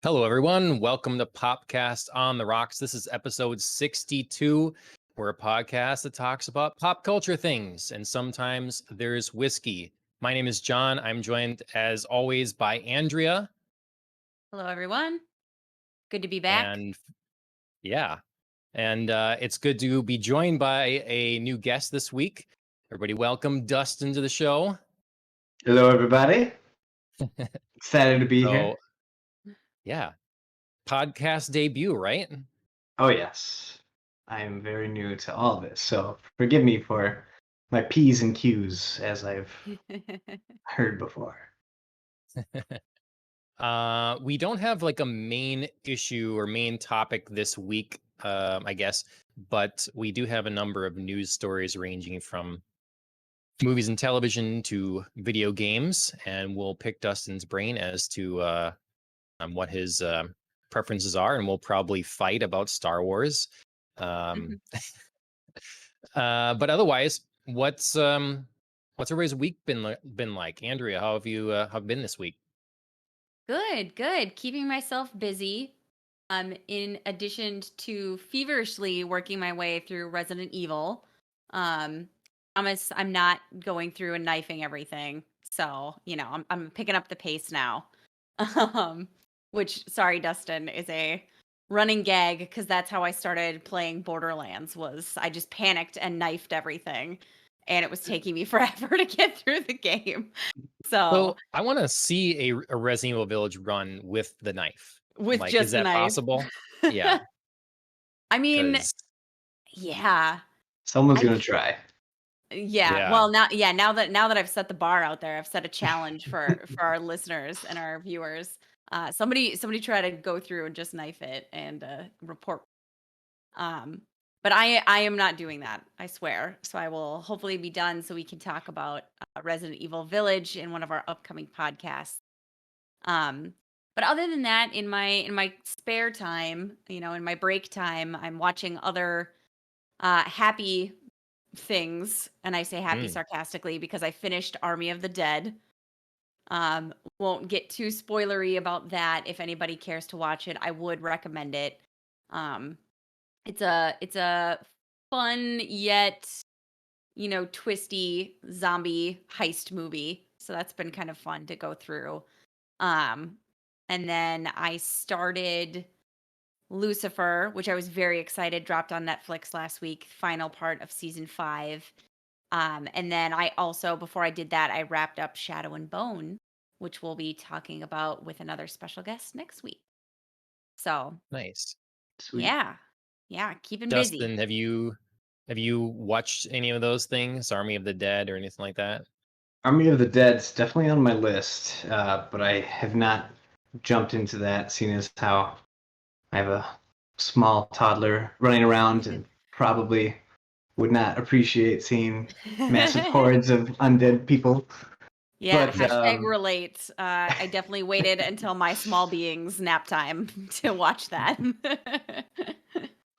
Hello, everyone. Welcome to Popcast on the Rocks. This is episode 62. We're a podcast that talks about pop culture things, and sometimes there's whiskey. My name is John. I'm joined, as always, by Andrea. Hello, everyone. Good to be back. And yeah, and it's good to be joined by a new guest this week. Everybody, welcome Dustin to the show. Hello, everybody. Excited to be here. So, yeah, podcast debut, right? Oh, yes. I am very new to all this, so forgive me for my P's and Q's, as I've heard before. We don't have like a main issue or main topic this week, I guess, but we do have a number of news stories ranging from movies and television to video games, and we'll pick Dustin's brain as to what his preferences are, and we'll probably fight about Star Wars. But otherwise, what's everybody's week been like? Andrea, how have you been this week? Good. Keeping myself busy. In addition to feverishly working my way through Resident Evil. Promise I'm not going through and knifing everything. So, I'm picking up the pace now. Which, sorry, Dustin, is a running gag because that's how I started playing Borderlands. Was I just panicked and knifed everything, and it was taking me forever to get through the game. So I want to see a Resident Evil Village run with the knife. With Like, just is the that knife. possible? Yeah, I mean, 'cause yeah. Someone's I going to c- try. Yeah. yeah. Well, now that I've set the bar out there, I've set a challenge for our listeners and our viewers. Somebody try to go through and just knife it and report. Um, but I am not doing that. I swear. So I will hopefully be done so we can talk about Resident Evil Village in one of our upcoming podcasts. But other than that, in my spare time, in my break time, I'm watching other happy things, and I say happy Mm. sarcastically because I finished Army of the Dead. Won't get too spoilery about that. If anybody cares to watch it, I would recommend it. Um, it's a fun yet twisty zombie heist movie. So that's been kind of fun to go through. Um, and then I started Lucifer, which I was very excited, dropped on Netflix last week, final part of season 5. And then I also, before I did that, I wrapped up Shadow and Bone, which we'll be talking about with another special guest next week. So, Nice. Sweet. yeah, keeping busy. Dustin, have you watched any of those things, Army of the Dead or anything like that? Army of the Dead's definitely on my list, but I have not jumped into that, seeing as how I have a small toddler running around and probably would not appreciate seeing massive hordes of undead people. Yeah, But hashtag relate. I definitely waited until my small being's nap time to watch that.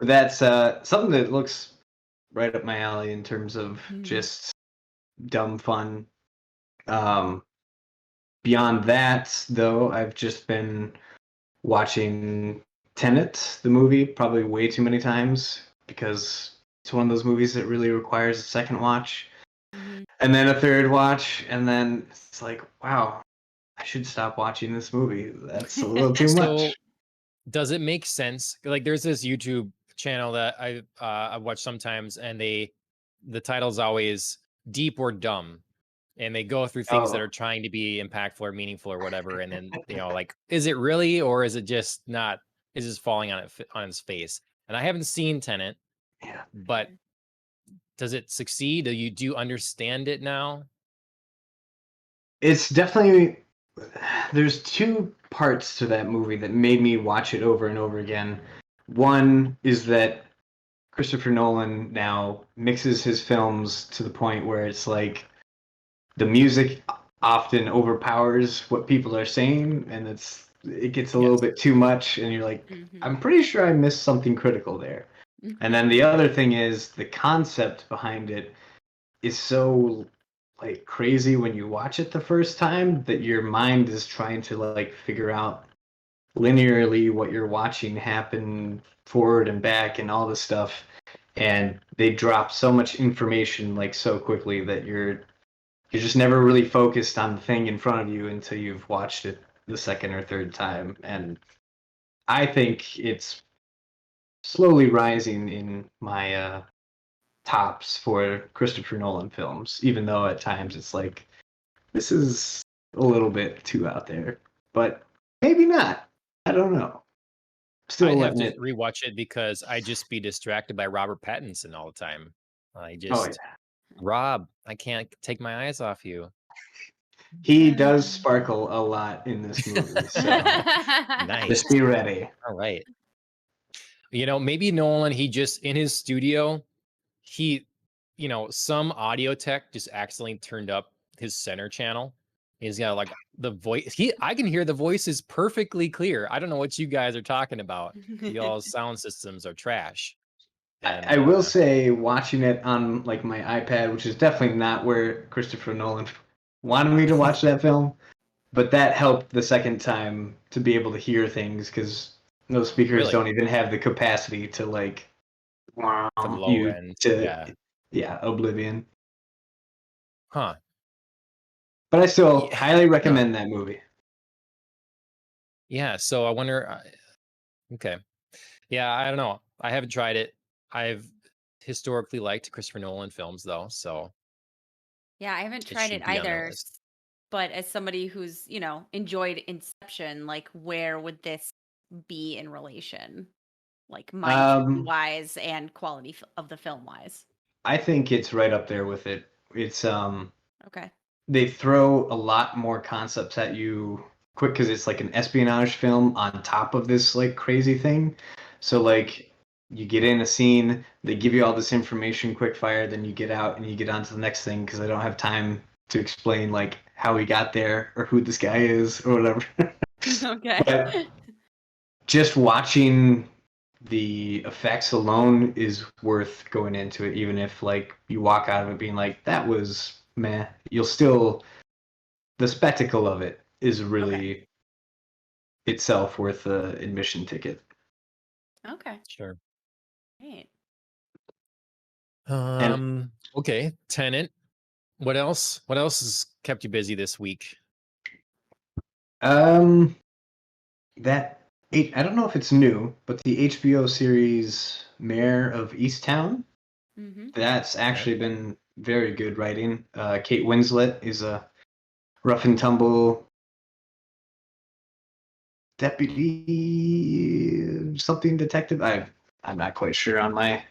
that's something that looks right up my alley in terms of just dumb fun. Beyond that, though, I've just been watching Tenet, the movie, probably way too many times because it's one of those movies that really requires a second watch and then a third watch, and then it's like, wow, I should stop watching this movie. That's a little too So much. does it make sense? Like, there's this YouTube channel that I watch sometimes, and the title's always Deep or Dumb, and they go through things that Oh, are trying to be impactful or meaningful or whatever, and then like, is it really, or is it just not? Is just falling on on its face? And I haven't seen Tenet, yeah. but does it succeed? Do you understand it now? It's definitely there's two parts to that movie that made me watch it over and over again. One is that Christopher Nolan now mixes his films to the point where it's like the music often overpowers what people are saying, and it gets a little Yes. bit too much, and you're like, I'm pretty sure I missed something critical there. And then the other thing is the concept behind it is so like crazy when you watch it the first time that your mind is trying to like figure out linearly what you're watching happen forward and back and all this stuff, and they drop so much information like so quickly that you're just never really focused on the thing in front of you until you've watched it the second or third time. And I think it's slowly rising in my tops for Christopher Nolan films, even though at times it's like, this is a little bit too out there, but maybe not. I don't know. Still I'd have letting to it. rewatch it because I'd just be distracted by Robert Pattinson all the time. Oh Just yeah, Rob, I can't take my eyes off you. he does sparkle a lot in this movie, so Nice. just be ready. All right. Maybe Nolan, he just in his studio, he, some audio tech just accidentally turned up his center channel. He's got like the voice. I can hear the voices perfectly clear. I don't know what you guys are talking about. Y'all's sound systems are trash. And I will say, watching it on like my iPad, which is definitely not where Christopher Nolan wanted me to watch that film, but that helped the second time to be able to hear things because those speakers Really? don't even have the capacity to like wow the low you end. to oblivion. Huh. But I still Yeah. highly recommend that movie. Yeah. So I wonder. Okay. Yeah. I don't know. I haven't tried it. I've historically liked Christopher Nolan films, though. So Yeah, I haven't it tried should it be on the either. list. But as somebody who's, enjoyed Inception, like where would this be in relation? Like mind wise and quality of the film wise. I think it's right up there with it. It's Okay. they throw a lot more concepts at you quick because it's like an espionage film on top of this like crazy thing. So like you get in a scene, they give you all this information quick fire, then you get out and you get on to the next thing because I don't have time to explain like how we got there or who this guy is or whatever. Okay. But just watching the effects alone is worth going into it, even if like you walk out of it being like that was meh. You'll still the spectacle of it is really itself worth the admission ticket. Okay. Sure. Great. Okay. Tenant. What else? What else has kept you busy this week? That I don't know if it's new, but the HBO series Mayor of Easttown, that's actually been very good writing. Kate Winslet is a rough and tumble deputy something detective. I'm not quite sure on my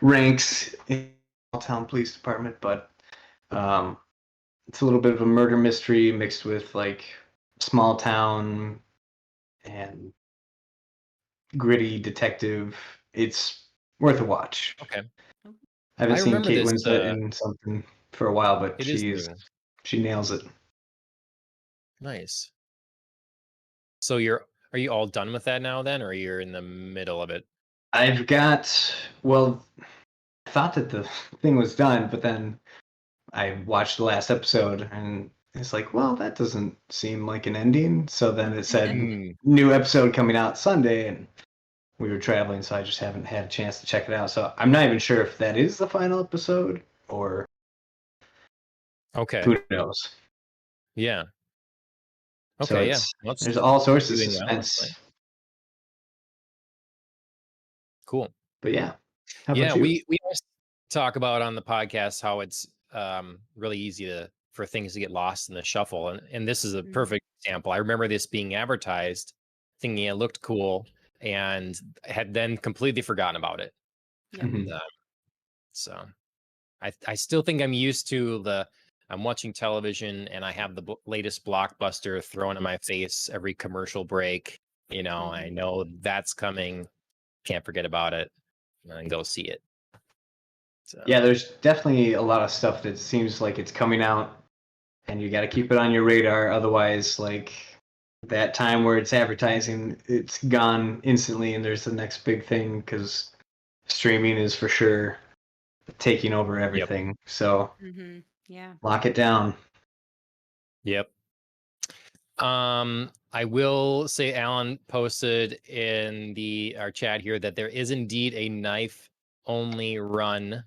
ranks in the town police department, but it's a little bit of a murder mystery mixed with like small town and gritty detective. It's worth a watch. Okay. I haven't I seen remember Kate this. Winslet in something for a while, but It is new. she nails it. Nice. So are you all done with that now then, or you're in the middle of it? I thought that the thing was done, but then I watched the last episode and it's like, well, that doesn't seem like an ending. So then it said new episode coming out Sunday, and we were traveling, so I just haven't had a chance to check it out. So I'm not even sure if that is the final episode or Okay. who knows. Yeah. So Okay. there's all sorts of doing well, suspense. right? Cool. But yeah. How about you? we always talk about on the podcast how it's really easy for things to get lost in the shuffle, and this is a perfect example. I remember this being advertised, thinking it looked cool, and had then completely forgotten about it. And so I still think I'm used to I'm watching television and I have the latest blockbuster thrown in my face every commercial break. I know that's coming. Can't forget about it and go see it. So. Yeah, there's definitely a lot of stuff that seems like it's coming out and you got to keep it on your radar. Otherwise, like that time where it's advertising, it's gone instantly and there's the next big thing because streaming is for sure taking over everything. Yep. So yeah, lock it down. Yep. I will say Alan posted in our chat here that there is indeed a knife only run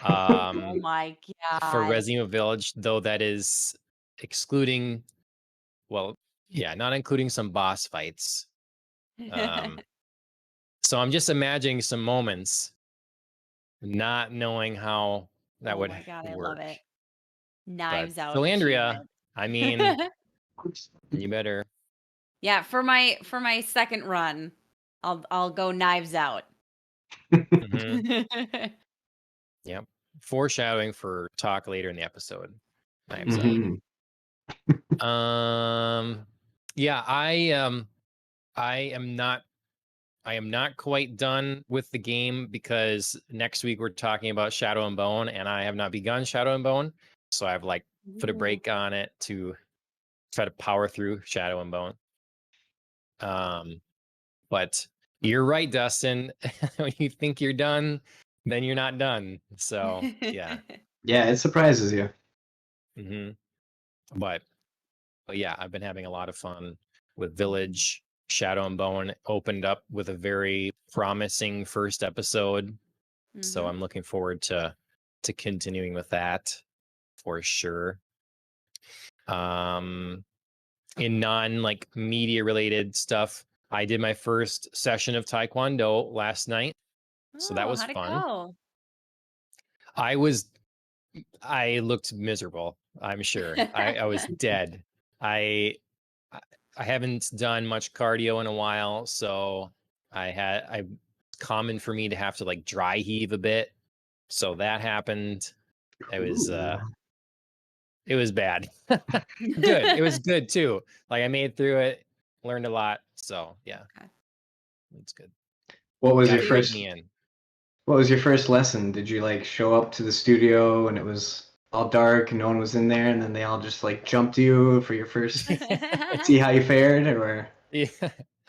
Oh my for god. Resident Evil Village, though that is excluding, well, yeah, not including some boss fights. So I'm just imagining some moments, not knowing how that Oh would my god, I love work. it. But Knives Out so Andrea, achievement. I mean, you better. Yeah, for my second run, I'll go Knives Out. Mhm. Yep. Foreshadowing for talk later in the episode. Knives Out. Mhm. Yeah, I am not quite done with the game because next week we're talking about Shadow and Bone, and I have not begun Shadow and Bone. So I've like put a Ooh. break on it to try to power through Shadow and Bone. But you're right, Dustin. When you think you're done, then you're not done. So yeah. Yeah, it surprises you. hmm But yeah, I've been having a lot of fun with Village. Shadow and Bone opened up with a very promising first episode. So Mhm. I'm looking forward to continuing with that for sure. Um in non like media related stuff, I did my first session of Taekwondo last night. So that Oh, was how'd it fun. go? I was I looked miserable, I'm sure. I was dead. I I I haven't done much cardio in a while, so I common for me to have to like dry heave a bit. So that happened. It was Ooh. it was bad. Good. It was good too. Like I made through it, learned a lot. So yeah, Okay. it's good. What was Got your to So you keep first me in. what was your first lesson? Did you like show up to the studio and it was all dark and no one was in there and then they all just like jumped you for your first see how you fared or Yeah.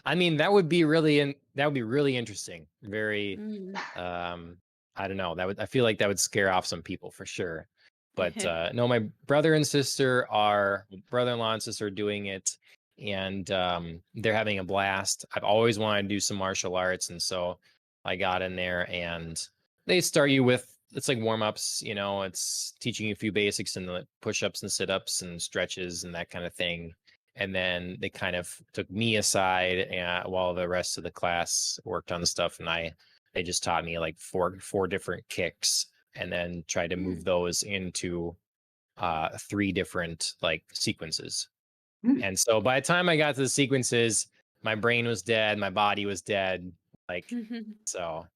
I mean, that would be really interesting. Very Mm. I don't know. I feel like that would scare off some people for sure. But no, my brother and sister are brother-in-law and sister are doing it, and they're having a blast. I've always wanted to do some martial arts, and so I got in there, and they start you with it's like warm-ups, it's teaching you a few basics and the push-ups and sit-ups and stretches and that kind of thing. And then they kind of took me aside while the rest of the class worked on the stuff, and they just taught me like four different kicks and then tried to move Mm. those into three different like sequences. Hmm. And so by the time I got to the sequences, my brain was dead, my body was dead, like so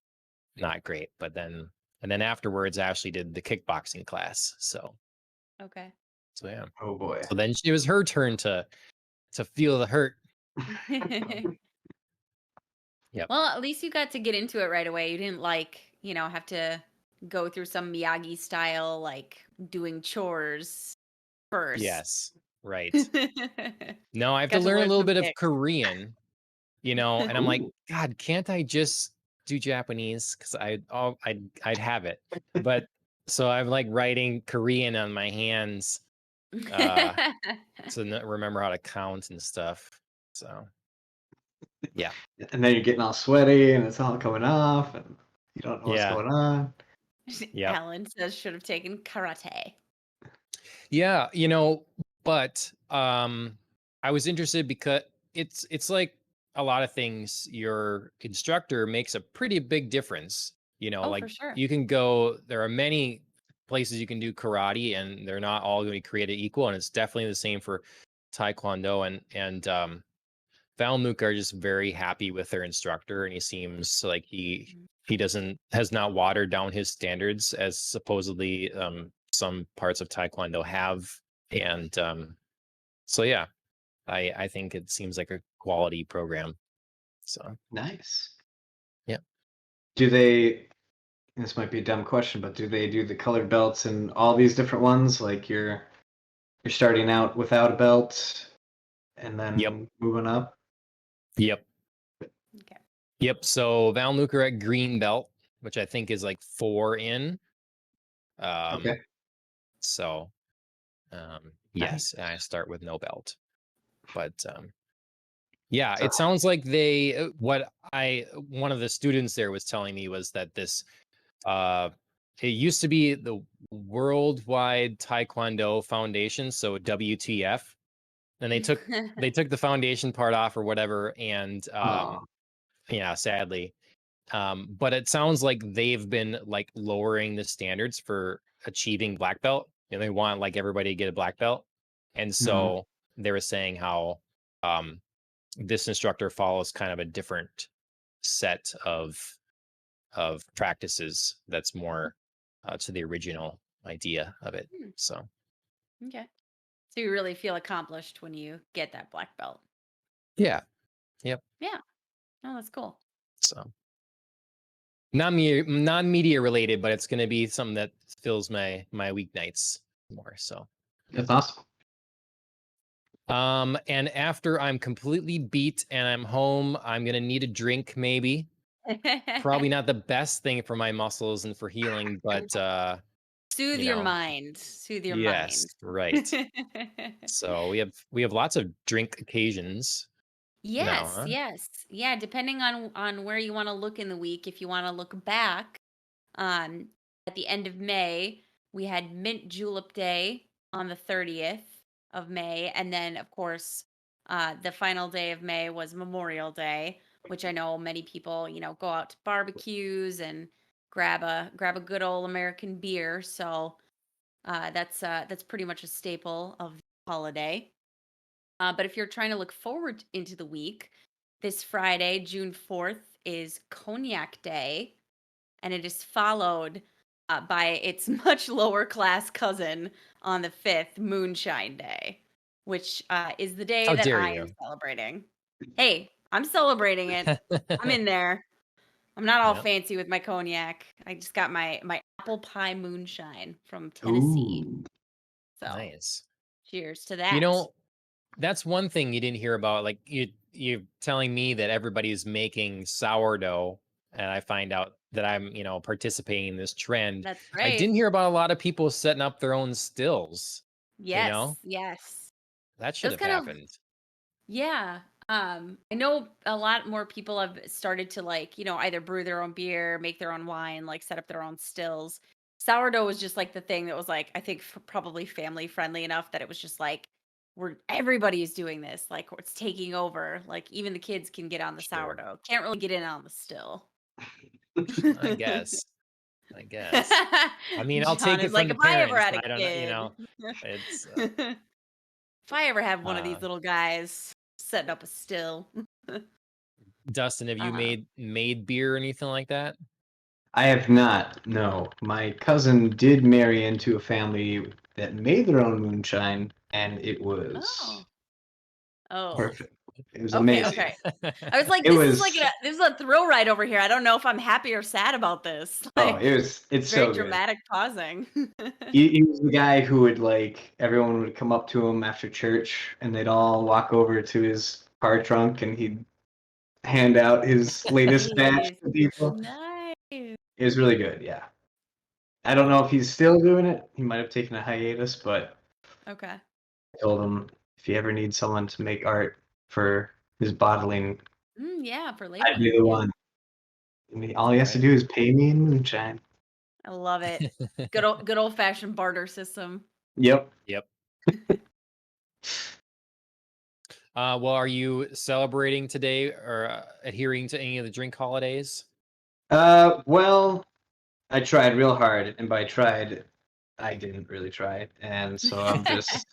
not great. But then afterwards, I actually did the kickboxing class. Okay. So yeah. oh boy. So then it was her turn to feel the hurt. Yep. Well, at least you got to get into it right away. You didn't have to go through some Miyagi style, like doing chores first. Yes. Right. No, I have to Got to learn a learn little some bit of kicks. Korean, and I'm like, Ooh. God, can't I just do Japanese? Because I'd have it. But so I'm like writing Korean on my hands uh to remember how to count and stuff. So yeah. And then you're getting all sweaty and it's all coming off and you don't know what's Yeah. going on. Yep. Alan says should have taken karate. Yeah, but I was interested because it's like a lot of things. Your instructor makes a pretty big difference. Oh, Like for sure. you can go, there are many places you can do karate and they're not all going to be created equal. And it's definitely the same for Taekwondo and Valmuk are just very happy with their instructor, and he seems like he has not watered down his standards as supposedly some parts of Taekwondo have, and so yeah, I think it seems like a quality program. So Nice. yeah, Do they this might be a dumb question, but do they do the colored belts in all these different ones? Like you're starting out without a belt and yep, then moving up? yep, Okay. yep. So Valmuk are at green belt, which I think is like 4 in. Um, Okay. so Nice. yes, I start with no belt, but Yeah, So, it sounds like one of the students there was telling me was that this uh it used to be the Worldwide Taekwondo Foundation, so WTF, and they took the foundation part off or whatever, and oh, yeah, sadly. But it sounds like they've been like lowering the standards for achieving black belt. They want like everybody to get a black belt. And hmm. so they were saying how um this instructor follows kind of a different set of practices that's more to the original idea of it. Hmm, So okay. So you really feel accomplished when you get that black belt. yeah, yep. Yeah. Oh, that's cool. So non-media related, but it's going to be something that fills my weeknights more. So That's awesome. and after I'm completely beat and I'm home, I'm going to need a drink maybe. Probably not the best thing for my muscles and for healing, but Soothe you your know, mind. Soothe your yes, mind. right. So we have lots of drink occasions now, Yes, huh? yes. Yeah, depending on where you want to look in the week, if you want to look back, um at the end of May, we had Mint Julep Day on the 30th of May, and then of course, the final day of May was Memorial Day, which I know many people, go out to barbecues and grab a good old American beer. So, that's pretty much a staple of the holiday. But if you're trying to look forward into the week, this Friday, June 4th, is Cognac Day, and it is followed by its much lower class cousin on the 5th, Moonshine Day, which is the day How that dare I am you? celebrating. Hey, I'm celebrating it. I'm in there. I'm not all Yeah, fancy with my cognac. I just got my apple pie moonshine from Tennessee. Ooh. So, nice. cheers to You that. know, that's one thing you didn't hear about. Like you're telling me that everybody's making sourdough, and I find out that I'm, participating in this trend. That's I right. didn't hear about a lot of people setting up their own stills, you know? Yes, yes. That It should was have kind of happened. yeah. I know a lot more people have started to like, either brew their own beer, make their own wine, like set up their own stills. Sourdough was just like the thing that was like, I think probably family friendly enough that it was just like everybody's doing this, like it's taking over. Like even the kids can get on the Sure. sourdough. Can't really get in on the still. I guess. I guess. I mean, I'll John take it is from like, the if I ever parents. had a I don't know, kid. it's If I ever have one of uh these little guys setting up a still. Dustin, have you uh, made beer or anything like that? I have not. No, my cousin did marry into a family that made their own moonshine, and it was oh. Oh. perfect. It was Okay, amazing. okay. I was like, It this is like was this is a thrill ride over here. I don't know if I'm happy or sad about this. oh, Like it's very so good. dramatic pausing. He was the guy who would like everyone would come up to him after church, and they'd all walk over to his car trunk, and he'd hand out his latest batch Nice. to people. Nice. It was really good. Yeah, I don't know if he's still doing it. He might have taken a hiatus, but Okay. I told him if you ever need someone to make art for his bottling, Yeah, for I'd be labeling. the Yeah. one. All he has to Right. do is pay me in moonshine. I love it. Good old fashioned barter system. Yep. Yep. Well, are you celebrating today or adhering to any of the drink holidays? Well, I tried real hard, and by tried, I didn't really try, and so I'm just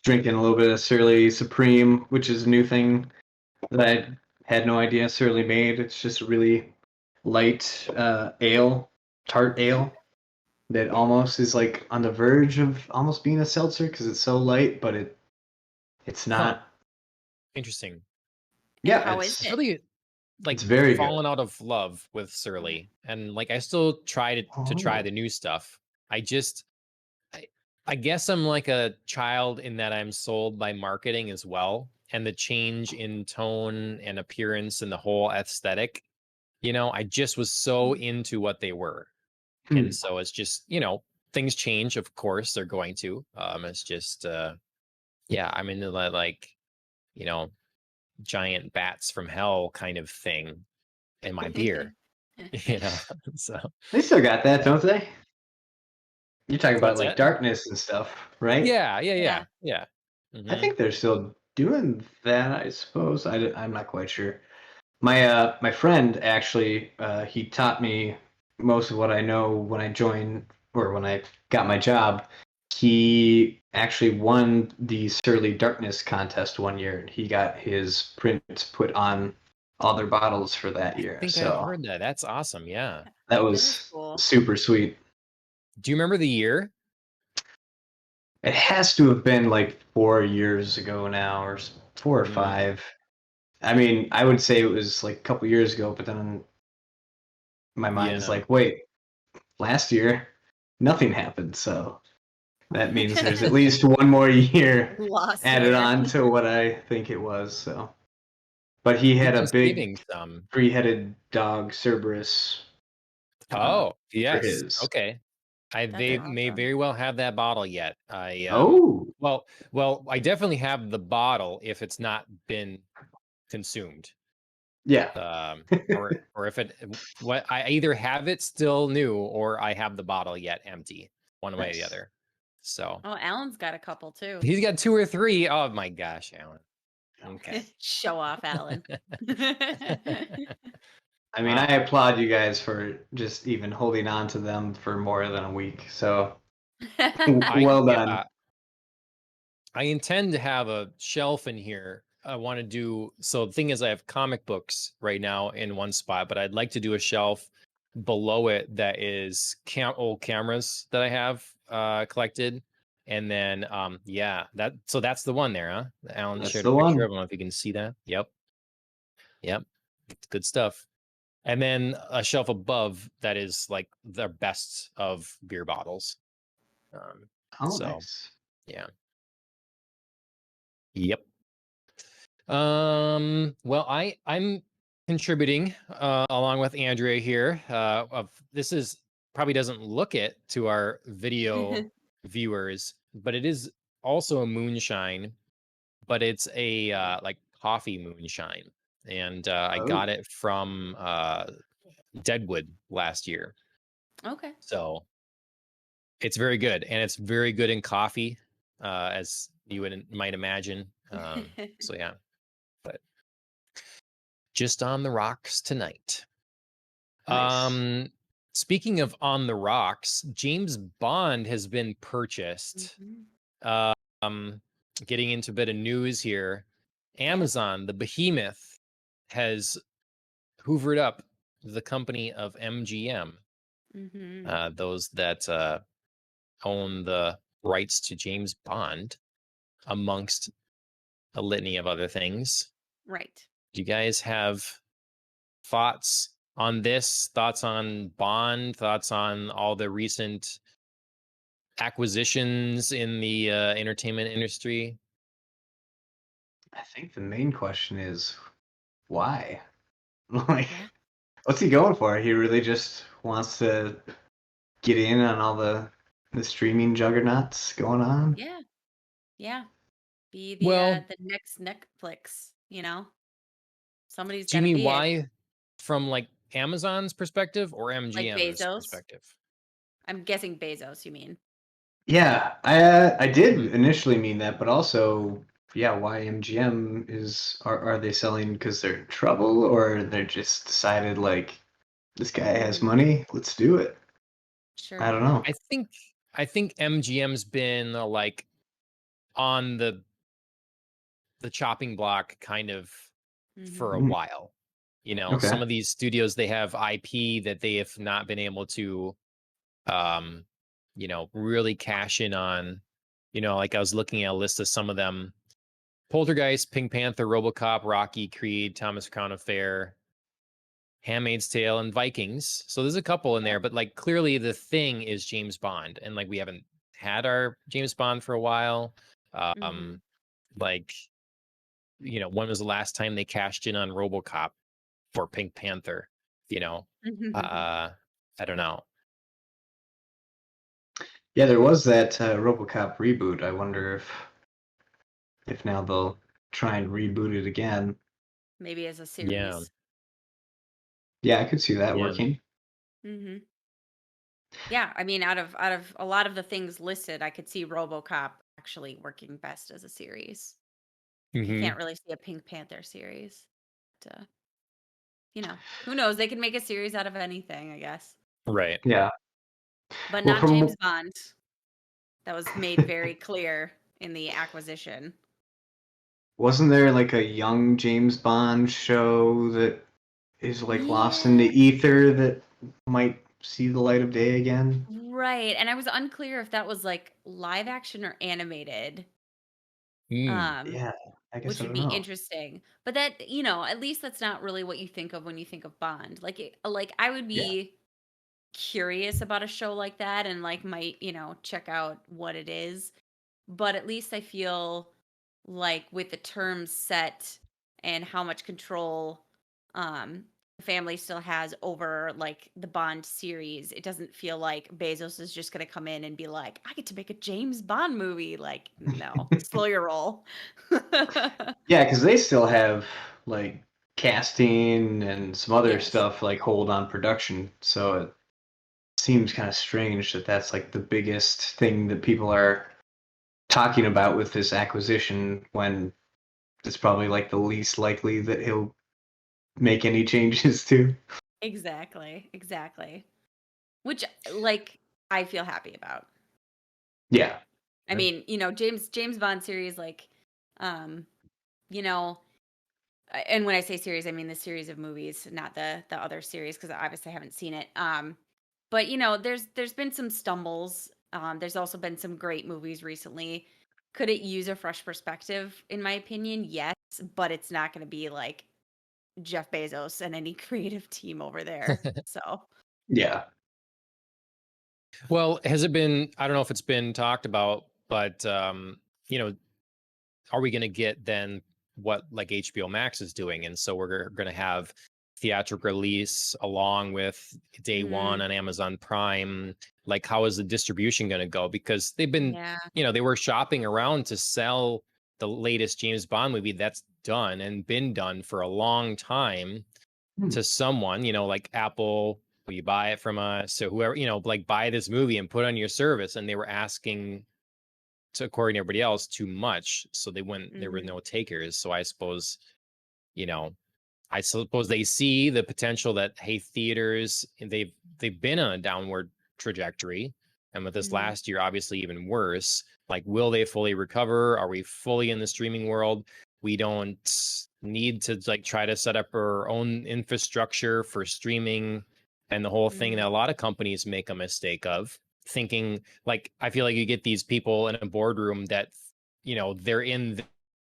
drinking a little bit of Surly Supreme, which is a new thing that I had no idea Surly made. It's just a really light ale, tart ale that almost is like on the verge of almost being a seltzer because it's so light, but it's Huh. not. Interesting. And Yeah, how is I've it? really it's like very good. fallen out of love with Okay. Surly, and like I still try to try Oh. the new stuff. I just I, I guess I'm like a child in that I'm sold by marketing as well, and the change in tone and appearance and the whole aesthetic. I just was so Mm. into what they were. And Hmm. so it's just, things change, of course, they're going to. It's just yeah, I'm into that like, you know, giant bats from hell kind of thing in my beer. So They still got that, don't they? You're talking about what's like that? darkness and stuff, right? Yeah. Yeah. I Mhm. think they're still doing that. I suppose I'm not quite sure. My friend actually he taught me most of what I know when I joined or when I got my job. He actually won the Surly Darkness contest one year. He got his prints put on all their bottles for that I year. think I've So heard that. That's awesome. Yeah. that That is was cool. super sweet. Do you remember the year? It has to have been like 4 years ago now, or 4 or 5. I mean, I would say it was like a couple years ago, but then my mind is Yeah. like, wait, last year nothing happened, so that means there's at least one more year Lost added year. on to what I think it was. So, but he He had a keeps big giving some. three-headed dog Cerberus Oh, for yes. his. Okay. That's They may awesome. very well have that bottle yet. Oh, Well, I definitely have the bottle if it's not been consumed. yeah. Or if it what I either have it still new or I have the bottle yet empty, one way or the Nice. other. So Oh, Alan's got a couple too. he's got 2 or 3. Oh my gosh, Alan. Okay. Show off, Alan. I mean, I Wow. applaud you guys for just even holding on to them for more than a week. So, I well done. I intend to have a shelf in here. I want to do so. The thing is, I have comic books right now in one spot, but I'd like to do a shelf below it that is old cameras that I have collected, and then that's the one there, huh? Alan That's shared a the picture. I one. don't know if you can see that. Yep, it's good stuff. And then a shelf above that is like the best of beer bottles. Oh, So nice. yeah, yep. Well, I'm contributing along with Andrea here. Of this is probably doesn't look it to our video viewers, but it is also a moonshine, but it's a like coffee moonshine, and I Oh, got it from Deadwood last year, Okay. so it's very good, and it's very good in coffee, as you might imagine. So yeah, but just on the rocks tonight. nice. Speaking of on the rocks, James Bond has been purchased. Mhm. Um, Getting into a bit of news here. Yeah. Amazon, the behemoth, has hoovered up the company of MGM, Mm-hmm. those that own the rights to James Bond, amongst a litany of other things. Right. Do you guys have thoughts on this? Thoughts on Bond? Thoughts on all the recent acquisitions in the entertainment industry? I think the main question is why? Like, Yeah. what's he going for? He really just wants to get in on all the streaming juggernauts going on. Yeah. Yeah. Be Well, the next Netflix, you know? Somebody's do you got to mean be it. why from like Amazon's perspective or Like MGM's Bezos. perspective? I'm guessing Bezos, you mean? Yeah, I did Hmm. initially mean that, but also, yeah, why MGM are they selling because they're in trouble or they're just decided like this guy has Mm, money, let's do it. I sure. don't know. I think MGM's been like on the chopping block kind of for a Mm-hmm. Mm, while. You know, some okay. of these studios they have IP that they have not been able to um really cash in on. Like I was looking at a list of some of them: Poltergeist, Pink Panther, RoboCop, Rocky, Creed, Thomas Crown Affair, Handmaid's Tale, and Vikings. So there's a couple in Yeah. there, but like clearly the thing is James Bond, and like we haven't had our James Bond for a while. Mm-hmm. Um, like when was the last time they cashed in on RoboCop for Pink Panther? You know, uh, I don't know. Yeah, there was that RoboCop reboot. I wonder if now they'll try and reboot it again. maybe as a Yeah. series. Yeah, I could see that Yeah. working. Hmm. Yeah, I mean, out of a lot of the things listed, I could see RoboCop actually working best as a series. I Hmm. can't really see a Pink Panther series. But, who knows? They can make a series out of anything, I guess. Right. Yeah. But Well, not from James Bond. That was made very clear in the acquisition. wasn't there like a young James Bond show that is like lost in the Yeah, ether that might see the light of day again? right. And I was unclear if that was like live action or animated. Mm. Um, Yeah, I guess which I would don't be know. interesting. But that, at least that's not really what you think of when you think of Bond. Like I would Yeah. be curious about a show like that and like might, check out what it is. But at least I feel like with the terms set and how much control the family still has over like the Bond series, it doesn't feel like Bezos is just going to come in and be like, I get to make a James Bond movie. Like, no, slow your roll. Yeah, because they still have like casting and some other Yes. stuff like hold on production. So it seems kind of strange that that's like the biggest thing that people are talking about with this acquisition when it's probably like the least likely that he'll make any changes to. Exactly. Exactly. Which like I feel happy about. Yeah. I mean, James Bond series like um, you know, and when I say series, I mean the series of movies, not the other series because I obviously haven't seen it. But there's been some stumbles. There's also been some great movies recently. Could it use a fresh perspective? In my opinion, yes, but it's not going to be like Jeff Bezos and any creative team over there. So, Yeah. Well, has it been, I don't know if it's been talked about, but you know, are we going to get then what like HBO Max is doing? And so we're going to have theatrical release along with day one mhm, on Amazon Prime. Like, how is the distribution going to go? Because they've been, yeah, they were shopping around to sell the latest James Bond movie that's done and been done for a long time Hmm. to someone, like Apple. Will you buy it from us? So whoever, like buy this movie and put it on your service. And they were asking to, according to everybody else, too much. So there were mhm, no takers. So you know, I suppose they see the potential that, hey, theaters, they've been on a downward trajectory. And with this mhm, last year, obviously even worse. Like, will they fully recover? Are we fully in the streaming world? We don't need to like try to set up our own infrastructure for streaming and the whole thing that a mhm, lot of companies make a mistake of thinking. Like, I feel like you get these people in a boardroom that they're in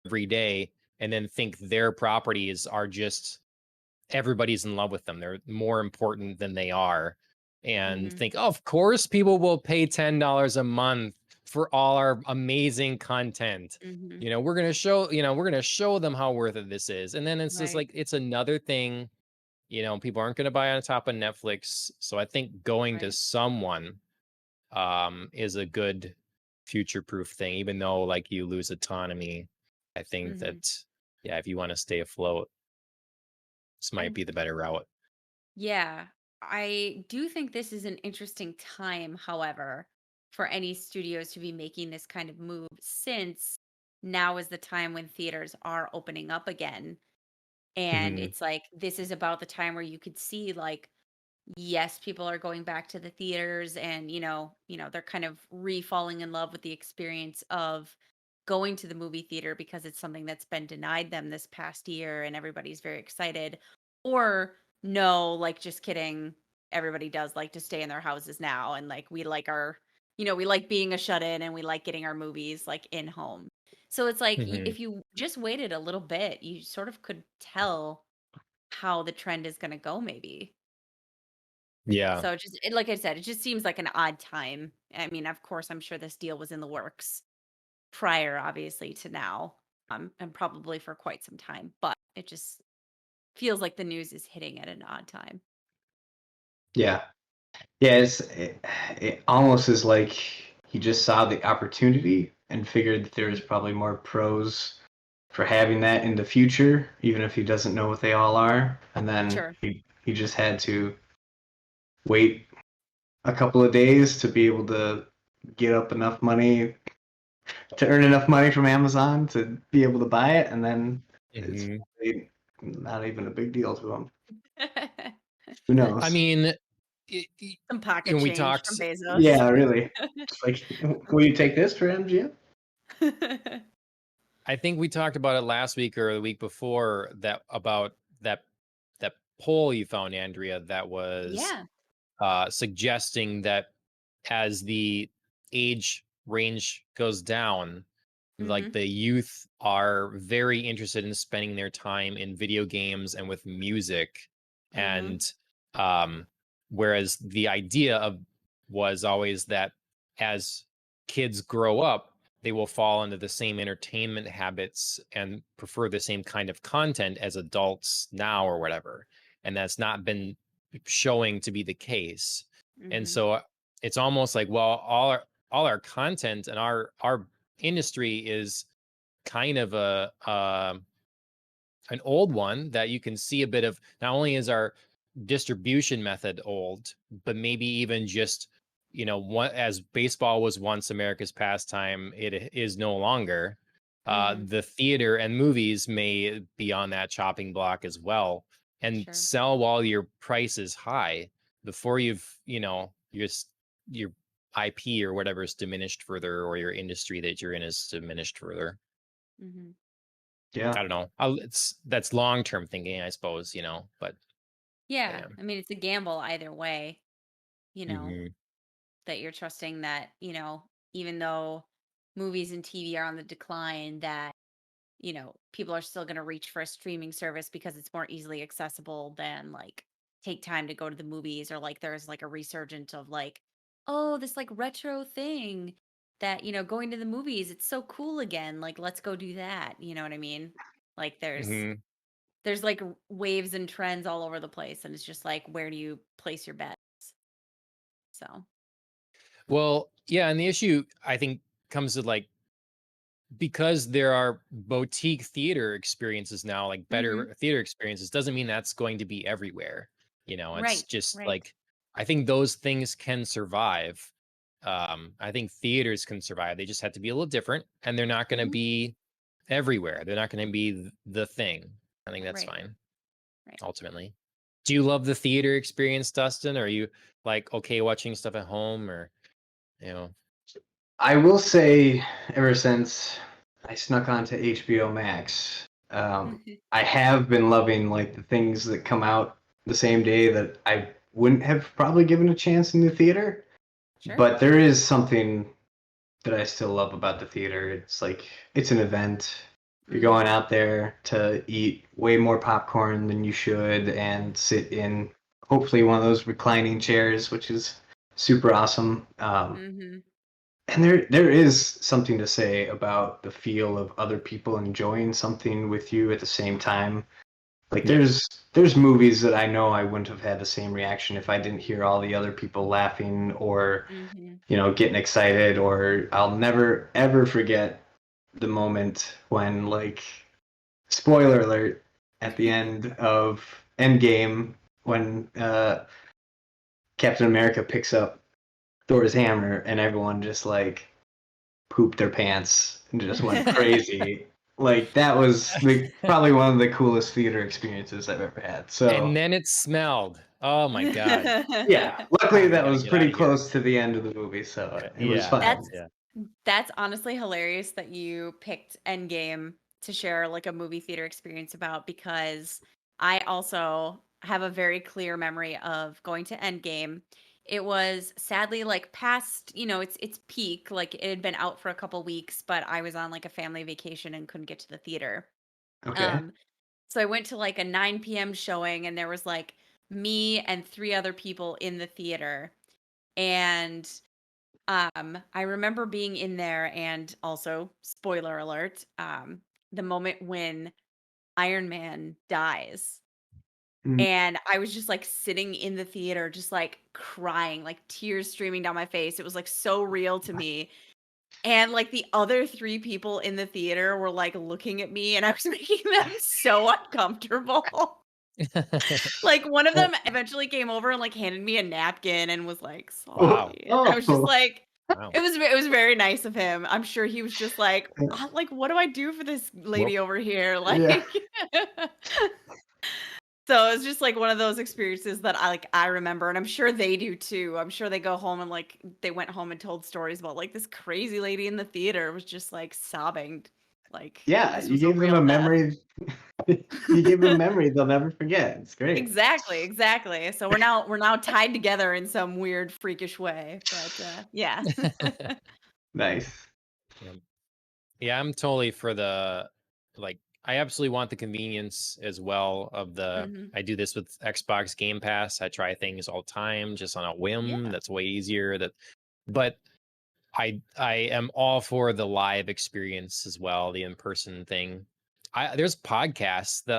every day and then think their properties are just everybody's in love with them. They're more important than they are. And mhm, think, oh, of course, people will pay $10 a month for all our amazing content. mhm. We're gonna show them how worth it this is. And then it's just Right. like it's another thing. People aren't gonna buy on top of Netflix. So I think going to Right. someone is a good future proof thing, even though like you lose autonomy. I think Mhm. that yeah, if you want to stay afloat, this might I be the better route. Yeah, I do think this is an interesting time, however, for any studios to be making this kind of move since now is the time when theaters are opening up again. And Hmm. it's like this is about the time where you could see like yes, people are going back to the theaters and they're kind of re-falling in love with the experience of going to the movie theater because it's something that's been denied them this past year and everybody's very excited. Or no, like just kidding, everybody does like to stay in their houses now and like we like we like being a shut-in and we like getting our movies like in home. So it's like Hmm. if you just waited a little bit, you sort of could tell how the trend is going to go maybe. Yeah. So like I said, it just seems like an odd time. I mean, of course, I'm sure this deal was in the works prior, obviously, to now, and probably for quite some time. But it just feels like the news is hitting at an odd time. Yeah. Yeah, it almost is like he just saw the opportunity and figured that there was Mhm. probably more pros for having that in the future, even if he doesn't know what they all are. And then Sure. he just had to wait a couple of days to be able to get up enough money to earn enough money from Amazon to be able to buy it, and then it's Mhm. really not even a big deal to him. Who knows? I mean, Some pocket we change talked. from Bezos. Yeah, really. It's like, will you take this for MGM? I think we talked about it last week or the week before about that that poll you found, Andrea, that was Yeah. suggesting that as the age range goes down, like Mm-hmm. the youth are very interested in spending their time in video games and with music, Mm-hmm. and whereas the idea of was always that as kids grow up, they will fall into the same entertainment habits and prefer the same kind of content as adults now or whatever, and that's not been showing to be the case. And Mm-hmm. so it's almost like, well, all our content and our industry is kind of an old one that you can see a bit of. Not only is our distribution method old, but maybe even just, what, as baseball was once America's pastime, it is no longer. Mm-hmm. The theater and movies may be on that chopping block as well, and Sure. sell while your price is high before your IP or whatever is diminished further, or your industry that you're in is diminished further. Mm-hmm. I Yeah. don't know. That's long term thinking, I suppose, but Yeah. yeah. I mean, it's a gamble either way, Hmm. that you're trusting that, even though movies and TV are on the decline, that, people are still going to reach for a streaming service because it's more easily accessible than like take time to go to the movies, or like there's like a resurgence of like, oh, this like retro thing that, going to the movies, it's so cool again. Like, let's go do that. You know what I mean? Like Hmm. there's like waves and trends all over the place, and it's just like, where do you place your bets? So, Well, yeah, and the issue I think comes to, like, because there are boutique theater experiences now, like mhm. better theater experiences, doesn't mean that's going to be everywhere. It's Right, just right. like, I think those things can survive. I think theaters can survive. They just have to be a little different, and they're not going to Mhm. be everywhere. They're not going to be the thing. I think that's Right, fine, right. ultimately. Do you love the theater experience, Dustin? Or are you like okay watching stuff at home, or you know? I will say, ever since I snuck onto HBO Max, I have been loving like the things that come out the same day that I wouldn't have probably given a chance in the theater. Sure. But there is something that I still love about the theater. It's like it's an event. You're going Mhm. out there to eat way more popcorn than you should and sit in hopefully one of those reclining chairs, which is super awesome. Mhm. And there is something to say about the feel of other people enjoying something with you at the same time. Like Yeah. there's movies that I know I wouldn't have had the same reaction if I didn't hear all the other people laughing or Mhm. getting excited. Or I'll never ever forget the moment when, like, spoiler alert, at the end of Endgame, when Captain America picks up Thor's hammer and everyone just like pooped their pants and just went crazy. Like that was probably one of the coolest theater experiences I've ever had. And So then it smelled. Oh my god. yeah, luckily God, I that gotta was get out pretty of here. close to the end of the movie, so it was Yeah. fine. That's Yeah. that's honestly hilarious that you picked Endgame to share like a movie theater experience about, because I also have a very clear memory of going to Endgame. It was sadly like past, its peak, like it had been out for a couple weeks, but I was on like a family vacation and couldn't get to the theater. Okay. Um so I went to like a 9 p.m. showing, and there was like me and three other people in the theater. And I remember being in there, and also, spoiler alert, the moment when Iron Man dies. Mm. And I was just like sitting in the theater, just like crying, like tears streaming down my face. It was like so real to me. And like the other 3 people in the theater were like looking at me and I was making them so uncomfortable. Like one of them eventually came over and like handed me a napkin and was like, Wow. "Sorry." And I was just like, Wow. it was very nice of him. I'm sure he was just like, like, what do I do for this lady over here? Like, so it's just like one of those experiences that I remember, and I'm sure they do too. I'm sure they go home and like they went home and told stories about like this crazy lady in the theater was just like sobbing, like Yeah, this you was a gave them real a death. memory. You gave them a memory they'll never forget. It's great. Exactly, exactly. So we're now tied together in some weird freakish way, but yeah. Nice. Yeah. Yeah, I'm totally for the like I absolutely want the convenience as well of the Mhm. I do this with Xbox Game Pass. I try things all the time just on a whim. Yeah. That's way easier. But I am all for the live experience as well, the in-person thing. There's podcasts that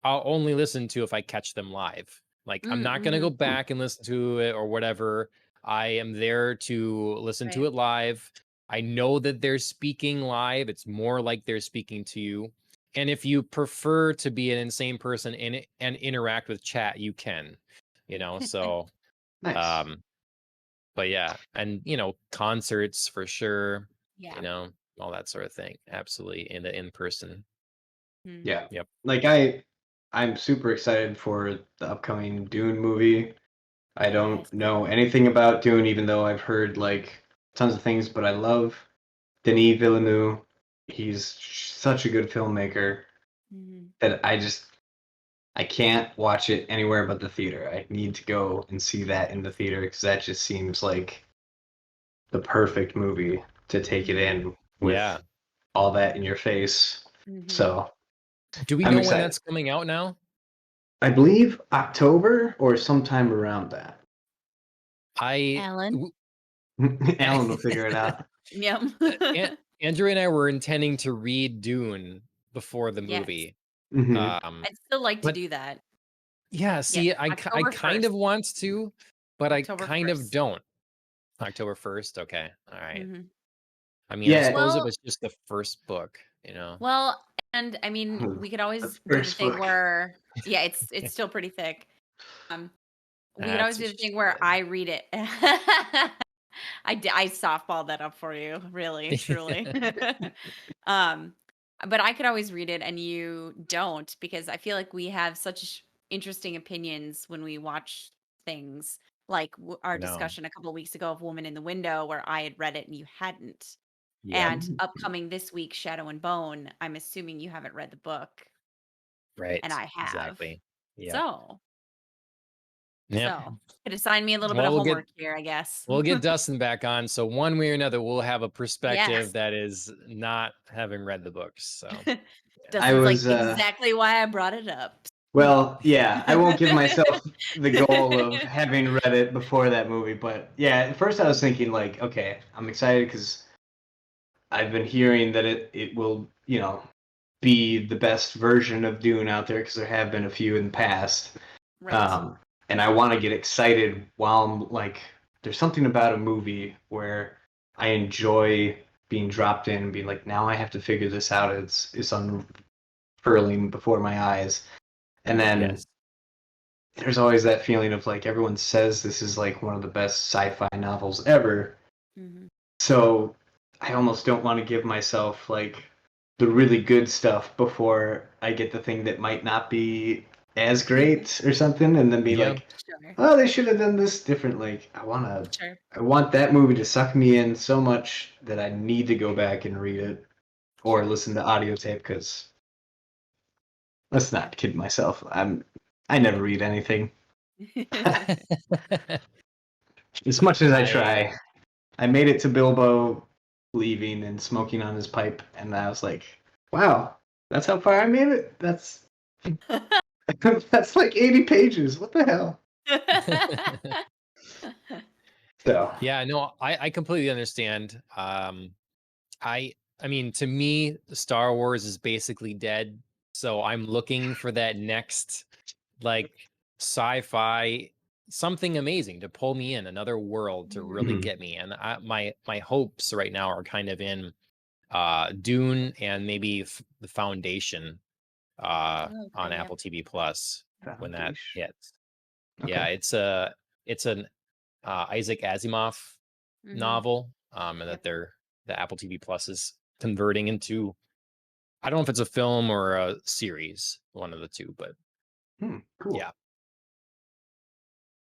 I'll only listen to if I catch them live. Like I'm not gonna go Mhm. back and listen to it or whatever. I am there to listen to Right. it live. I know that they're speaking live. It's more like they're speaking to you. And if you prefer to be an insane person and interact with chat, you can. So Nice. um but yeah, and concerts for sure, you Yeah. know, all that sort of thing. Absolutely in the in person. Mhm. Yeah. Yep. Like I'm super excited for the upcoming Dune movie. I Yes. don't know anything about Dune, even though I've heard like tons of things, but I love Denis Villeneuve. He's such a good filmmaker Mhm. that I can't watch it anywhere but the theater. I need to go and see that in the theater because that just seems like the perfect movie to take it Mhm. in with Yeah. all that in your face. Mhm. So Do we I'm know when excited. that's coming out now? I believe October or sometime around that. I Alan? w- Alan will figure it out. Yep. Andrew and I were intending to read Dune before the Yes. movie. Hmm. Um, I'd still like to but do that. yeah, Yes, see, I October kind of 1st. want to, but I October kind of 1st. don't. October 1st. Okay. All right. Mhm. I mean, I Yeah, suppose it Well, was just the first book. well, and I mean, we could the always do the first thing book. where yeah, it's still pretty thick. Um, we could always That's do what the she thing where said. I read it. I softballed that up for you, really, truly. um, but I could always read it and you don't because I feel like we have such interesting opinions when we watch things like our No. discussion a couple of weeks ago of Woman in the Window where I had read it and you hadn't. Yep. And upcoming this week, Shadow and Bone, I'm assuming you haven't read the book and Right. I have. Exactly. Yep. So, Yep. could assign me a little bit Well, of we'll get homework here, I guess. we'll get Dustin back on. So one way or another, we'll have a perspective Yes. that is not having read the books. So yeah. I Dustin's like, was exactly why I brought it up. well, yeah, I won't give myself the goal of having read it before that movie, but yeah, at first I was thinking like, okay, I'm excited because I've been hearing that it will, be the best version of Dune out there because there have been a few in the past. Right. Um, and I want to get excited while I'm like, there's something about a movie where I enjoy being dropped in and being like, now I have to figure this out. It's unfurling before my eyes. And Mhm. then Yes. there's always that feeling of like everyone says this is like one of the best sci-fi novels ever. Mhm. So I almost don't want to give myself like the really good stuff before I get the thing that might not be as great or something, and then be Yep. like, Sure. oh, they should have done this differently. Sure. I want that movie to suck me in so much that I need to go back and read it or Sure. listen to audio tape because let's Yeah. not kid myself. I never read anything as much as I I try. I made it to Bilbo leaving and smoking on his pipe, and I was like, wow, that's how far I made it? That's like 80 pages. What the hell? So, yeah, no, I completely understand. I mean, to me, Star Wars is basically dead. So I'm looking for that next like sci-fi something amazing to pull me in, another world to really Mhm. get me. And my hopes right now are kind of in Dune and maybe the Foundation on Okay, yeah. Apple TV Plus when that Foundation. hits. Yeah, Okay. it's an Isaac Asimov Mm-hmm. novel, and that Yep. the Apple TV Plus is converting into. I don't know if it's a film or a series, one of the two, but Cool. yeah.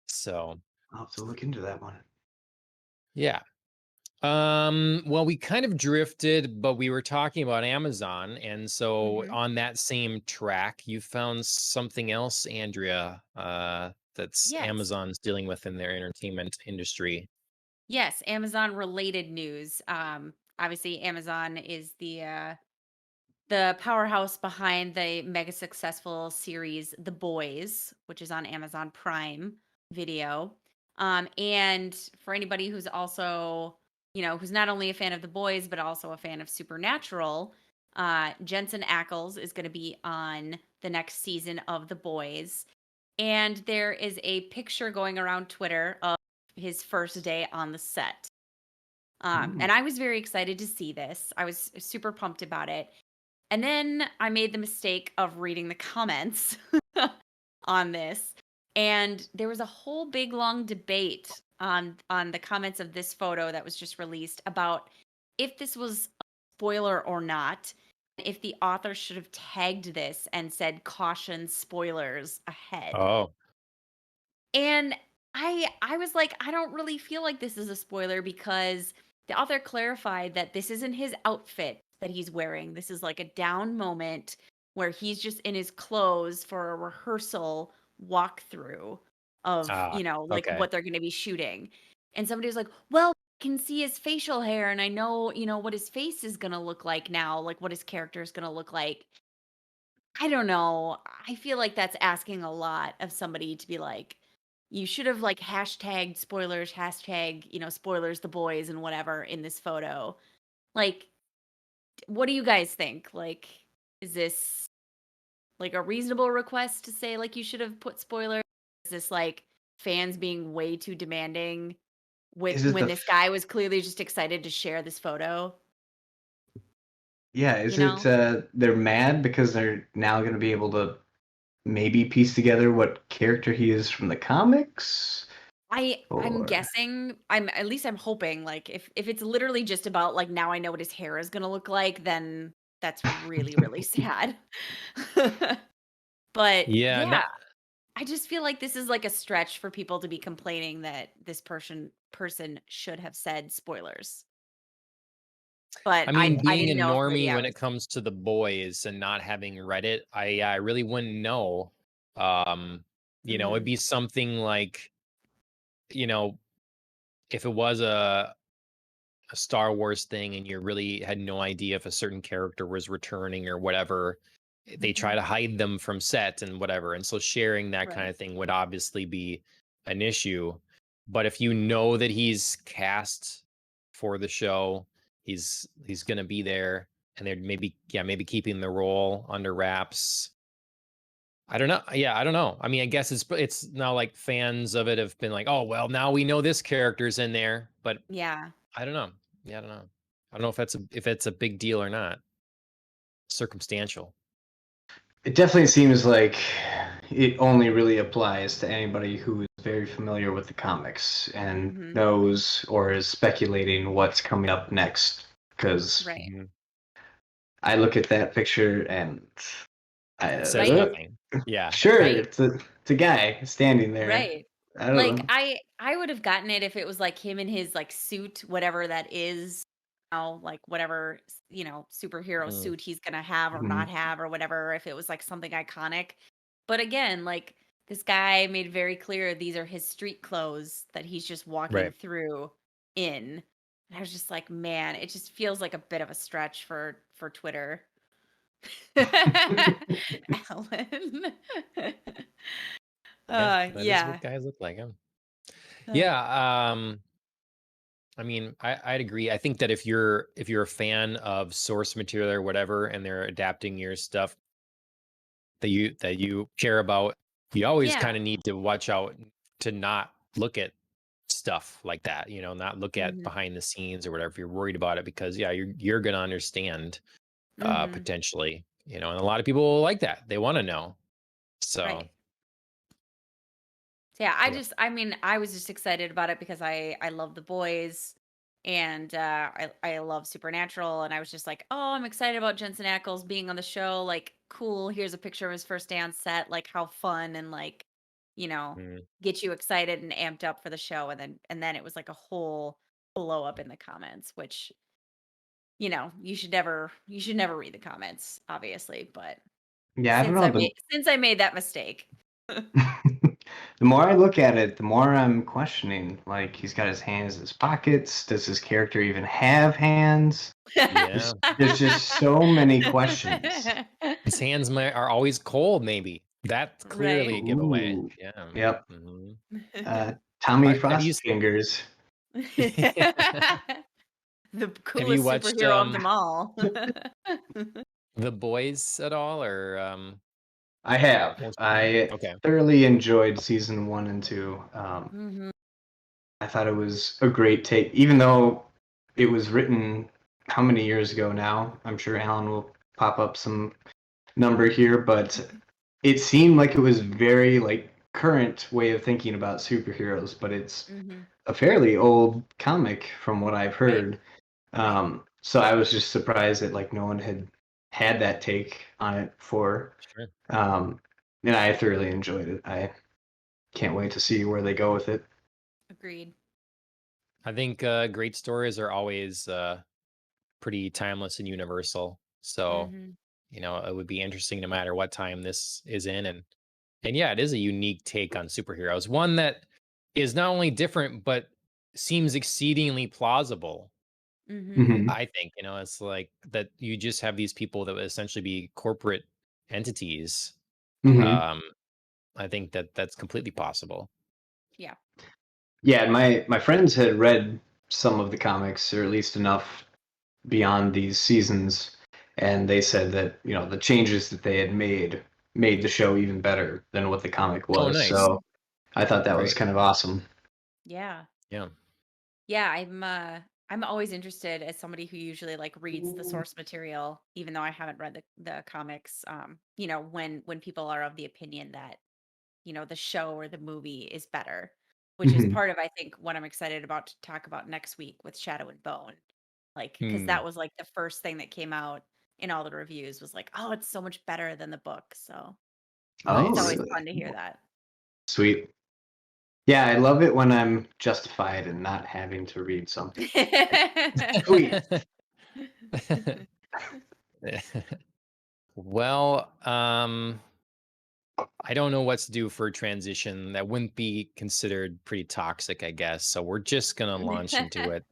So I'll have to look into that one. yeah. Well, we kind of drifted, but we were talking about Amazon, and so Mm-hmm. on that same track, you found something else, Andrea, that's Yes. Amazon's dealing with in their entertainment industry. Yes, Amazon related news. Obviously Amazon is the powerhouse behind the mega successful series The Boys, which is on Amazon Prime Video. And for anybody who's also, who's not only a fan of The Boys, but also a fan of Supernatural, Jensen Ackles is going to be on the next season of The Boys. And there is a picture going around Twitter of his first day on the set. And I was very excited to see this. I was super pumped about it. And then I made the mistake of reading the comments on this. And there was a whole big long debate on the comments of this photo that was just released about if this was a spoiler or not, if the author should have tagged this and said caution spoilers ahead. Oh, And I was like, I don't really feel like this is a spoiler because the author clarified that this isn't his outfit that he's wearing. This is like a down moment where he's just in his clothes for a rehearsal walkthrough of, like okay. what they're going to be shooting. And somebody was like, "Well, I can see his facial hair and I know, what his face is going to look like now, like what his character is going to look like." I don't know. I feel like that's asking a lot of somebody to be like, you should have like hashtagged spoilers, hashtag, spoilers the boys and whatever in this photo. Like, what do you guys think? Like, is this like a reasonable request to say like you should have put spoilers? Is this like fans being way too demanding with Is it when the this guy was clearly just excited to share this photo? Yeah, You is it know? they're mad because they're now going to be able to maybe piece together what character he is from the comics? I'm Or guessing, I'm hoping like if it's literally just about like now I know what his hair is gonna look like, then that's really, really sad. But Yeah, yeah, not. I just feel like this is like a stretch for people to be complaining that this person should have said spoilers. But I mean, I being a didn't know if maybe normie I when was it comes to the boys and not having read it, I really wouldn't know. Um, it'd Mhm, be something like, you know, if it was a Star Wars thing and you really had no idea if a certain character was returning or whatever, they try mhm, to hide them from set and whatever. And so sharing that kind right. of thing would obviously be an issue. But if you know that he's cast for the show, he's gonna be there and they're maybe keeping the role under wraps. I don't know. Yeah, I don't know. I mean, I guess it's now like fans of it have been like, oh well, now we know this character's in there, but Yeah. I don't know. Yeah, I don't know. I don't know if it's a big deal or not. Circumstantial. it definitely seems like it only really applies to anybody who is very familiar with the comics and Mhm, knows or is speculating what's coming up next. Because right. Mhm. I look at that picture and It says Right. nothing. Yeah. sure, Right. it's a guy standing there. Right. I don't Like know. I would have gotten it if it was like him in his like suit, whatever that is, like whatever, superhero Mm, suit he's gonna have or Mhm. not have or whatever, if it was like something iconic. But again, like this guy made very clear these are his street clothes that he's just walking right. through in. And I was just like, man, it just feels like a bit of a stretch for Twitter. Alan. Yeah, that is what Yeah. guys look like. Uh, Yeah. I mean, I'd agree. I think that if you're a fan of source material or whatever, and they're adapting your stuff that you care about, you always yeah. kind of need to watch out to not look at stuff like that, not look at Mhm. behind the scenes or whatever if you're worried about it, because you're going to understand Mhm. potentially, and a lot of people like that. They want to know. So, Right. So, yeah, yeah. I mean, I was just excited about it because I love The Boys, and I love Supernatural, and I was just like, oh, I'm excited about Jensen Ackles being on the show. Like, cool. Here's a picture of his first day on set. Like, how fun, and like, Mm. get you excited and amped up for the show. And then it was like a whole blow up in the comments, which you should never read the comments, obviously, but Yeah, I don't since know. I made since I made that mistake. The more I look at it, the more I'm questioning. Like, he's got his hands in his pockets. Does his character even have hands? Yeah. There's just so many questions. His hands are always cold, maybe. That's clearly Right. a giveaway. Ooh. Yeah. Yep. Mhm. Tommy Have you Frost fingers. The have you coolest watched superhero of them all. The Boys at all, or I have. I okay. thoroughly enjoyed season 1 and 2. Mhm. I thought it was a great take, even though it was written how many years ago now? I'm sure Alan will pop up some number here, but it seemed like it was very like current way of thinking about superheroes, but it's Mhm. a fairly old comic from what I've Right. heard. Right. So I was just surprised that like no one had that take on it before. Sure. And I thoroughly enjoyed it. I can't wait to see where they go with it. Agreed. I think great stories are always pretty timeless and universal. So, Mhm. it would be interesting no matter what time this is in. And yeah, it is a unique take on superheroes. One that is not only different, but seems exceedingly plausible. Mhm. Hmm. I think, it's like that you just have these people that would essentially be corporate entities. Hmm. Um, I think that that's completely possible. Yeah. Yeah, and my friends had read some of the comics, or at least enough beyond these seasons, and they said that the changes that they had made the show even better than what the comic Oh, was. nice. So I thought that was Great. kind of awesome. Yeah. Yeah. Yeah, I'm always interested as somebody who usually like reads the source material, even though I haven't read the comics. When people are of the opinion that, the show or the movie is better, which is Hmm. part of I think what I'm excited about to talk about next week with Shadow and Bone. Like, because Hmm. that was like the first thing that came out in all the reviews was like, oh, it's so much better than the book. So Oh, it's Nice. always really? fun to hear that. Sweet. Yeah, I love it when I'm justified in not having to read something. Sweet. Well, I don't know what to do for a transition that wouldn't be considered pretty toxic, I guess. So we're just gonna launch into it.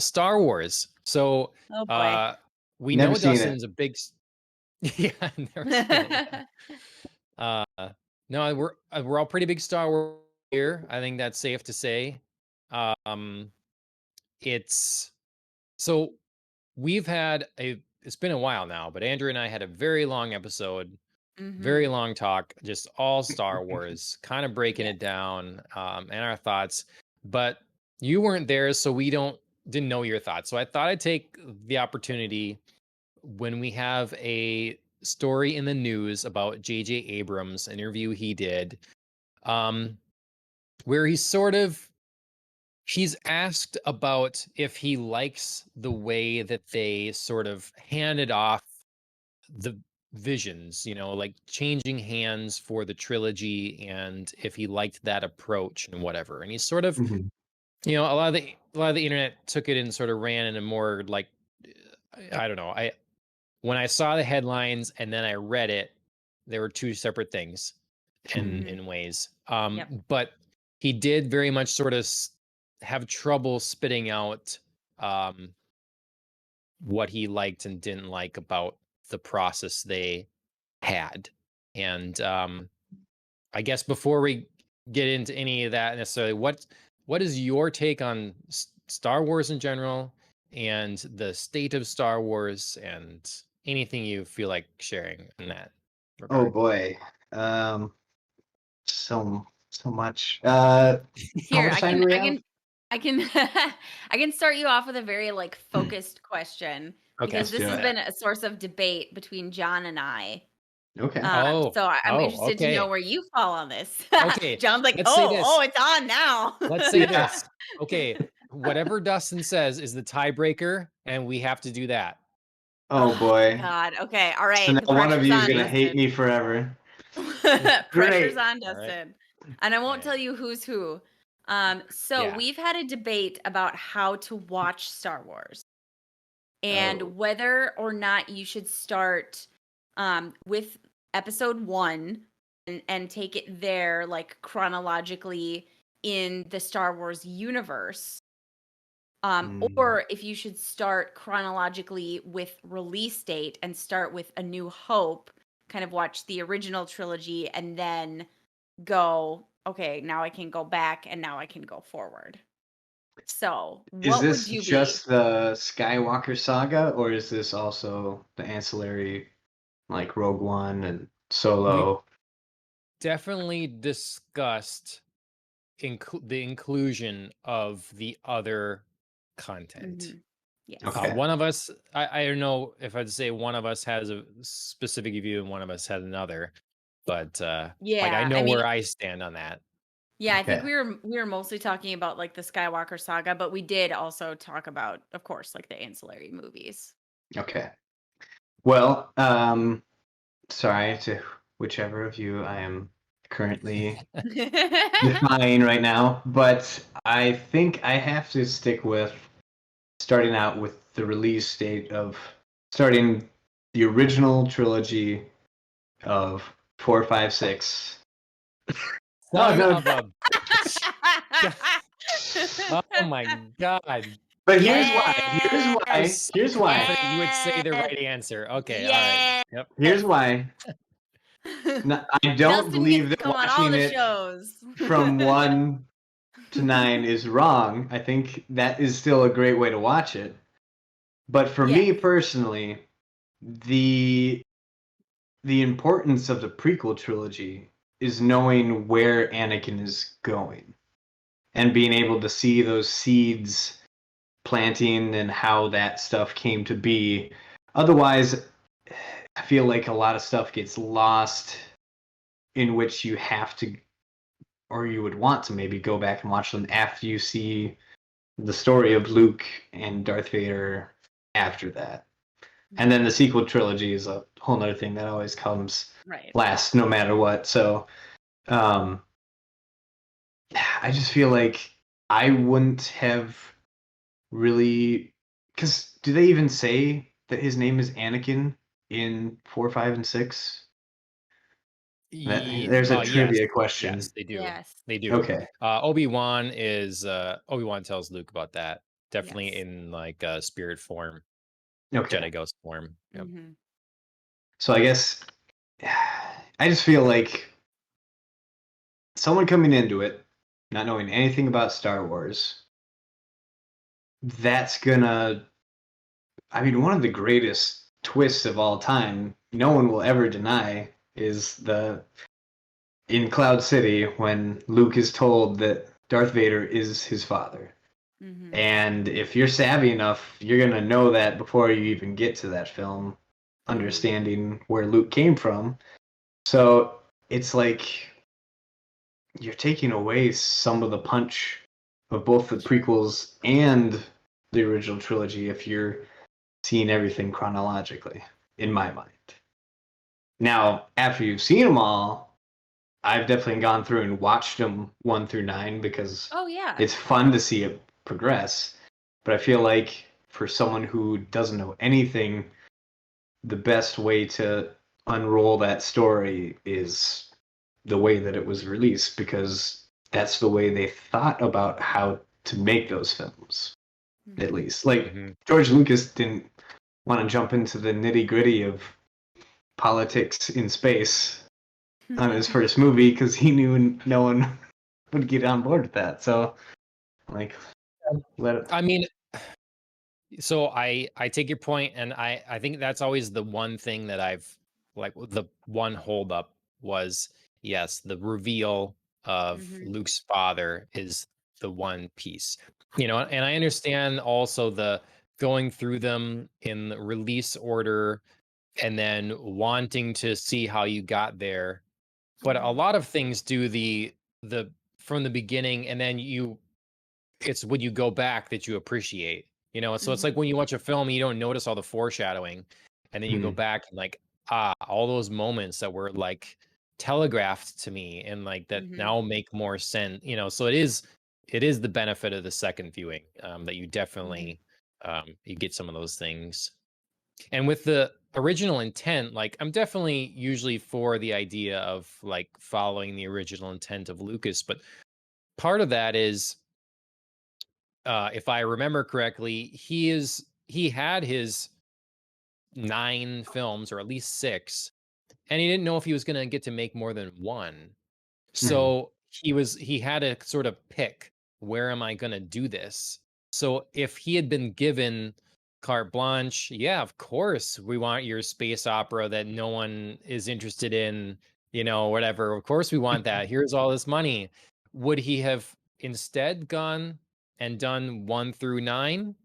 Star Wars. So Oh boy. uh we Never know seen it. Dustin's a big yeah, I've never seen it yet. No, we're all pretty big Star Wars here. I think that's safe to say. Um it's so we've had it's been a while now, but Andrew and I had a very long episode, very Mhm. long talk, just all Star Wars, kind of breaking Yes. it down, and our thoughts. But you weren't there, so we didn't know your thoughts. So I thought I'd take the opportunity when we have a story in the news about J.J. Abrams interview he did, um, where he's asked about if he likes the way that they sort of handed off the visions, like changing hands for the trilogy, and if he liked that approach and whatever. And he's sort of, Hmm. a lot of the internet took it and sort of ran in a more like, I don't know. When I saw the headlines and then I read it, there were two separate things in Mhm. in ways. Yep. But he did very much sort of have trouble spitting out um, what he liked and didn't like about the process they had. And I guess before we get into any of that necessarily, what is your take on Star Wars in general and the state of Star Wars and anything you feel like sharing in that Oh regard? boy. Um, so so much. How Here, much time do we have? I can I can start you off with a very like focused question Okay. because Let's this do has it. been a source of debate between John and I. Okay. I'm interested to know Okay. where you fall on this. Okay. John's like, Let's say oh, this. it's on now. Let's say Yeah. this. Okay. Whatever Dustin says is the tiebreaker, and we have to do that. Oh boy. God. Okay. All So right. now The one of pressure's you is on, gonna hate Dustin. me forever. Pressure's Great. on, All right. Dustin. And I won't Yeah. tell you who's who. So Yeah. we've had a debate about how to watch Star Wars and Oh. whether or not you should start with episode 1 and take it there like chronologically in the Star Wars universe. Or if you should start chronologically with release date and start with A New Hope, kind of watch the original trilogy and then go, okay, now I can go back and now I can go forward. So, Is what would this you be? just the Skywalker saga, or is this also the ancillary, like Rogue One and Solo? Definitely discussed the inclusion of the other content. Mhm. Yes. Okay. One of us, I don't know if I'd say one of us has a specific view and one of us has another, but like I Yeah, know I mean, where I stand on that. yeah, I think Okay. we were mostly talking about like the Skywalker saga, but we did also talk about, of course, like the ancillary movies. Okay. Well, sorry to whichever of you I am currently defying right now, but I think I have to stick with starting out with the release date of starting the original trilogy of 4, 5, 6. Son no, of a oh my god. but Yes. I was so here's why, confident you would say the right answer. Okay, all right. Yes. Yep. here's why. No, I don't Dustin gets believe to that come on all watching the it shows. from 1 to 9 is wrong. I think that is still a great way to watch it. But for me Yes. personally, the importance of the prequel trilogy is knowing where Anakin is going and being able to see those seeds planting and how that stuff came to be. Otherwise, I feel like a lot of stuff gets lost in which you have to, or you would want to maybe go back and watch them after you see the story of Luke and Darth Vader after that. And then the sequel trilogy is a whole other thing that always comes Right. last no matter what. So I just feel like I wouldn't have really, because do they even say that his name is Anakin in 4, 5, and 6? There's a Yes. trivia question. Yes, they do. Yes. They do. Okay. Obi-Wan tells Luke about that. Definitely Yes. in like spirit form, Okay. Jedi ghost form. Yep. Mhm. So I guess I just feel like someone coming into it, not knowing anything about Star Wars, that's gonna, I mean, one of the greatest twists of all time, no one will ever deny, is in Cloud City when Luke is told that Darth Vader is his father. Mhm. And if you're savvy enough, you're gonna know that before you even get to that film, understanding where Luke came from. So it's like you're taking away some of the punch of both the Sure. prequels and the original trilogy if you're seeing everything chronologically, in my mind. Now, after you've seen them all, I've definitely gone through and watched them 1 through 9 because Oh yeah. it's fun to see it progress. But I feel like for someone who doesn't know anything, the best way to unroll that story is the way that it was released because that's the way they thought about how to make those films, at Mhm. least. Like, Mhm. George Lucas didn't want to jump into the nitty gritty of politics in space on his first movie because he knew no one would get on board with that. So, like, let it. I mean, so I take your point, and I think that's always the one thing that I've like the one holdup was yes, the reveal of Mhm. Luke's father is the one piece. And I understand also the going through them in the release order and then wanting to see how you got there. But a Mhm. lot of things do the from the beginning, and then it's when you go back that you appreciate. So it's like Mhm. when you watch a film and you don't notice all the foreshadowing, and then you go Mhm. back and like, all those moments that were like telegraphed to me and like that Mhm. now make more sense. So it is the benefit of the second viewing, that you Mhm. definitely, you get some of those things. And with the original intent, like I'm definitely usually for the idea of like following the original intent of Lucas, but part of that is, if I remember correctly, he had his 9 films, or at least 6, and he didn't know if he was going to get to make more than one. Mhm. So he had to sort of pick, where am I going to do this? So if he had been given carte blanche, yeah, of course we want your space opera that no one is interested in, whatever. Of course we want that. Here's all this money. Would he have instead gone and done 1 through 9?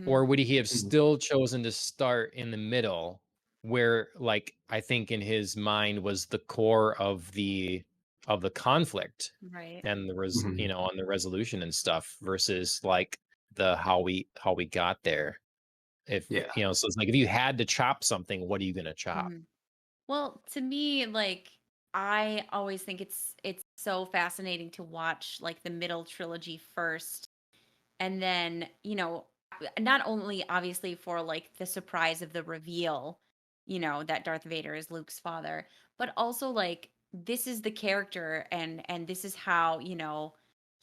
Or Mhm. would he have Mhm. still chosen to start in the middle, where like I think in his mind was the core of the conflict Right. and Mhm. on the resolution and stuff, versus like the how we got there. If Yeah. so it's like, if you had to chop something, what are you gonna chop? Mhm. Well, to me, like I always think it's so fascinating to watch like the middle trilogy first, and then, not only obviously for like the surprise of the reveal, that Darth Vader is Luke's father, but also like this is the character, and this is how,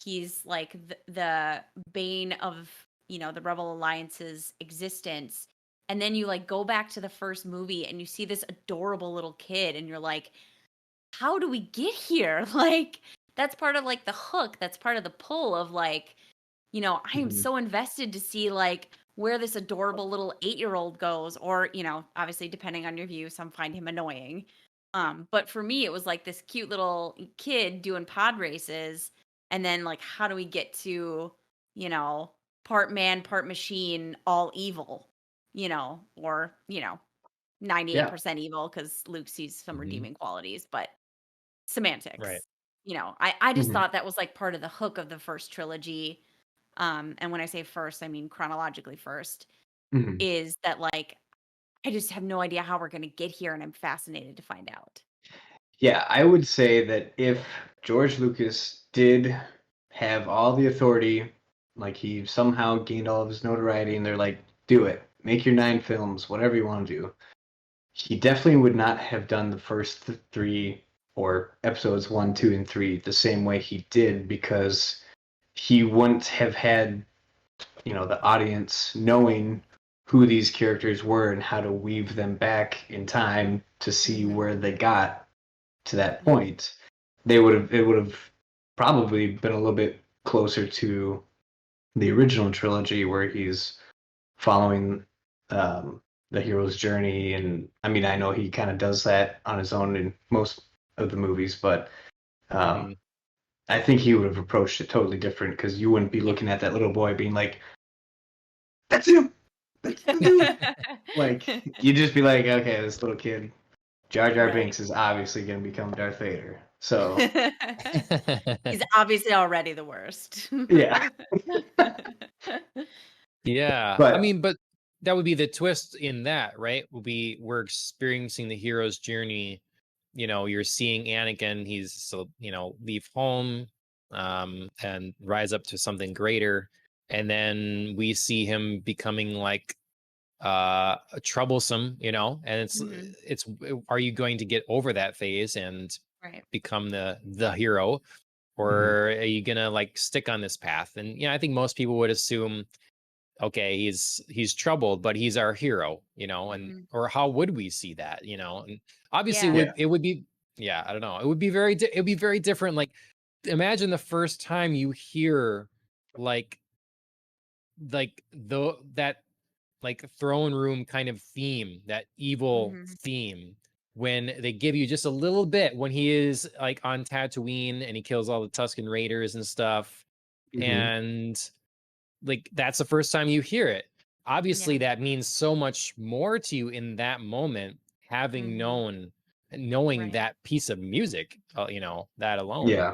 he's like the bane of, the Rebel Alliance's existence. And then you like go back to the first movie and you see this adorable little kid and you're like, how do we get here? Like that's part of like the hook, that's part of the pull of like, I am Mhm. so invested to see like where this adorable little 8-year-old goes, or, obviously depending on your view, some find him annoying. But for me, it was like this cute little kid doing pod races. And then like, how do we get to, you know, part man, part machine, all evil, or, Yeah. 98% evil because Luke sees some Hmm. redeeming qualities, but Right. semantics. I just Mhm. thought that was like part of the hook of the first trilogy. And when I say first, I mean chronologically first, Mhm. is that like I just have no idea how we're gonna get here, and I'm fascinated to find out. Yeah, I would say that if George Lucas did have all the authority, like he somehow gained all of his notoriety, and they're like, do it, make your 9 films, whatever you want to do, he definitely would not have done the first three, or episodes 1, 2, and 3, the same way he did, because he wouldn't have had, the audience knowing who these characters were and how to weave them back in time to see Mhm. where they got to that Mhm. point. It would have probably been a little bit closer to the original trilogy, where he's following, the hero's journey. And I mean, I know he kind of does that on his own in most of the movies, but um, Hmm. I think he would have approached it totally different, because you wouldn't be looking at that little boy being like, "That's him, that's him, dude." Like, you'd just be like, "Okay, this little kid, Jar Jar Right. Binks, is obviously going to become Darth Vader." So He's obviously already the worst. yeah, Yeah. I but mean, but that would be the twist in that, right? We're experiencing the hero's journey. You're seeing Anakin, he's so, leave home, and rise up to something greater. And then we see him becoming like troublesome, and Mhm. it's are you going to get over that phase and Right. become the hero, mhm, or are you gonna like stick on this path? And I think most people would assume, okay, he's troubled, but he's our hero, and Mhm. or how would we see that, and obviously Yeah. yeah, it would be, yeah, I don't know, it would be it would be very different. Like, imagine the first time you hear like that like throne room kind of theme, that evil Mhm. theme, when they give you just a little bit when he is like on Tatooine and he kills all the Tusken Raiders and stuff. And like that's the first time you hear it. Obviously, Yeah. that means so much more to you in that moment, having knowing Right. that piece of music, that alone. Yeah.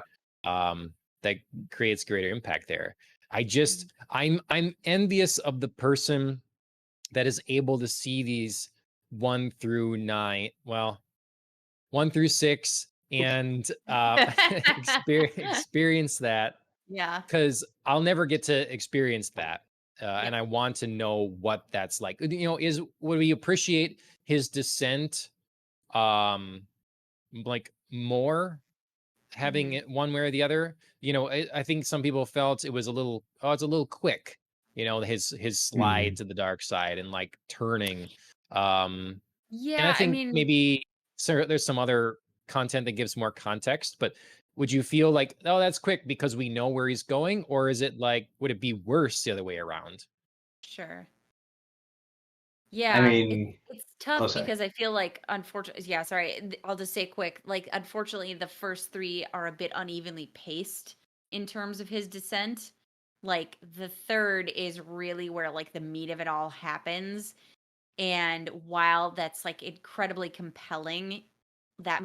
That creates greater impact there. I'm envious of the person that is able to see these 1 through 9, well, 1 through 6, and experience that, Yeah. because I'll never get to experience that. Yep. And I want to know what that's like. Would we appreciate his descent like more, having it one way or the other? I think some people felt it was it's a little quick, his slide to the dark side and like turning. And I Yeah, I think mean, maybe there's some other content that gives more context, but would you feel like, oh, that's quick because we know where he's going? Or is it like, would it be worse the other way around? sure. I Yeah, mean, it's oh, tough sorry. because I feel like, unfortunately, yeah, sorry, I'll just say quick. Like, unfortunately, the first three are a bit unevenly paced in terms of his descent. Like, the third is really where like the meat of it all happens. And while that's like incredibly compelling, that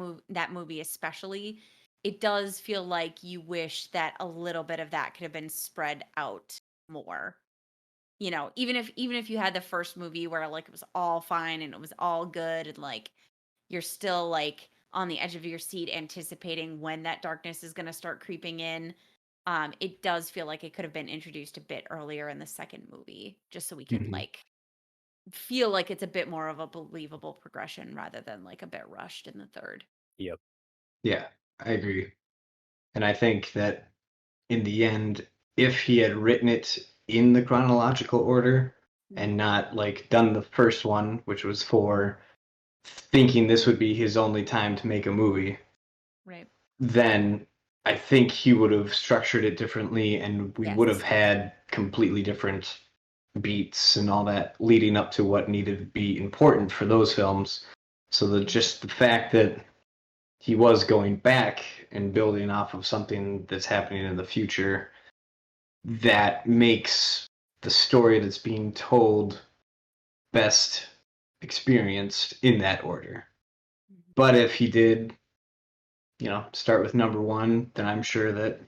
movie especially, it does feel like you wish that a little bit of that could have been spread out more. Even if you had the first movie where like it was all fine and it was all good and like you're still like on the edge of your seat anticipating when that darkness is going to start creeping in. It does feel like it could have been introduced a bit earlier in the second movie just so we could like feel like it's a bit more of a believable progression rather than like a bit rushed in the third. Yep. Yeah, I agree. And I think that in the end, if he had written it in the chronological order and not like done the first one, which was for thinking this would be his only time to make a movie, Right. then I think he would have structured it differently and we would have Yes. had completely different beats and all that leading up to what needed to be important for those films. So that just the fact that he was going back and building off of something that's happening in the future, that makes the story that's being told best experienced in that order. But if he did, start with number one, then I'm sure that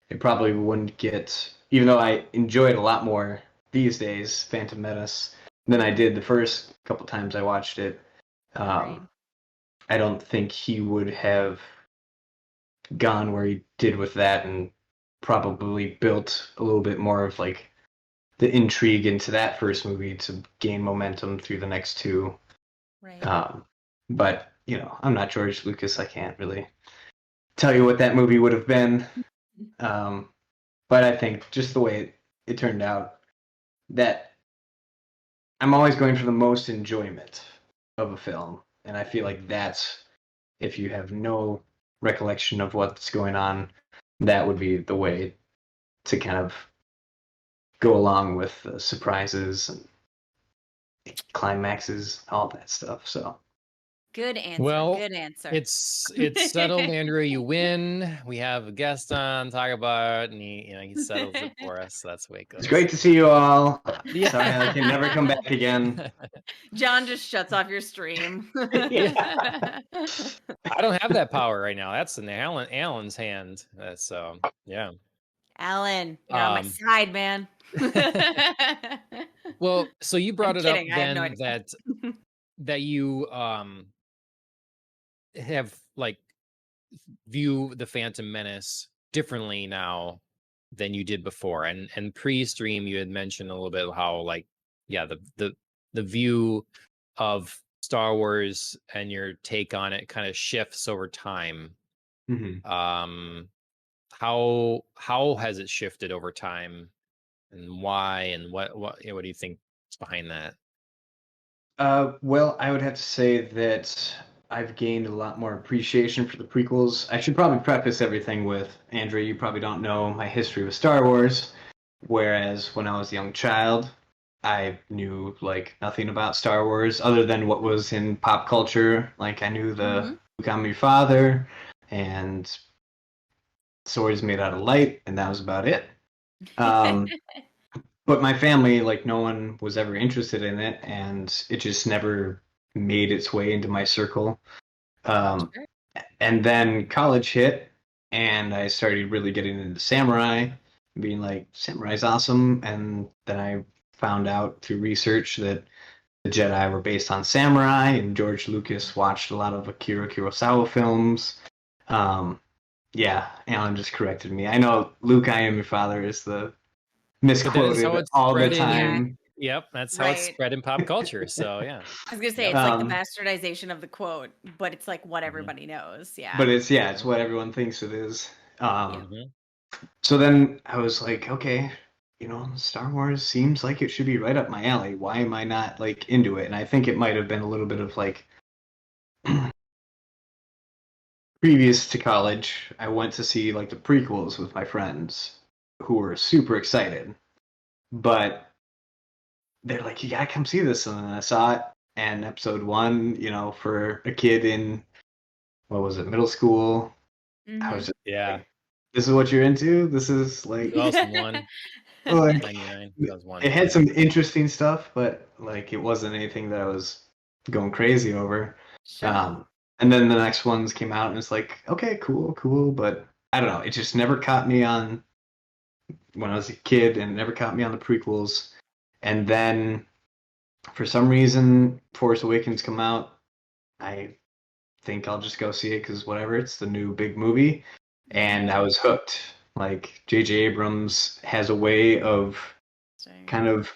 it probably wouldn't get, even though I enjoy it a lot more these days, Phantom Menace, than I did the first couple times I watched it. Agreed. I don't think he would have gone where he did with that and probably built a little bit more of like the intrigue into that first movie to gain momentum through the next two. Right. But I'm not George Lucas. I can't really tell you what that movie would have been. But I think just the way it turned out, that I'm always going for the most enjoyment of a film, and I feel like that's, if you have no recollection of what's going on, that would be the way to kind of go along with the surprises and climaxes, all that stuff. So Good answer. Well, Good answer. it's settled, Andrew. You win. We have a guest on, talk about, and he settles it for us. So that's the way it goes. it's great to see you all. Yeah. Sorry I can never come back again. John just shuts off your stream. I don't have that power right now. That's in Alan's hand. So yeah. Alan, you're on my side, man. Well, so you brought it up kidding. I have no then idea. that you have like view the Phantom Menace differently now than you did before. And pre-stream you had mentioned a little bit how like, yeah, the view of Star Wars and your take on it kind of shifts over time. How has it shifted over time, and why, and what do you think is behind that? Well, I would have to say that I've gained a lot more appreciation for the prequels. I should probably preface everything with, Andrea, you probably don't know my history with Star Wars, whereas when I was a young child, I knew like nothing about Star Wars other than what was in pop culture. Like I knew the Mhm. Luke, I'm your father and swords made out of light, and that was about it. Um, but my family, like no one was ever interested in it, and it just never made its way into my circle. Um, Sure. and then college hit, and I started really getting into samurai, being like, samurai's awesome. And then I found out through research that the Jedi were based on samurai, and George Lucas watched a lot of Akira Kurosawa films. Um, yeah, Alan just corrected me. I know Luke, I am your father is the But that is how misquoted it's all the spread Yeah. time. in. Yep, that's how it's Right. spread in pop culture. So yeah. I was gonna say Yep. it's like the Um, bastardization of the quote, but it's like what Hmm. everybody knows. but Yeah. it's what everyone thinks it is. Yep. Hmm. So then I was like, okay, Star Wars seems like it should be right up my alley. Why am I not like into it? And I think it might have been a little bit of like previous to college, I went to see like the prequels with my friends who were super excited. But they're like, you gotta come see this. And then I saw it, and episode one, for a kid in, what was it, middle school, I was Mhm. just Yeah. like, this is what you're into? This is like, 2001, like 99, 2001. it had Yeah. some interesting stuff, but like it wasn't anything that I was going crazy over. Sure. Um, and then the next ones came out, and it's like, okay, cool, cool, but I don't know. It just never caught me on when I was a kid, and it never caught me on the prequels. And then for some reason, Force Awakens come out. I think I'll just go see it because whatever, it's the new big movie, and I Mhm. was hooked. Like J.J. Abrams has a way of Interesting. kind of,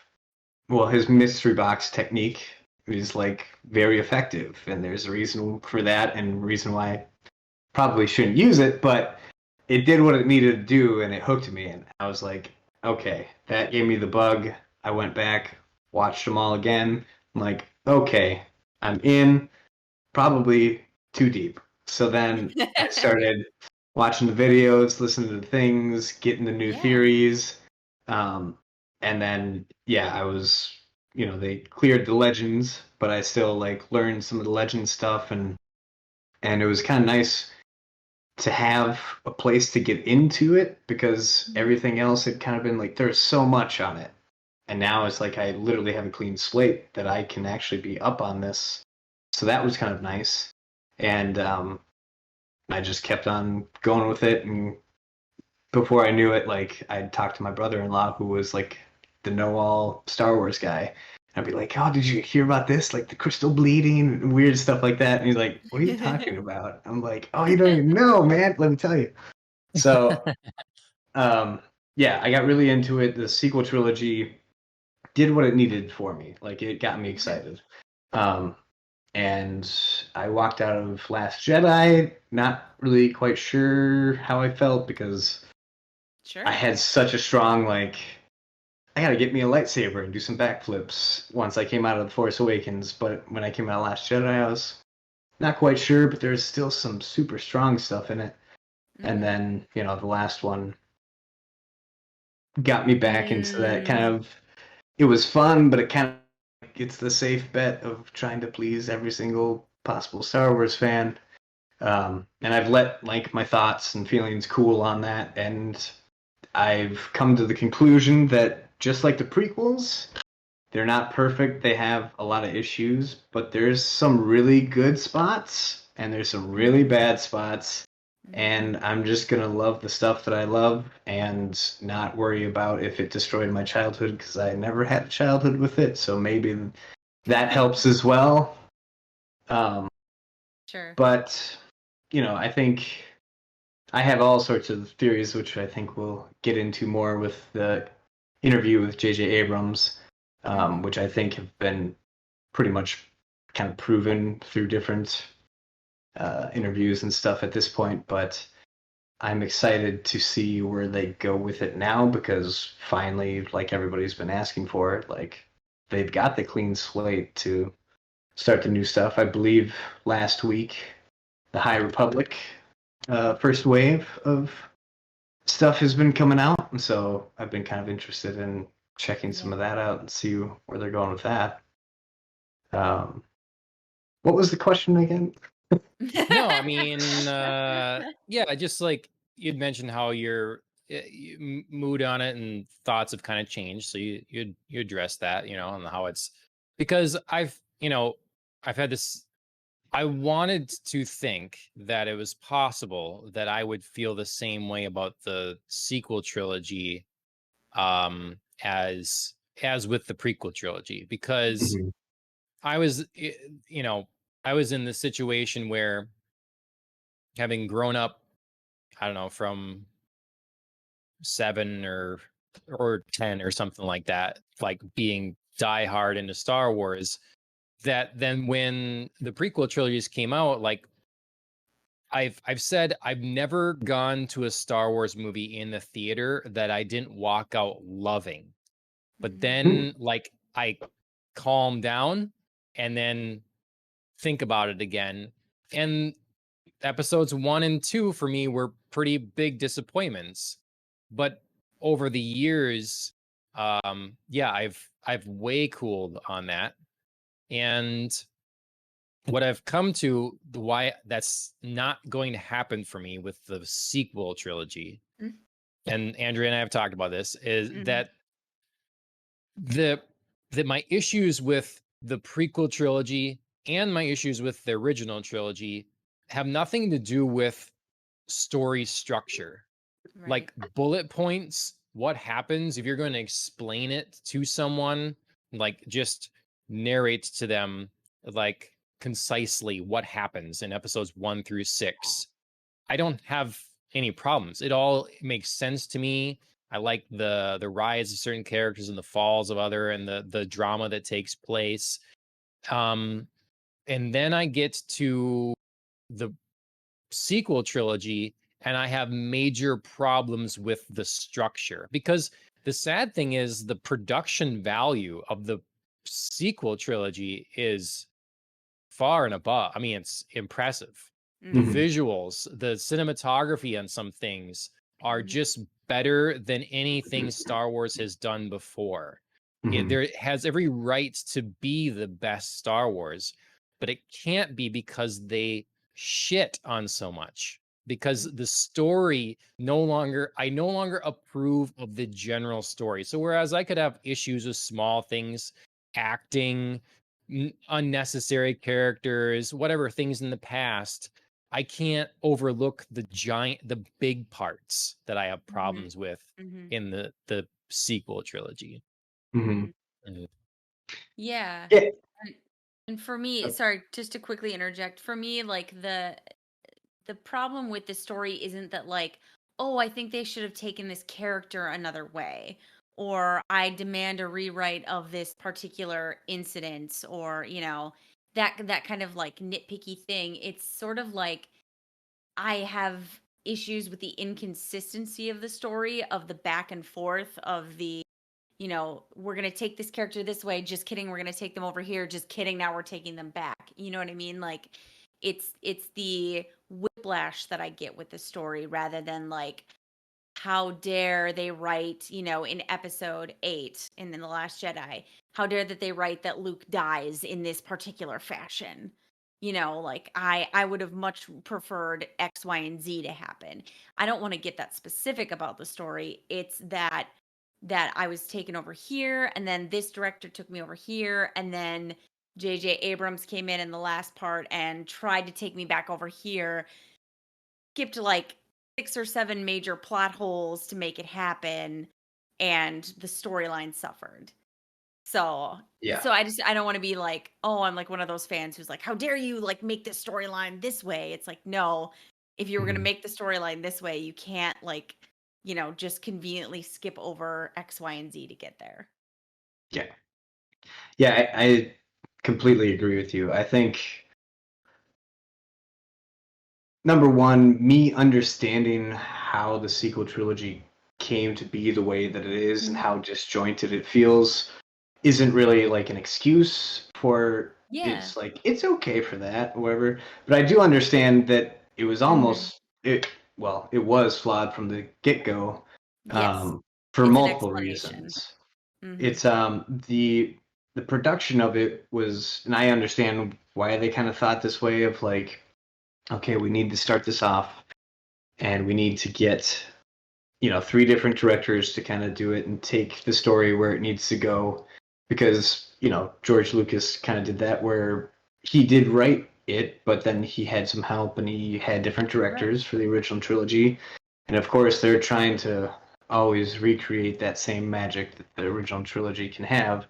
well, his mystery box technique is like very effective, and there's a reason for that, and a reason why I probably shouldn't use it, but it did what it needed to do, and it hooked me, and I was like, okay, that gave me the bug. I went back, watched them all again. I'm like, okay, I'm in, probably too deep. So then I started watching the videos, listening to the things, getting the new Yeah. theories. Um, and then, yeah, I was, they cleared the legends, but I still like learned some of the legend stuff, and it was kind of nice to have a place to get into it because Mhm. everything else had kind of been like there's so much on it. And now it's like I literally have a clean slate that I can actually be up on this. So that was kind of nice. And I just kept on going with it. And before I knew it, like I'd talk to my brother-in-law who was like the know-all Star Wars guy. I'd be like, "Oh, did you hear about this? Like the crystal bleeding and weird stuff like that." And he's like, "What are you talking about?" I'm like, "Oh, you don't even know, man. Let me tell you." So, um, yeah, I got really into it. The sequel trilogy did what it needed for me. Like it got me Okay. excited. Um, and I walked out of Last Jedi not really quite sure how I felt because I Sure. had such a strong like I gotta get me a lightsaber and do some backflips once I came out of The Force Awakens. But when I came out of Last Jedi, I was not quite sure, but there's still some super strong stuff in it. And Mhm. then, the last one got me back into that kind Mm. of it was fun, but it kind of it's the safe bet of trying to please every single possible Star Wars fan. And I've let like my thoughts and feelings cool on that, and I've come to the conclusion that just like the prequels, they're not perfect. They have a lot of issues, but there's some really good spots and there's some really Mhm. bad spots. And Mhm. I'm just gonna love the stuff that I love and not worry about if it destroyed my childhood because I never had a childhood with it. So maybe that helps as well. Um, Sure. but I think I have all sorts of theories, which I think we'll get into more with the interview with J.J. Abrams, Mhm. which I think have been pretty much kind of proven through different interviews and stuff at this point. But I'm excited to see where they go with it now because finally, like everybody's been asking for, like they've got the clean slate to start the new stuff. I believe last week, the High Republic first wave of stuff has been coming out, and so I've been kind of interested in checking some Yeah. of that out and see where they're going with that. What was the question again? No, I mean, yeah, just like you'd mentioned how your mood on it and thoughts have kind of changed. So you address that, and how it's because I've had this. I wanted to think that it was possible that I would feel the same way about the sequel trilogy, as with the prequel trilogy, because Mhm. I was, I was in the situation where, having grown up, I don't know, from 7 or 10 or something like that, like being diehard into Star Wars, that then when the prequel trilogies came out, like I've said I've never gone to a Star Wars movie in the theater that I didn't walk out loving. But Hmm. then, like, I calm down and then think about it again. And episodes 1 and 2 for me were pretty big disappointments. But over the years, yeah, I've way cooled on that. And what I've come to, why that's not going to happen for me with the sequel trilogy, Mm. and Andrea and I have talked about this, is Mhm. that the that my issues with the prequel trilogy and my issues with the original trilogy have nothing to do with story structure. Right. Like bullet points, what happens if you're going to explain it to someone, like just narrate to them, like, concisely what happens in episodes 1 through 6. I don't have any problems. It all makes sense to me. I like the rise of certain characters and the falls of other, and the drama that takes place. Um, and then I get to the sequel trilogy, and I have major problems with the structure, because the sad thing is the production value of the sequel trilogy is far and above. I mean, it's impressive. The Mhm. Mhm. visuals, the cinematography on some things are Mhm. just better than anything Star Wars has done before. Mhm. There has every right to be the best Star Wars, but it can't be because they shit on so much. Because Mhm. the story I no longer approve of the general story. So whereas I could have issues with small things, acting, unnecessary characters, whatever things in the past, I can't overlook the big parts that I have Mhm. problems with Mhm. in the sequel trilogy. Mhm. Mhm. Mhm. Yeah. Yeah. And, and for me, sorry, just to quickly interject, for me, like the problem with the story isn't that, like, oh, I think they should have taken this character another way, or I demand a rewrite of this particular incident, or that kind of like nitpicky thing. It's sort of like I have issues with the inconsistency of the story, of the back and forth, of the we're going to take this character this way, just kidding, we're going to take them over here, just kidding, now we're taking them back. You know what I mean? Like, it's the whiplash that I get with the story, rather than like, how dare they write, in episode 8 and in The Last Jedi, how dare that they write that Luke dies in this particular fashion. Like, I would have much preferred X, Y, and Z to happen. I don't want to get that specific about the story. It's that I was taken over here, and then this director took me over here, and then JJ Abrams came in the last part and tried to take me back over here, skipped like 6 or 7 major plot holes to make it happen, and the storyline suffered. So Yeah. so I don't want to be like, oh, I'm like one of those fans who's like, how dare you like make this storyline this way? It's like, no, if you were gonna Mhm. make the storyline this way, you can't like, just conveniently skip over X, Y, and Z to get there. Yeah. Yeah, I completely agree with you. I think number one, me understanding how the sequel trilogy came to be the way that it is and Mhm. how disjointed it feels isn't really like an excuse for Yeah. it's like it's okay for that, whatever. But I do understand that it was Mhm. almost it was flawed from the get go, Yes. for It's an multiple explanation. reasons. It's the production of it was, and I understand why they kind of thought this way of like, okay, we need to start this off, and we need to get 3 different directors to kind of do it and take the story where it needs to go, because George Lucas kind of did that where he did write it, but then he had some help and he had different directors for the original trilogy, and of course they're trying to always recreate that same magic that the original trilogy can have.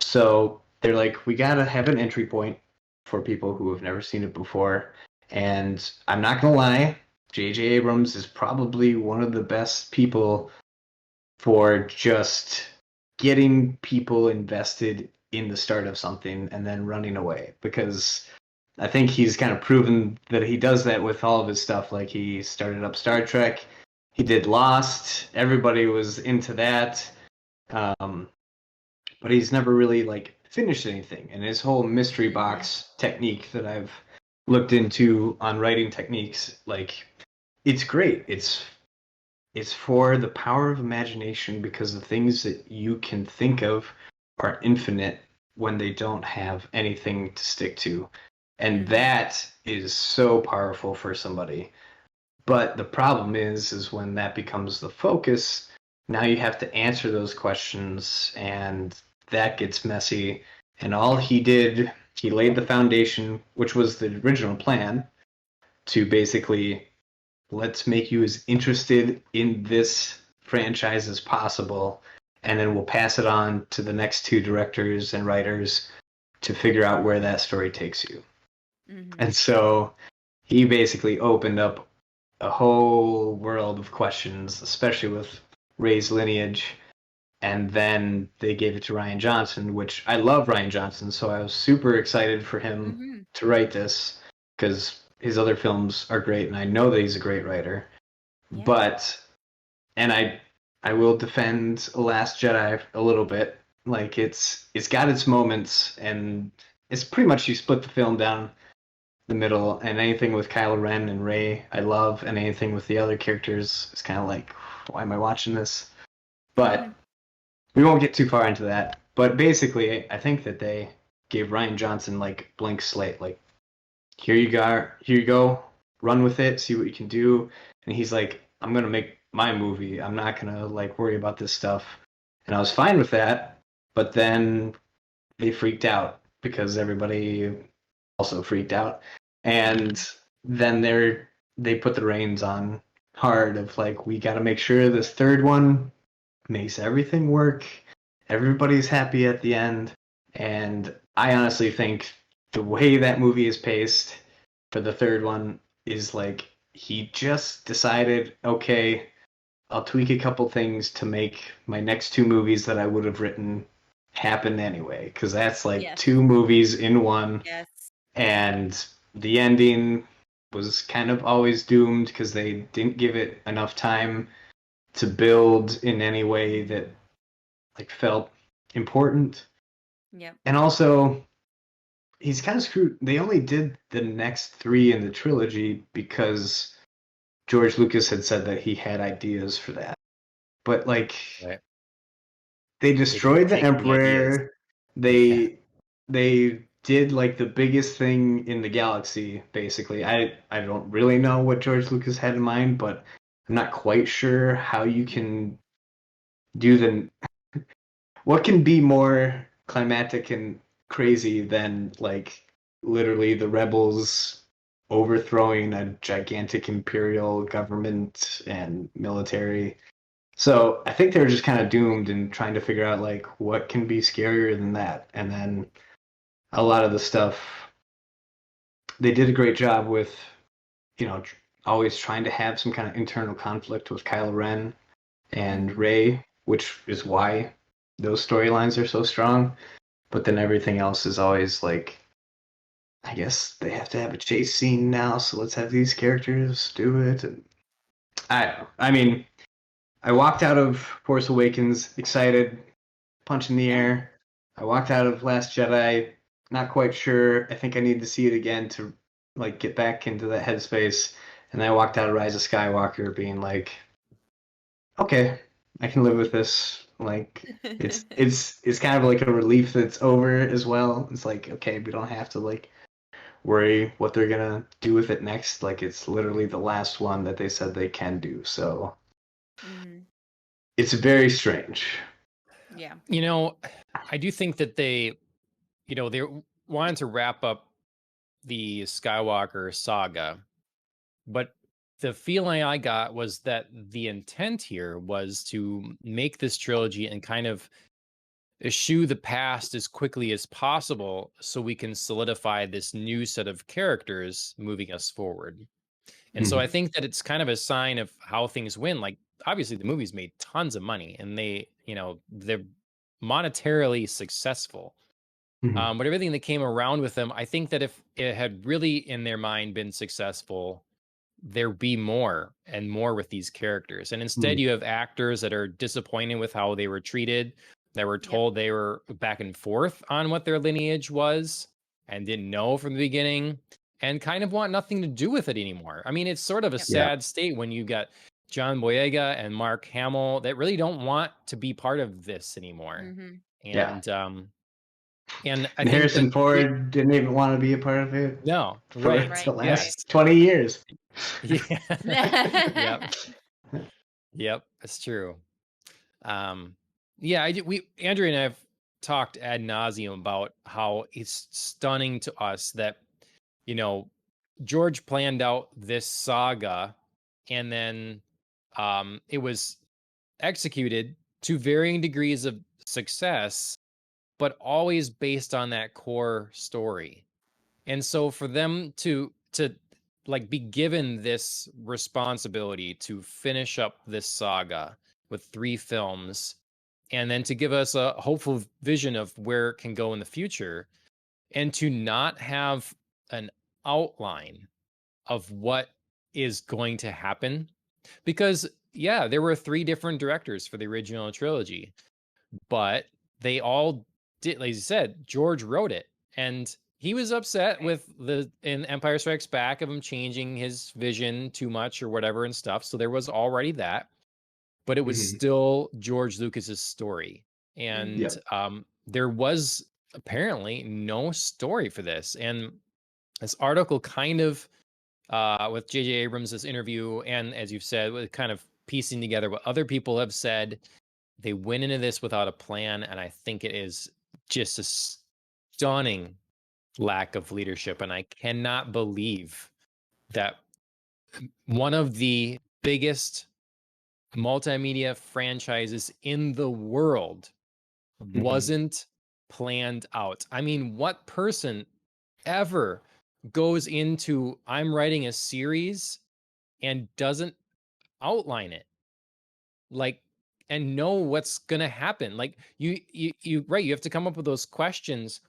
So they're like, we gotta have an entry point for people who have never seen it before. And I'm not gonna lie, J.J. Abrams is probably one of the best people for just getting people invested in the start of something and then running away. Because I think he's kind of proven that he does that with all of his stuff. Like, he started up Star Trek, he did Lost, everybody was into that. But he's never really like finished anything. And his whole mystery box technique that I've looked into on writing techniques, like, it's great. It's for the power of imagination, because the things that you can think of are infinite when they don't have anything to stick to. And that is so powerful for somebody. But the problem is when that becomes the focus, now you have to answer those questions, and that gets messy. And all he did, he laid the foundation, which was the original plan, to basically, let's make you as interested in this franchise as possible, and then we'll pass it on to the next 2 directors and writers to figure out where that story takes you. And so he basically opened up a whole world of questions, especially with Rey's lineage. And then they gave it to Rian Johnson, which I love Rian Johnson, so I was super excited for him to write this, because his other films are great, and I know that he's a great writer. Yeah. But, and I will defend Last Jedi a little bit. Like, it's got its moments, and it's pretty much, you split the film down the middle, and anything with Kylo Ren and Rey I love, and anything with the other characters is kind of like, why am I watching this? But we won't get too far into that. But basically, I think that they gave Rian Johnson like blank slate, like, here you go, run with it, see what you can do. And he's like, I'm gonna make my movie, I'm not gonna like worry about this stuff. And I was fine with that, but then they freaked out because everybody also freaked out, and then they put the reins on hard of like, we got to make sure this third one makes everything work, everybody's happy at the end. And I honestly think the way that movie is paced for the third one is like, he just decided, okay, I'll tweak a couple things to make my next 2 movies that I would have written happen anyway, because that's like 2 movies in one. And the ending was kind of always doomed because they didn't give it enough time to build in any way that like felt important. And also, he's kind of screwed. They only did the next 3 in the trilogy because George Lucas had said that he had ideas for that. But like, they destroyed the Emperor. They did like the biggest thing in the galaxy, basically. I don't really know what George Lucas had in mind, but I'm not quite sure how you can do what can be more climactic and crazy than like literally the rebels overthrowing a gigantic imperial government and military. So I think they were just kind of doomed in trying to figure out like what can be scarier than that. And then a lot of the stuff, they did a great job with, always trying to have some kind of internal conflict with Kylo Ren and Rey, which is why those storylines are so strong. But then everything else is always like, I guess they have to have a chase scene now, so let's have these characters do it. And I don't know. I mean, I walked out of Force Awakens excited, punch in the air. I walked out of Last Jedi not quite sure. I think I need to see it again to like get back into that headspace. And then I walked out of Rise of Skywalker being like, okay, I can live with this. Like it's kind of like a relief that it's over as well. It's like, okay, we don't have to like worry what they're gonna do with it next. Like it's literally the last one that they said they can do. So Hmm. it's very strange. Yeah. You know, I do think that they wanted to wrap up the Skywalker saga, but the feeling I got was that the intent here was to make this trilogy and kind of eschew the past as quickly as possible so we can solidify this new set of characters moving us forward. And so I Mhm. think that it's kind of a sign of how things win. Like obviously the movies made tons of money and they're monetarily successful. Mhm. But everything that came around with them, I think that if it had really in their mind been successful, there be more and more with these characters. And instead, Mhm. you have actors that are disappointed with how they were treated, that were Yep. told they were back and forth on what their lineage was and didn't know from the beginning and kind of want nothing to do with it anymore. I mean, it's sort of a Yep. Yeah. sad state when you got John Boyega and Mark Hamill that really don't want to be part of this anymore. Hmm. Yeah. And I And think that Harrison Ford didn't even want to be a part of it no, for right. the Right. Yes. last 20 years. Yeah. Yep. Right. Yep. That's true. Um, yeah, we Andrew and I have talked ad nauseum about how it's stunning to us that you know George planned out this saga, and then it was executed to varying degrees of success, but always based on that core story. And so for them to like be given this responsibility to finish up this saga with 3 films and then to give us a hopeful vision of where it can go in the future and to not have an outline of what is going to happen because yeah, there were 3 different directors for the original trilogy, but they all did, like you said, George wrote it. And he was upset Right. with the in Empire Strikes Back of him changing his vision too much or whatever and stuff. So there was already that, but it was Mhm. still George Lucas's story. Hmm. And Yep. there was apparently no story for this. And this article kind of with J.J. Abrams' interview, and as you've said, with kind of piecing together what other people have said, they went into this without a plan, and I think it is just a stunning lack of leadership. And I cannot believe that one of the biggest multimedia franchises in the world Mhm. wasn't planned out. I mean, what person ever goes into I'm writing a series and doesn't outline it? Like and know what's going to happen. Like you right, you have to come up with those questions,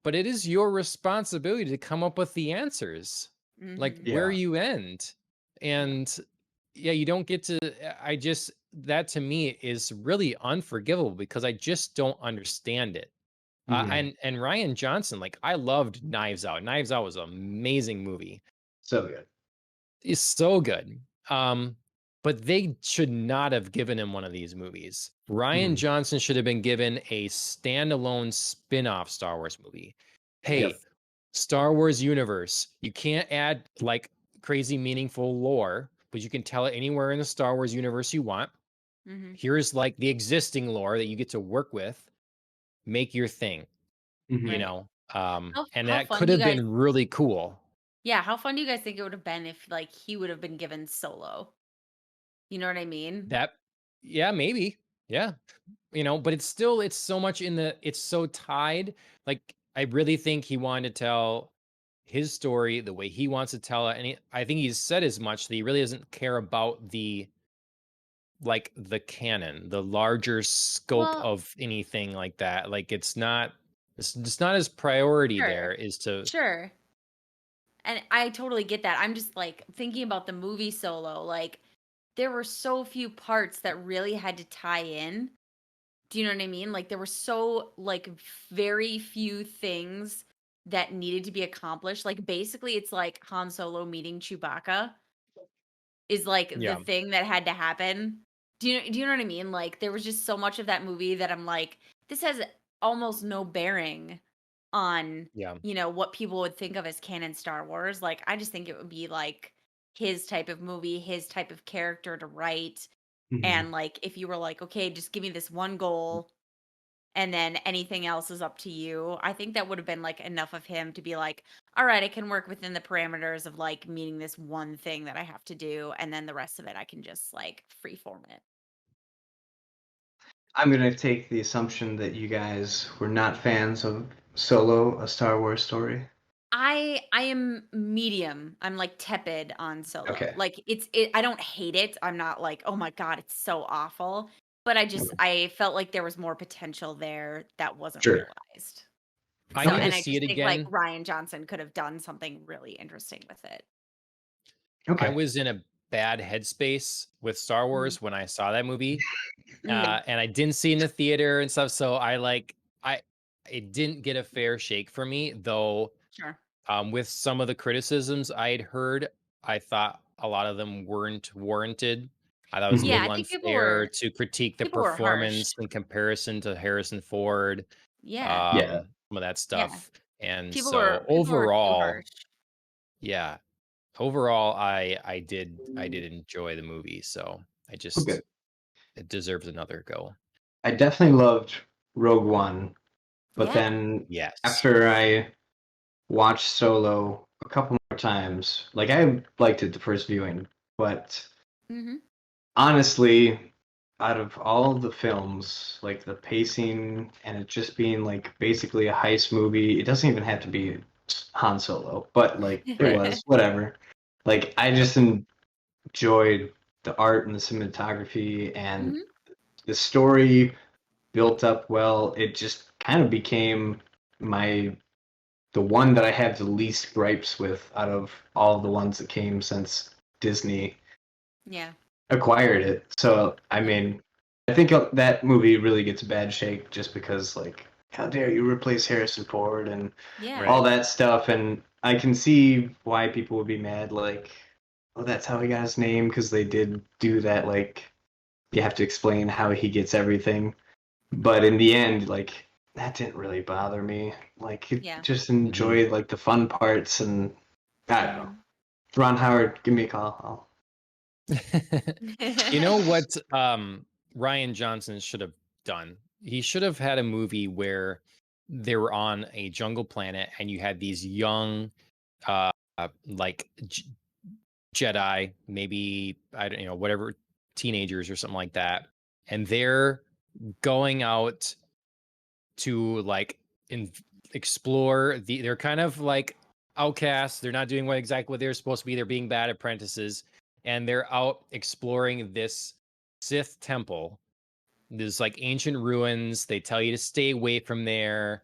but it is your responsibility to come up with the answers. Like Hmm. where Yeah. you end. Yep. And yeah, you don't get to I just that to me is really unforgivable because I just don't understand it. Mhm. And Ryan Johnson, like I loved Knives Out. Knives Out was an amazing movie. So good. Is so good. But they should not have given him one of these movies. Ryan Mhm. Johnson should have been given a standalone spin-off Star Wars movie. Hey, Yep. Star Wars universe, you can't add like crazy meaningful lore, but you can tell it anywhere in the Star Wars universe you want. Hmm. Here's like the existing lore that you get to work with. Make your thing, you Mhm. Right. know. And How that fun could do you have guys? been really cool. Yeah. How fun do you guys think it would have been if like he would have been given solo? You know what I mean? That yeah, maybe. Yeah. But it's so much it's so tied. Like I really think he wanted to tell his story the way he wants to tell it. And I think he's said as much that he really doesn't care about the canon, the larger scope Well, of anything like that. Like it's not his priority there sure, is to sure. And I totally get that. I'm just like thinking about the movie Solo. Like there were so few parts that really had to tie in. Do you know what I mean? Like there were so like very few things that needed to be accomplished. Like basically it's like Han Solo meeting Chewbacca is like the yeah. thing that had to happen Do you know what I mean? Like there was just so much of that movie that I'm like, this has almost no bearing on, Yeah. what people would think of as canon Star Wars. Like I just think it would be like his type of movie, his type of character to write. Mhm. And like if you were like, okay, just give me this one goal and then anything else is up to you. I think that would have been like enough of him to be like, all right, I can work within the parameters of like meeting this one thing that I have to do, and then the rest of it I can just like freeform it. I'm gonna take the assumption that you guys were not fans of Solo, a Star Wars story. I am medium. I'm like tepid on Solo. Okay. Like I don't hate it. I'm not like, "Oh my god, it's so awful." But Okay. I felt like there was more potential there that wasn't Sure. realized. I So, need to and I see just it think like again. Ryan Johnson could have done something really interesting with it. I Okay. was in a bad headspace with Star Mhm. Wars when I saw that movie, Mm, and I didn't see it in the theater and stuff. So I it didn't get a fair shake for me, though. sure. With some of the criticisms I had heard, I thought a lot of them weren't warranted. I thought it was a Yeah, Mhm. I little think unfair to critique the people were harsh. performance in comparison to Harrison Ford, Yeah. Yeah. some of that Yeah. stuff. And People so were too overall, harsh. yeah, overall, I did enjoy the movie. So I Okay. just it deserves another go. I definitely loved Rogue One, but Yeah. then Yes. after I watched Solo a couple more times, like I liked it the first viewing, but Mhm. honestly, out of all the films, like the pacing and it just being like basically a heist movie, it doesn't even have to be Han Solo, but like it Right. was, whatever. Like I Yep. just enjoyed the art and the cinematography and Mhm. the story built up well. It just kind of became my the one that I had the least gripes with out of all the ones that came since Disney Yeah. acquired it. So, I Yeah. mean, I think that movie really gets a bad shake just because, like, how dare you replace Harrison Ford and Yeah. all Right. that stuff. And I can see why people would be mad, like, oh, that's how he got his name, because they did do that, like, you have to explain how he gets everything. But in the end, like, that didn't really bother me. Like, Yeah. just Hmm. enjoyed, like, the fun parts, and I don't know. Mhm. Ron Howard, give me a call. You know what Ryan Johnson should have done? He should have had a movie where they were on a jungle planet and you had these young like Jedi, maybe I don't whatever teenagers or something like that. And they're going out to like explore they're kind of like outcasts. They're not doing exactly what they're supposed to be. They're being bad apprentices, and they're out exploring this Sith temple. There's like ancient ruins. They tell you to stay away from there.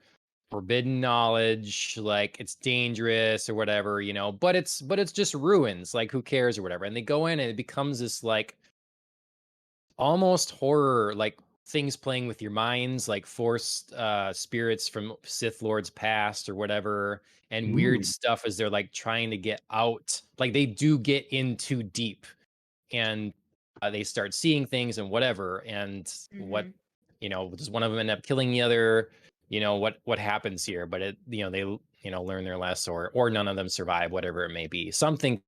Forbidden knowledge, like it's dangerous or whatever, but it's just ruins. Like who cares or whatever. And they go in and it becomes this like almost horror, like things playing with your minds, like forced spirits from Sith Lords past or whatever, and weird Mm. stuff as they're like trying to get out. Like they do get in too deep, and they start seeing things and whatever. And what Mhm. does one of them end up killing the other? What happens here? But they learn their lesson, or none of them survive, whatever it may be. Something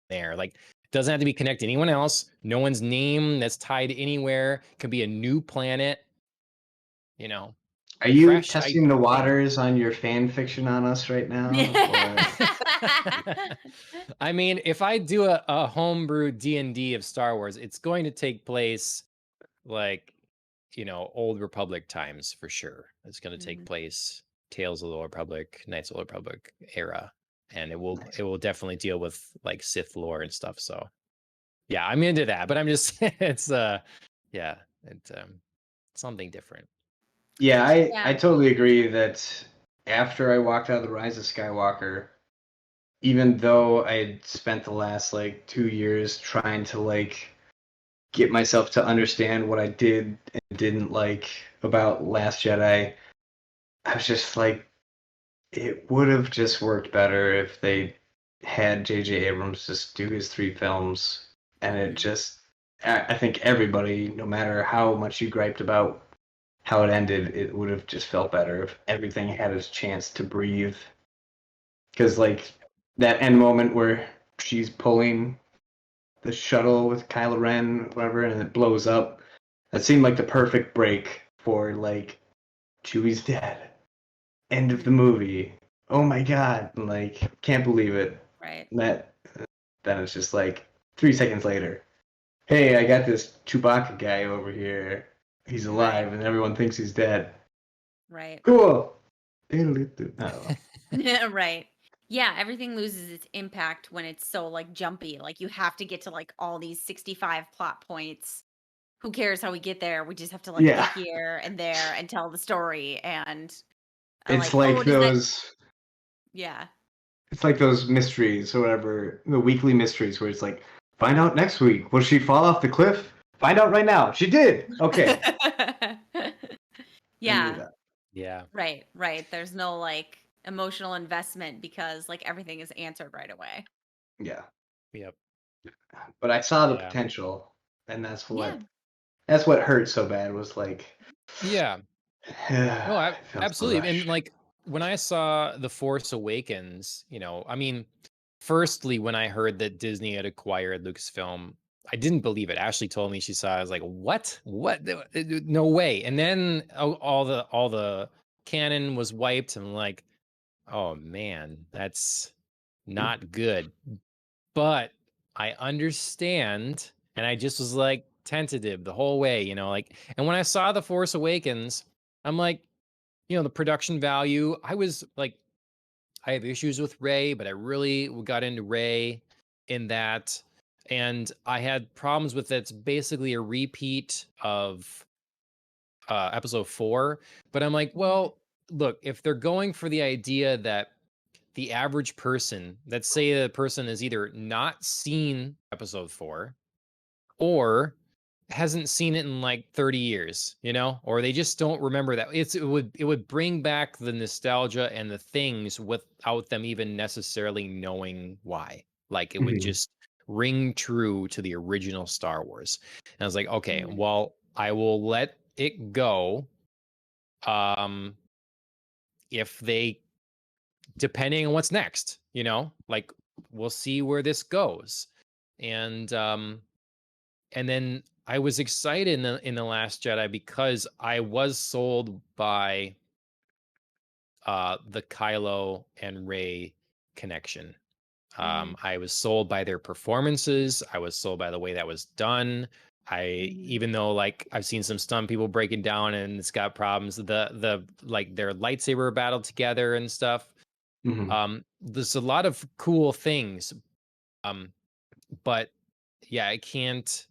there. Like, doesn't have to be connected to anyone else. No one's name that's tied anywhere. Could be a new planet. You know, Are you fresh testing the idea. waters on your fan fiction on us right now, or I mean, if I do a homebrew D&D of Star Wars, it's going to take place like Old Republic times for sure. It's going to take Mhm. place Tales of the Old Republic, Knights of the Old Republic era, and it will nice? it will definitely deal with like Sith lore and stuff. So yeah, I'm into that, but I'm just it's yeah, it's something different. Yeah, I Yeah. totally agree that after I walked out of the Rise of Skywalker, even though I had spent the last like 2 years trying to like get myself to understand what I did and didn't like about Last Jedi, I was just like, it would have just worked better if they had J.J. Abrams just do his 3 films, and it Mhm. just I think everybody, no matter how much you griped about how it ended, it would have just felt better if everything had its chance to breathe. Because like that end moment where she's pulling the shuttle with Kylo Ren, whatever, and it blows up. That seemed like the perfect break for like Chewie's dead. End of the movie. Oh my god! Like, can't believe it. Right. That then it's just like 3 seconds later. Hey, I got this Chewbacca guy over here. He's alive, and everyone thinks he's dead. Right. Cool. I don't know. Right. Yeah, everything loses its impact when it's so like jumpy. Like you have to get to like all these 65 plot points. Who cares how we get there? We just have to like Yeah. get here and there and tell the story. And It's like, oh, like does that? those. Yeah. It's like those mysteries or whatever, the weekly mysteries where it's like, find out next week. Will she fall off the cliff? Find out right now. She did. Okay. I knew Yeah. that. Yeah. Right. Right. There's no like emotional investment because like everything is answered right away. Yeah. Yep. But I saw the Yeah. potential, and that's Yeah. what hurt so bad was like, Yeah. No, it felt so absolutely. And rushed. like when I saw The Force Awakens, I mean, firstly, when I heard that Disney had acquired Lucasfilm, I didn't believe it. Ashley told me she saw it. I was like, what? What? No way. And then all the canon was wiped. And I'm like, oh man, that's not good. But I understand. And I just was like tentative the whole way, like, and when I saw The Force Awakens, I'm like, the production value, I was like, I have issues with Ray, but I really got into Ray in that. And I had problems with it's basically a repeat of episode 4. But I'm like, well, look, if they're going for the idea that the average person, let's say the person has either not seen episode 4 or hasn't seen it in like 30 years, or they just don't remember that. It would bring back the nostalgia and the things without them even necessarily knowing why. Like it would Mhm. just ring true to the original Star Wars. And I was like, okay, Mhm. well, I will let it go. If they, depending on what's next, like we'll see where this goes. And then I was excited in the Last Jedi because I was sold by the Kylo and Rey connection. I was sold by their performances. I was sold by the way that was done. Even though like I've seen some stunt people break it down and it's got problems, the like their lightsaber battle together and stuff. Mhm. There's a lot of cool things. But yeah, I can't.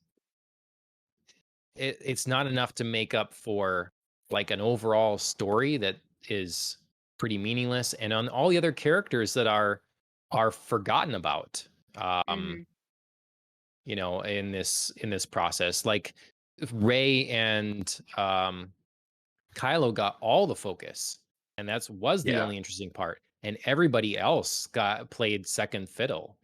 It's not enough to make up for like an overall story that is pretty meaningless, and on all the other characters that are forgotten about. Um, Mhm. in this process, like Ray and Kylo got all the focus, and was the Yeah. only interesting part. And everybody else played second fiddle.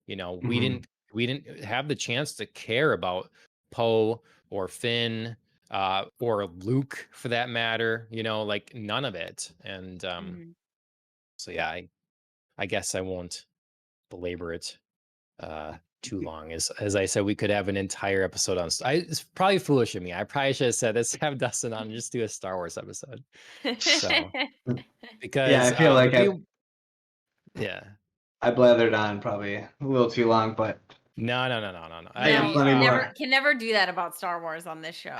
We Mhm. didn't have the chance to care about Poe or Finn or Luke for that matter. Like none of it. And Mhm. so yeah, I guess I won't belabor it too long. As I said, we could have an entire episode on. It's probably foolish of me. I probably should have said, let's have Dustin on and just do a Star Wars episode. So Yeah, because I feel like yeah. I blathered on probably a little too long, but No. I got No, plenty more. can never do that about Star Wars on this show.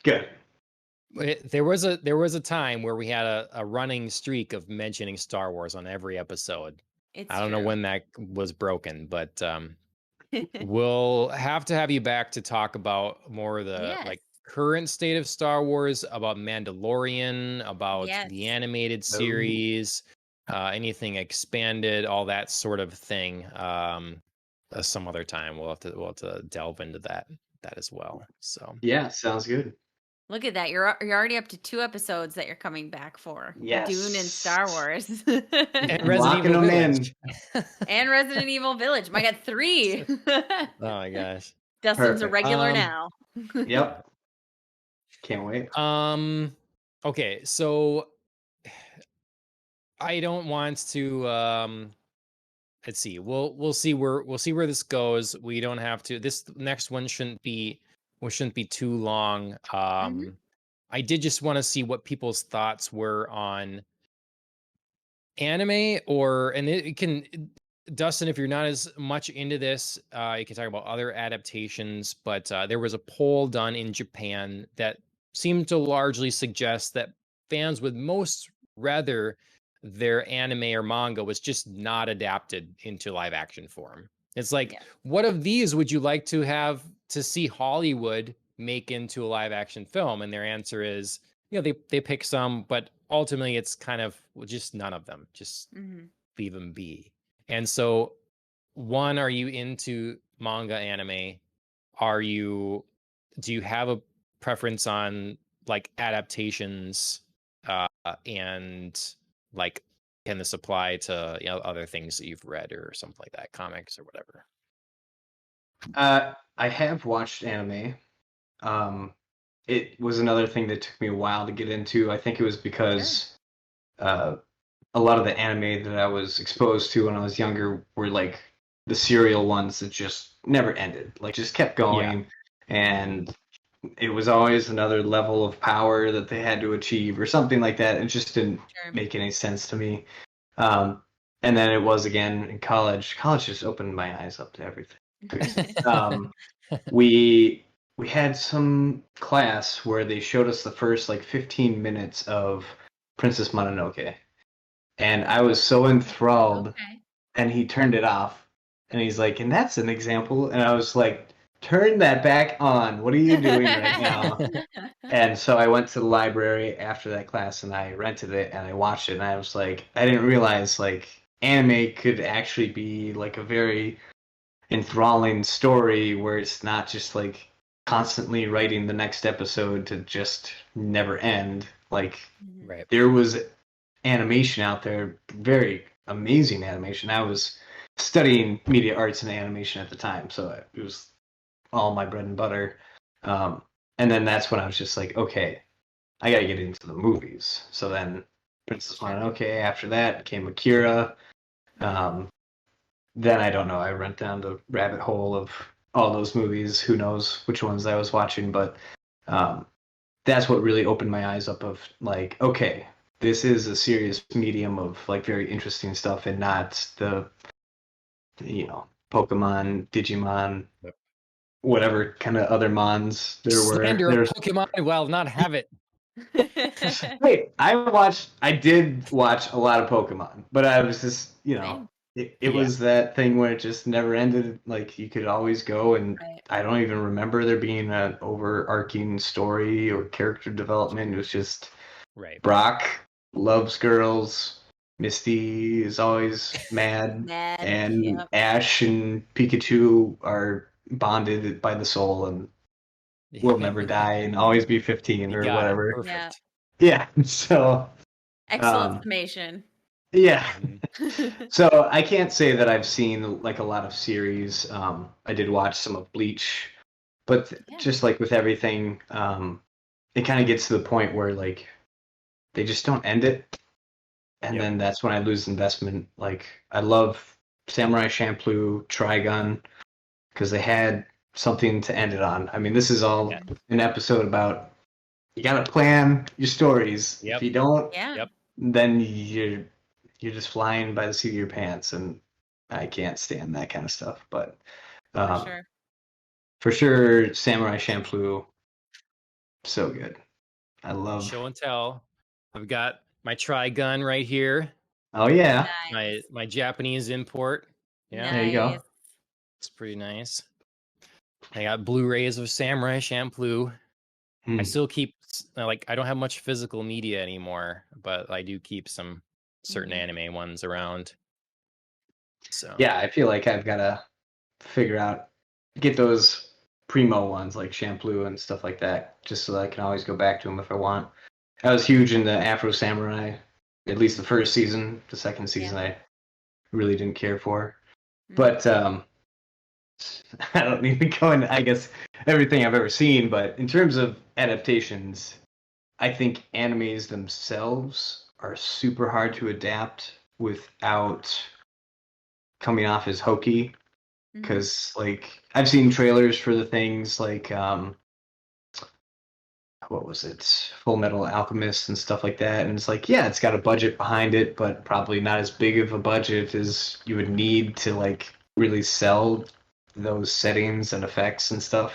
Good. There was a time where we had a running streak of mentioning Star Wars on every episode. It's I don't know true. when that was broken, but we'll have to have you back to talk about more of the Yes. like current state of Star Wars, about Mandalorian, about Yes. the animated Oh. series, anything expanded, all that sort of thing. Some other time we'll have to delve into that as well. So Yeah, sounds good. Look at that. You're already up to 2 episodes that you're coming back for. Yes. Dune and Star Wars. And I'm Resident locking Evil them Village. And Resident Evil Village. My God, 3. Oh my gosh. Dustin's a Perfect. regular now. Yep. Can't wait. Okay, so I don't want to let's see. We'll see where this goes. We don't have to. This next one shouldn't be too long. Mhm. I did just want to see what people's thoughts were on anime, and it can, Dustin, if you're not as much into this, you can talk about other adaptations, but there was a poll done in Japan that seemed to largely suggest that fans would most rather their anime or manga was just not adapted into live action form. It's like, Yeah. what of these would you like to have to see Hollywood make into a live action film? And their answer is, they pick some, but ultimately it's kind of, well, just none of them. Just Mhm. leave them be. And so, one, are you into manga anime? Do you have a preference on like adaptations? And like, can this apply to other things that you've read or something like that, comics or whatever? I have watched anime. It was another thing that took me a while to get into. I think it was because a lot of the anime that I was exposed to when I was younger were like the serial ones that just never ended, like just kept going, and it was always another level of power that they had to achieve or something like that. It just didn't Sure. make any sense to me. Um, and then it was again in college. College just opened my eyes up to everything. Um, we we had some class where they showed us the first like 15 minutes of Princess Mononoke, and I was so enthralled. Okay. And he turned it off, and he's like, and that's an example. And I was like, turn that back on. What are you doing right now? And so I went to the library after that class and I rented it and I watched it, and I was like, I didn't realize like anime could actually be like a very enthralling story where it's not just like constantly writing the next episode to just never end. Like Mhm. Right. there was animation out there, very amazing animation. I was studying media arts and animation at the time, so it was all my bread and butter. And then that's when I was just like, okay, I gotta get into the movies. So then Princess Sure. Mononoke, after that came Akira. Then I don't know, I went down the rabbit hole of all those movies. Who knows which ones I was watching, but that's what really opened my eyes up of like, okay, this is a serious medium of like very interesting stuff and not the Pokemon, Digimon, Yep. whatever kind of other mons there were. Slander of Pokemon, well, not have it. Wait, I did watch a lot of Pokemon, but I was just, Same. it Yeah. was that thing where it just never ended. Like you could always go, and Right. I don't even remember there being an overarching story or character development. It was just Right. Brock loves girls. Misty is always mad, Mad. and Yep. Ash and Pikachu are bonded by the soul and will never die and always be 15 You or got it. whatever. Perfect. Yeah, so Excellent summation. yeah. Mhm. So I can't say that I've seen like a lot of series. I did watch some of Bleach, but Yeah. just like with everything, it kind of gets to the point where like they just don't end it, and Yep. then that's when I lose investment. Like I love Samurai Champloo, Trigun, because they had something to end it on. I mean, this is all Yeah. an episode about you gotta plan your stories. Yep. If you don't, Yeah. Yep. then you're just flying by the seat of your pants, and I can't stand that kind of stuff. But For sure. for sure, Samurai Champloo, so good. I love. Show and tell. I've got my Trigun right here. Oh yeah, Nice. My Japanese import. Yeah, there you go. Nice. it's pretty nice. I got Blu-rays of Samurai Champloo. I still keep like, I don't have much physical media anymore, but I do keep some certain Mhm. anime ones around. So Yeah, I feel like I've gotta figure out get those primo ones like Shampoo and stuff like that, just so that I can always go back to them if I want. I was huge into Afro Samurai, at least the first season. The second season I really didn't care for. But I don't need to go into, I guess, everything I've ever seen, but in terms of adaptations, I think animes themselves are super hard to adapt without coming off as hokey. Because, like, I've seen trailers for the things like, what was it, Full Metal Alchemist and stuff like that, and it's like, yeah, it's got a budget behind it, but probably not as big of a budget as you would need to, like, really sell those settings and effects and stuff.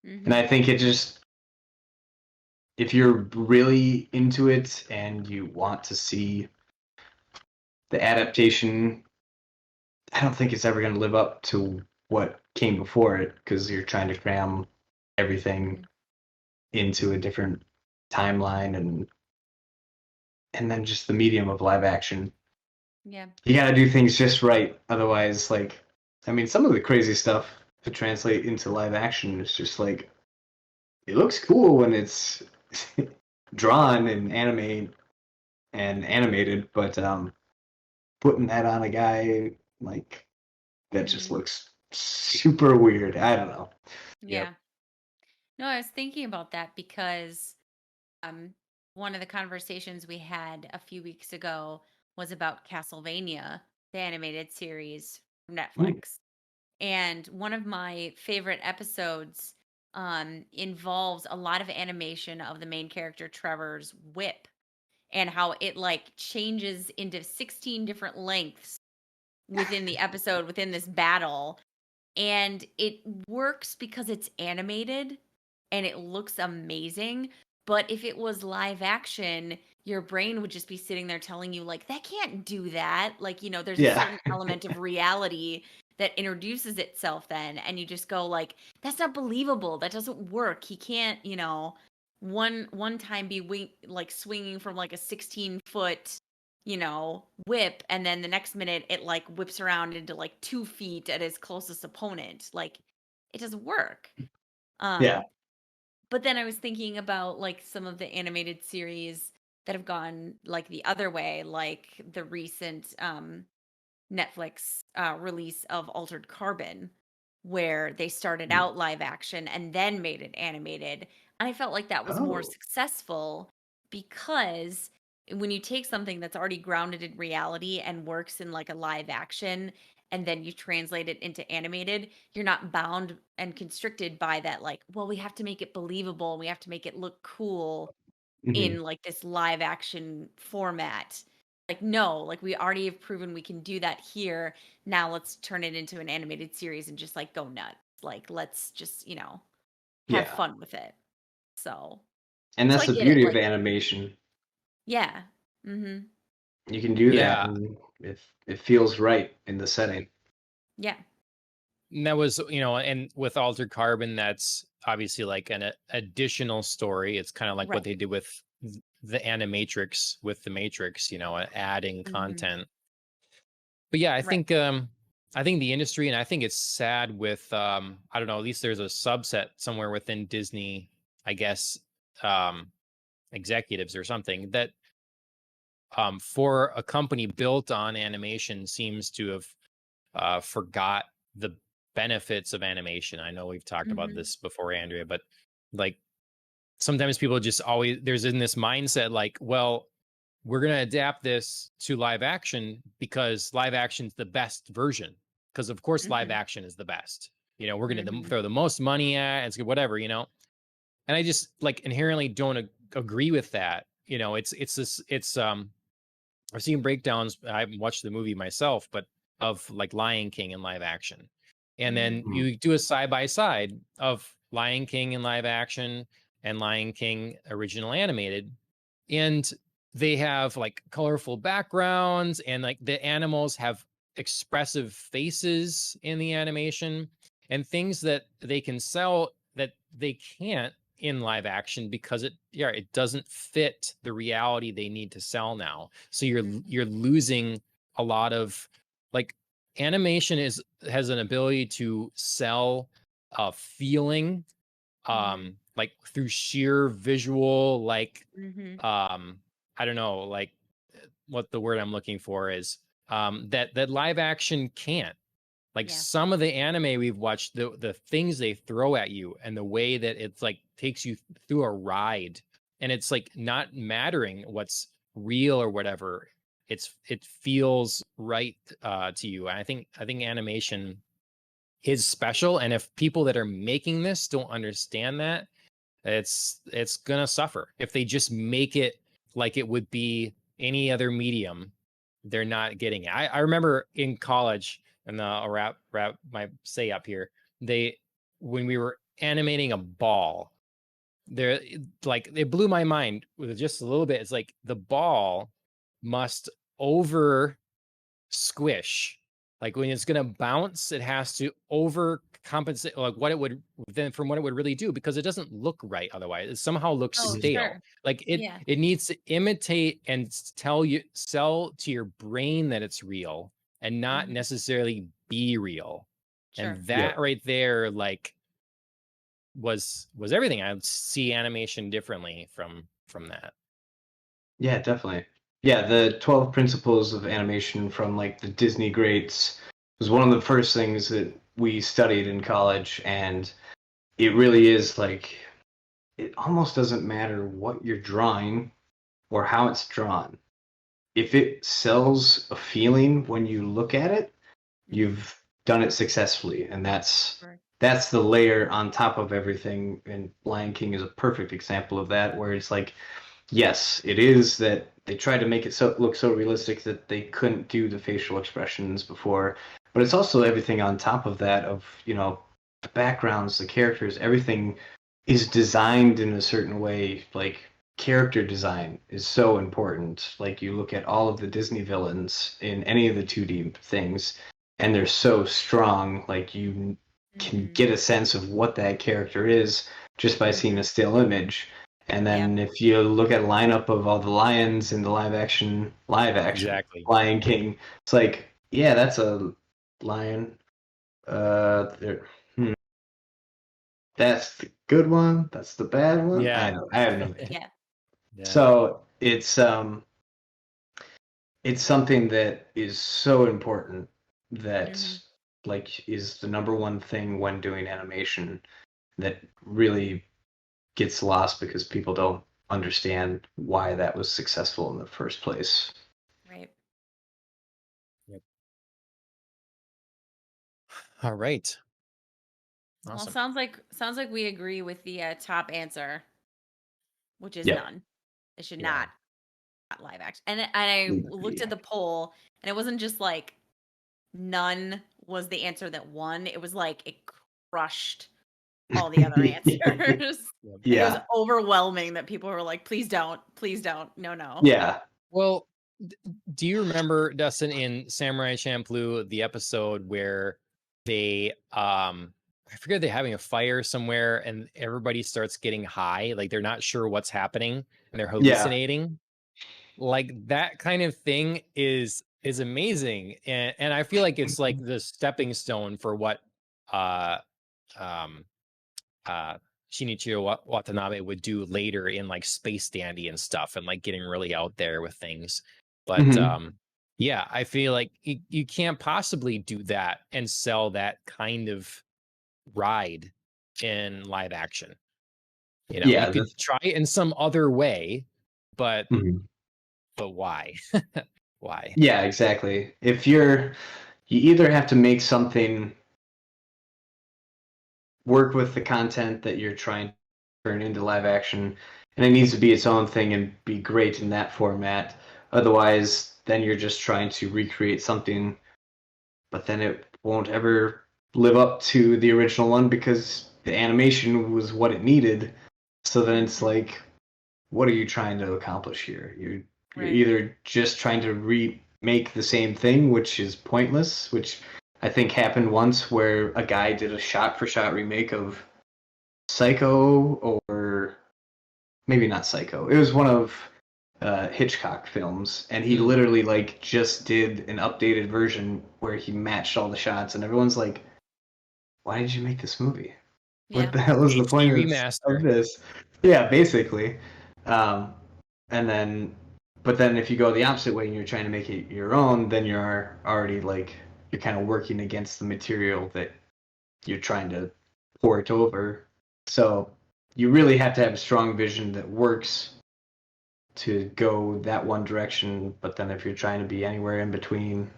And I think it just, if you're really into it and you want to see the adaptation, I don't think it's ever going to live up to what came before it, because you're trying to cram everything into a different timeline, and then just the medium of live action. Yeah. You got to do things just right, otherwise, like, I mean, some of the crazy stuff to translate into live action is just like, it looks cool when it's drawn and animated, but putting that on a guy, like, that just looks super weird. I don't know. Yeah. No, I was thinking about that because one of the conversations we had a few weeks ago was about Castlevania, the animated series from Netflix. And one of my favorite episodes involves a lot of animation of the main character Trevor's whip and how it like changes into 16 different lengths within the episode, within this battle. And it works because it's animated and it looks amazing. But if it was live action, your brain would just be sitting there telling you, like, that can't do that. Like, you know, there's a certain element of reality that introduces itself then. And you just go, like, that's not believable. That doesn't work. He can't, you know, one time be like swinging from like a 16-foot, you know, whip, and then the next minute it like whips around into like 2 feet at his closest opponent. Like, it doesn't work. Yeah. But then I was thinking about like some of the animated series that have gone like the other way, like the recent Netflix release of Altered Carbon, where they started out live action and then made it animated. And I felt like that was more successful because when you take something that's already grounded in reality and works in like a live action and then you translate it into animated, you're not bound and constricted by that, like, well, we have to make it believable, we have to make it look cool in like this live action format. Like, no, like we already have proven we can do that here. Now let's turn it into an animated series and just like go nuts. Like, let's just, you know, have fun with it. So, And so that's I the get it. beauty of Like, animation. yeah. Mm-hmm. You can do that, Yeah. and it feels right in the setting. Yeah. And that was, you know, and with Altered Carbon, that's obviously like an additional story. It's kind of like what they did with the Animatrix with the Matrix, you know, adding content. But yeah, I think the industry, and I think it's sad with I don't know, at least there's a subset somewhere within Disney, I guess, executives or something that for a company built on animation seems to have forgot the benefits of animation. I know we've talked about this before, Andrea, but like sometimes people just always, there's in this mindset like, well, we're going to adapt this to live action because live action's the best version. Because of course, live action is the best. You know, we're going to throw the most money at it's whatever, you know. And I just like inherently don't agree with that. You know, it's I've seen breakdowns. I haven't watched the movie myself, but of like Lion King in live action. And then you do a side by side of Lion King in live action and Lion King original animated. And they have like colorful backgrounds and like the animals have expressive faces in the animation and things that they can sell that they can't in live action because it doesn't fit the reality they need to sell now. So you're losing a lot of like animation has an ability to sell feeling, like through sheer visual, like Mm-hmm. I don't know, like what the word I'm looking for is, that live action can't. Like Yeah. some of the anime we've watched, the things they throw at you and the way that it's like takes you through a ride, and it's like not mattering what's real or whatever. It feels right to you. And I think animation is special, and if people that are making this don't understand that, it's gonna suffer. If they just make it like it would be any other medium, they're not getting it. I remember in college, and I'll wrap my say up here. They When we were animating a ball, there, like, it blew my mind with just a little bit. It's like the ball must over squish. Like when it's gonna bounce, it has to overcompensate like what it would then from what it would really do, because it doesn't look right otherwise. It somehow looks Oh, stale. sure. Like Yeah. it needs to imitate and sell to your brain that it's real and not Mhm. necessarily be real. And Sure. that right there, like, was everything. I would see animation differently from that. Yeah, definitely. Yeah, the 12 principles of animation from like the Disney greats was one of the first things that we studied in college, and it really is like it almost doesn't matter what you're drawing or how it's drawn. If it sells a feeling when you look at it, Mhm. you've done it successfully, and that's Sure. that's the layer on top of everything. And Lion King is a perfect example of that, where it's like, yes, it is that they tried to make it look so realistic that they couldn't do the facial expressions before, but it's also everything on top of that of, the backgrounds, the characters, everything is designed in a certain way. Like character design is so important. Like you look at all of the Disney villains in any of the 2D things, and they're so strong. Like you can Mhm. get a sense of what that character is just by seeing a Mhm. still image. And then if you look at a lineup of all the lions in the live action Exactly. Lion King, it's like, yeah, that's a lion. There, that's the good one. That's the bad one. Yeah. I have no idea. Yeah. Yeah. So it's something that is so important that Mhm. like is the number one thing when doing animation that really gets lost because people don't understand why that was successful in the first place. Right. Yep. All right. Well, Awesome. sounds like we agree with the top answer, which is Yep. none. It should Yeah. not live action. And I looked Agree. at the poll, and it wasn't just like none was the answer that won. It was like it crushed all the other answers. Yep. Like it was Yeah. overwhelming that people were like, please don't, no, no. Yeah. Well, do you remember, Dustin, in Samurai Champloo, the episode where they I forget, they're having a fire somewhere and everybody starts getting high, like they're not sure what's happening and they're Yeah. hallucinating? Like that kind of thing is amazing. And I feel like it's like the stepping stone for what uh um uh Shinichiro Watanabe would do later in like Space Dandy and stuff, and like getting really out there with things. But Hmm. yeah, I feel like you can't possibly do that and sell that kind of ride in live action. You Yeah. could try it in some other way, but Mhm. why? Why? Yeah, exactly. You either have to make something work with the content that you're trying to turn into live action, and it needs to be its own thing and be great in that format. Otherwise, then you're just trying to recreate something, but then it won't ever live up to the original one because the animation was what it needed. So then it's Mhm. like, what are you trying to accomplish here? You're Right. either just trying to remake the same thing, which is pointless, which I think happened once where a guy did a shot for shot remake of Psycho, or maybe not Psycho. It was one of Hitchcock films, and he Mm. literally like just did an updated version where he matched all the shots, and everyone's like, "Why did you make this movie? What Yeah. the hell is the HD point of remaster. this? Yeah, basically. Um, and then, but then if you go the opposite way and you're trying to make it your own, then you're already like, you're kind of working against the material that you're trying to port over. So you really have to have a strong vision that works to go that one direction. But then if you're trying to be anywhere in between,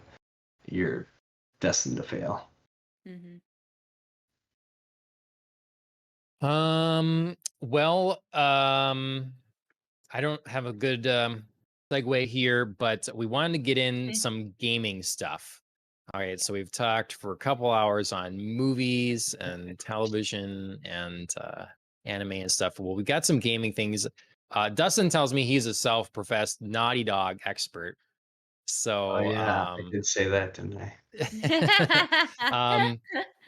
you're destined to fail. Mm-hmm. Well, I don't have a good segue here, but we wanted to get in some gaming stuff. All right, so we've talked for a couple hours on movies and television and anime and stuff. Well, we got some gaming things. Dustin tells me he's a self-professed Naughty Dog expert. Oh So, yeah, I did say that, didn't I? um,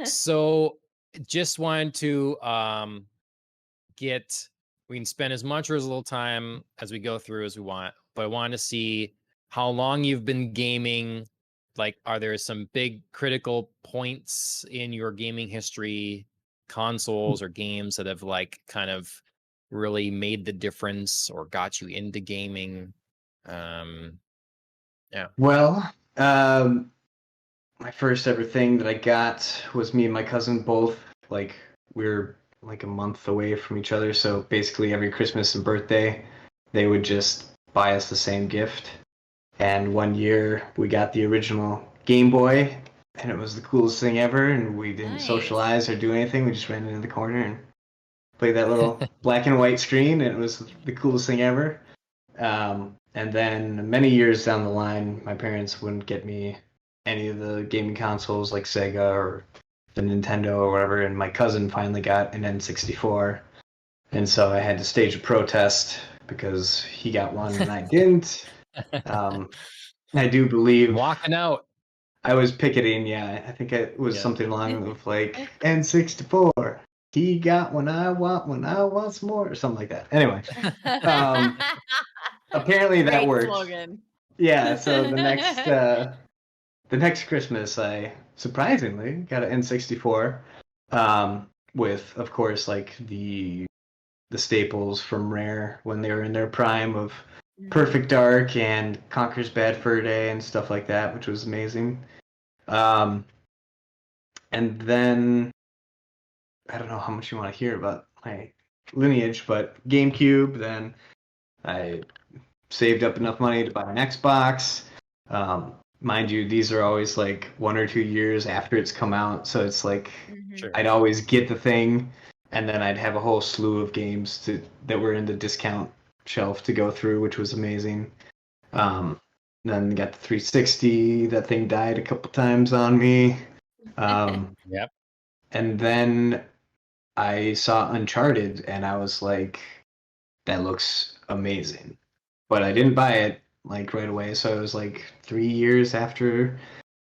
so just wanted to get we can spend as much or as little time as we go through as we want, but I want to see how long you've been gaming. Like, are there some big critical points in your gaming history, consoles or games that have like kind of really made the difference or got you into gaming? Yeah. Well, my first ever thing that I got was me and my cousin both like we're like a month away from each other, so basically every Christmas and birthday they would just buy us the same gift. And one year we got the original Game Boy, and it was the coolest thing ever, and we didn't Nice. socialize or do anything. We just ran into the corner and played that little black and white screen, and it was the coolest thing ever. And then many years down the line, my parents wouldn't get me any of the gaming consoles like Sega or the Nintendo or whatever. And my cousin finally got an N64. And so I had to stage a protest because he got one and I didn't. I do believe Walking out. I was picketing. Yeah, I think it was Yeah. something along of like N64. He got one, I want some more, or something like that. Anyway, apparently that Great worked. slogan. Yeah, so the next Christmas I surprisingly got an N64, with of course like the staples from Rare when they were in their prime of Perfect Dark and Conker's Bad Fur Day and stuff like that, which was amazing. Um, and then I don't know how much you want to hear about my lineage, but GameCube, then I saved up enough money to buy an Xbox. Mind you, these are always like 1 or 2 years after it's come out, so it's like Sure. I'd always get the thing, and then I'd have a whole slew of games that were in the discount shelf to go through, which was amazing. Then got the 360. That thing died a couple times on me. Yep. And then I saw Uncharted, and I was like, that looks amazing. But I didn't buy it like right away, so it was like 3 years after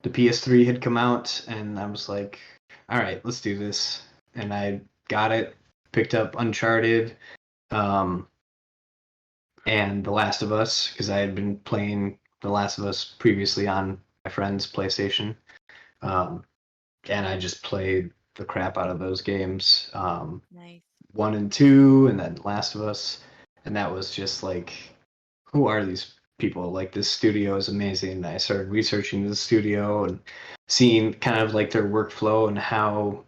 the PS3 had come out, and I was like, all right, let's do this. And I got it, picked up Uncharted, and The Last of Us, because I had been playing The Last of Us previously on my friend's PlayStation. And I just played the crap out of those games. Nice. 1 and 2, and then Last of Us, and that was just like, who are these people? Like, this studio is amazing. I started researching the studio and seeing kind of like their workflow and how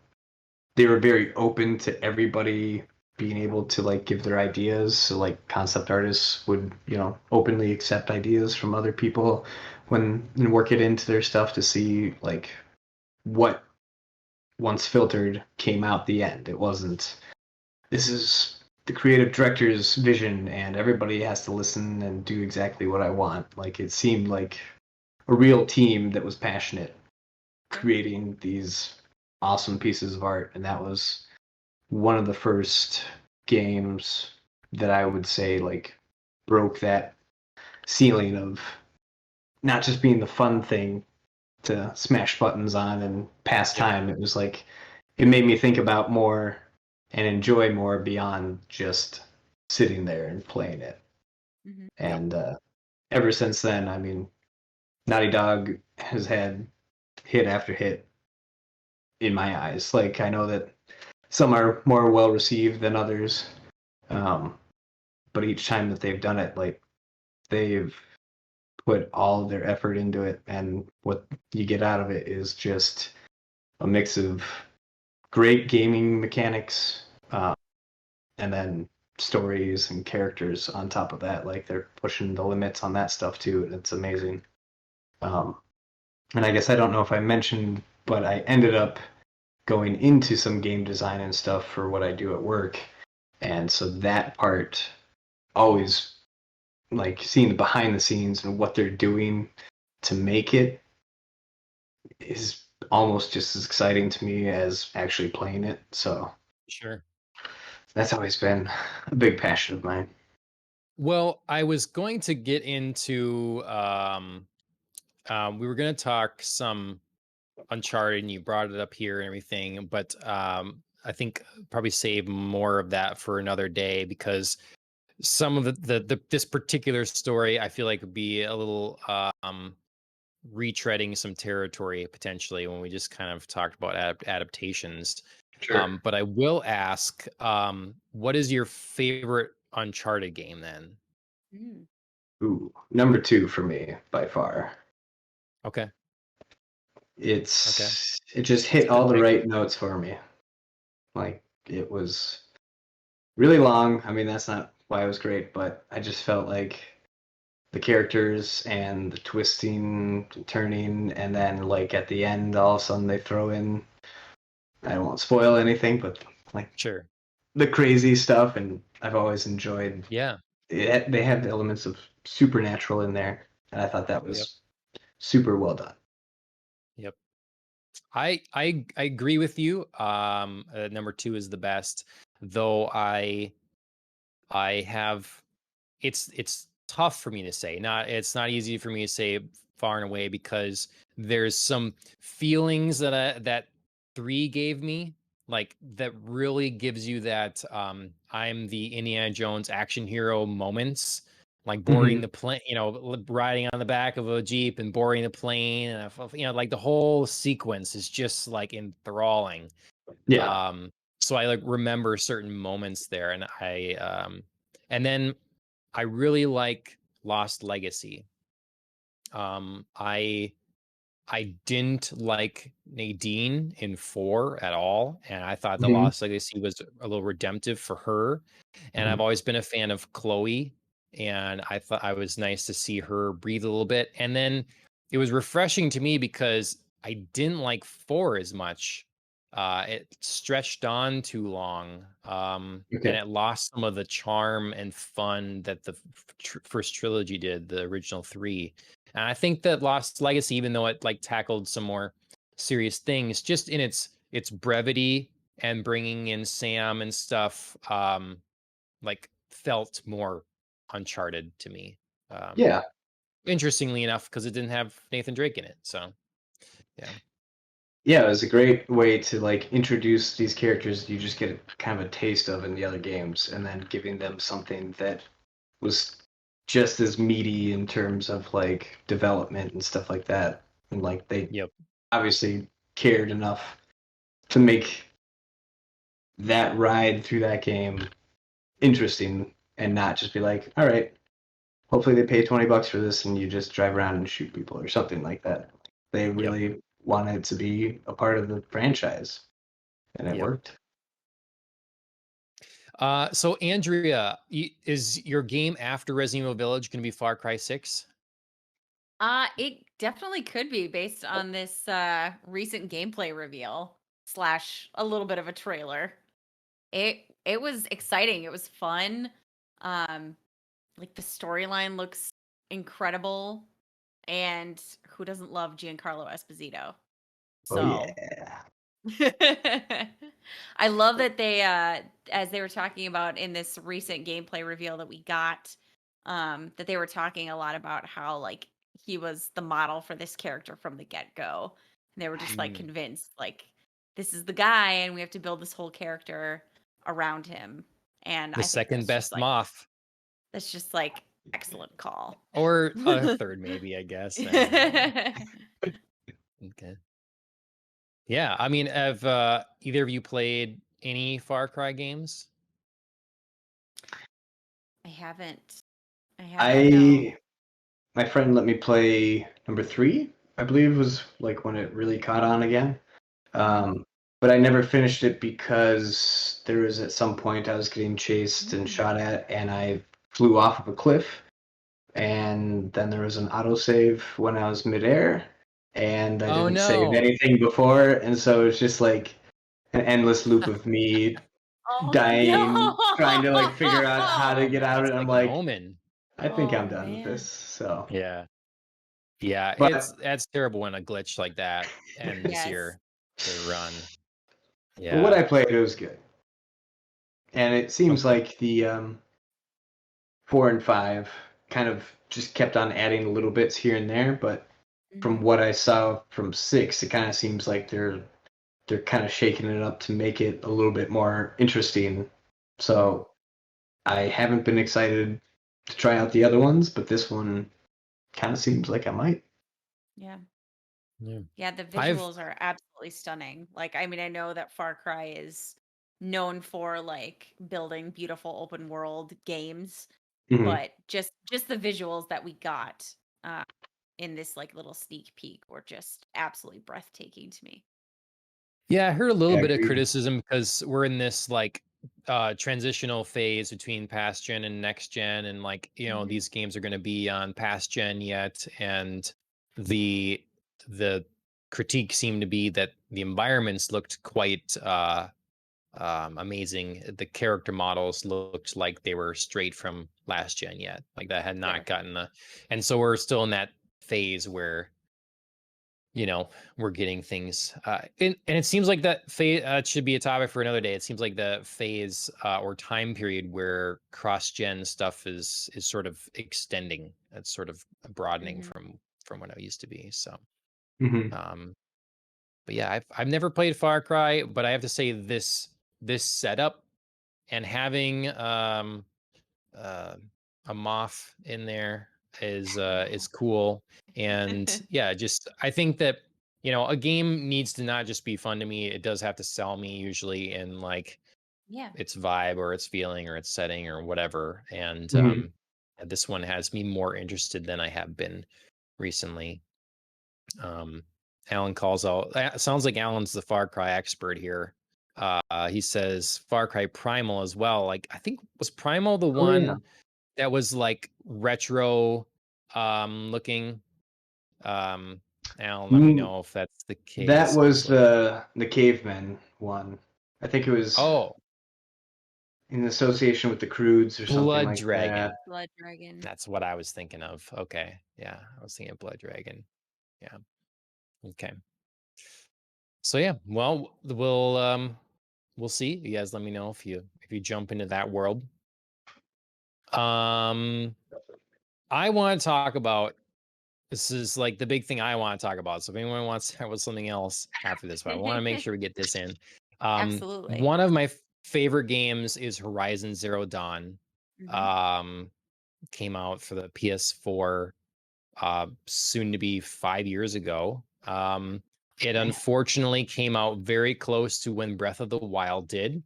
they were very open to everybody being able to like give their ideas. So like concept artists would, openly accept ideas from other people when and work it into their stuff to see like what once filtered came out the end. It wasn't, this is the creative director's vision and everybody has to listen and do exactly what I want. Like, it seemed like a real team that was passionate creating these awesome pieces of art, and that was one of the first games that I would say like broke that ceiling of not just being the fun thing to smash buttons on and pass time. It was like it made me think about more and enjoy more beyond just sitting there and playing it. Mhm. And ever since then, I mean, Naughty Dog has had hit after hit in my eyes. Like, I know that some are more well received than others. But each time that they've done it, like they've put all of their effort into it, and what you get out of it is just a mix of great gaming mechanics, and then stories and characters on top of that. Like they're pushing the limits on that stuff too. It's amazing. And I guess I don't know if I mentioned, but I ended up going into some game design and stuff for what I do at work. And so that part always, like seeing the behind the scenes and what they're doing to make it, is almost just as exciting to me as actually playing it. So Sure. that's always been a big passion of mine. Well, I was going to get into we were going to talk some Uncharted, and you brought it up here and everything, but I think probably save more of that for another day, because some of the this particular story I feel like would be a little retreading some territory potentially when we just kind of talked about adaptations. Sure. But I will ask, what is your favorite Uncharted game then? Mm. Ooh, number 2 for me by far. Okay. It just It's hit a good all the pick. right notes for me. Like it was really long. I mean, that's not why it was great, but I just felt like the characters and the twisting, turning, and then like at the end, all of a sudden they throw in. I won't spoil anything, but like Sure. the crazy stuff, and I've always enjoyed. Yeah. They have the elements of supernatural in there, and I thought that Yep. was super well done. Yep. I agree with you. Number 2 is the best, though I have, it's tough for me to say. It's not easy for me to say far and away, because there's some feelings that 3 gave me, like that really gives you that I'm the Indiana Jones action hero moments, like boarding Hmm. the plane, riding on the back of a Jeep and boarding the plane, and like the whole sequence is just like enthralling. Yeah. So I like remember certain moments there, and then I really like Lost Legacy. I didn't like Nadine in 4 at all, and I thought the Hmm. Lost Legacy was a little redemptive for her. And Hmm. I've always been a fan of Chloe, and I thought I was nice to see her breathe a little bit. And then it was refreshing to me because I didn't like 4 as much. It stretched on too long, and Okay. it lost some of the charm and fun that the first trilogy did, the original 3. And I think that Lost Legacy, even though it like tackled some more serious things, just in its brevity and bringing in Sam and stuff, like felt more Uncharted to me. Um, Yeah. Interestingly enough, because it didn't have Nathan Drake in it. So yeah, Yeah, it was a great way to like introduce these characters you just get kind of a taste of in the other games, and then giving them something that was just as meaty in terms of like development and stuff like that. And like they yep, obviously cared enough to make that ride through that game interesting, and not just be like, all right, hopefully they pay $20 for this and you just drive around and shoot people or something like that. They yep, really wanted it to be a part of the franchise, and it yep. worked. So Andrea, is your game after Resident Evil Village going to be Far Cry 6? It definitely could be based on this recent gameplay reveal slash a little bit of a trailer. It was exciting. It was fun. Um, like the storyline looks incredible, and who doesn't love Giancarlo Esposito? Oh So yeah. I love that they as they were talking about in this recent gameplay reveal that we got, that they were talking a lot about how like he was the model for this character from the get-go. And they were just like Mm, convinced like this is the guy and we have to build this whole character around him. And the I think second best Moth, that's just like excellent call. or a third maybe, I guess. I don't know. Okay. Yeah, I mean, have either of you played any Far Cry games? I haven't. No. My friend let me play number 3, I believe was like when it really caught on again. But I never finished it because there was at some point I was getting chased and shot at, and I flew off of a cliff, and then there was an autosave when I was midair, and I Oh, didn't save no. anything before, and so it's just like an endless loop of me Oh dying, trying to like figure out how to no! get out of It's it. I'm like an like, omen. I think I'm Oh done with man. this. So, Yeah. Yeah, but that's terrible when a glitch like that ends Yes. your run. but what Yeah. I played, it was good, and it seems Okay. like the 4 and 5 kind of just kept on adding little bits here and there. But from Mhm. what I saw from 6, it kind of seems like they're kind of shaking it up to make it a little bit more interesting. So I haven't been excited to try out the other ones, but this one kind of seems like I might. Yeah. Yeah. Yeah, the I've visuals are absolutely stunning. Like, I mean, I know that Far Cry is known for like building beautiful open world games, Mhm. but just the visuals that we got uh in this like little sneak peek were just absolutely breathtaking to me. Yeah, I heard a little Yeah, bit of agreed. criticism because we're in this like transitional phase between past gen and next gen, and like, Mhm. these games are going to be on past gen yet, and the the critique seemed to be that the environments looked quite amazing. The character models looked like they were straight from last gen yet, like that had Yeah. not gotten the, and so we're still in that phase where we're getting things and it seems like that phase should be a topic for another day. It seems like the phase or time period where cross-gen stuff is sort of extending. It's sort of broadening Mhm. from what it used to be. So Mhm. um but yeah, I've never played Far Cry, but I have to say this setup and having uh, a moth in there is cool. And yeah, just I think that a game needs to not just be fun to me. It does have to sell me usually in like Yeah. its vibe or its feeling or its setting or whatever. And Mhm. this one has me more interested than I have been recently. um Alan calls out, sounds like Alan's the Far Cry expert here. He says Far Cry Primal as well. Like, I think, was Primal the Oh yeah. one that was like retro looking? um Alan, let me Mm, know if that's the that case. I was was looking. the caveman one. I think it was Oh, in association with the Crudes or something Blood like that. Dragon. Blood Dragon. That's what I was thinking of. Okay. Yeah, I was thinking of Blood Dragon. Yeah. Okay. So yeah, well, we'll see. You guys let me know if you jump into that world. Um I want to talk about, this is like the big thing I want to talk about. So if anyone wants to talk about something else after this, but I want to make sure we get this in. Absolutely. One of my favorite games is Horizon Zero Dawn. Mhm. Um, Came out for the PS4 soon to be 5 years ago. It Man. unfortunately came out very close to when Breath of the Wild did.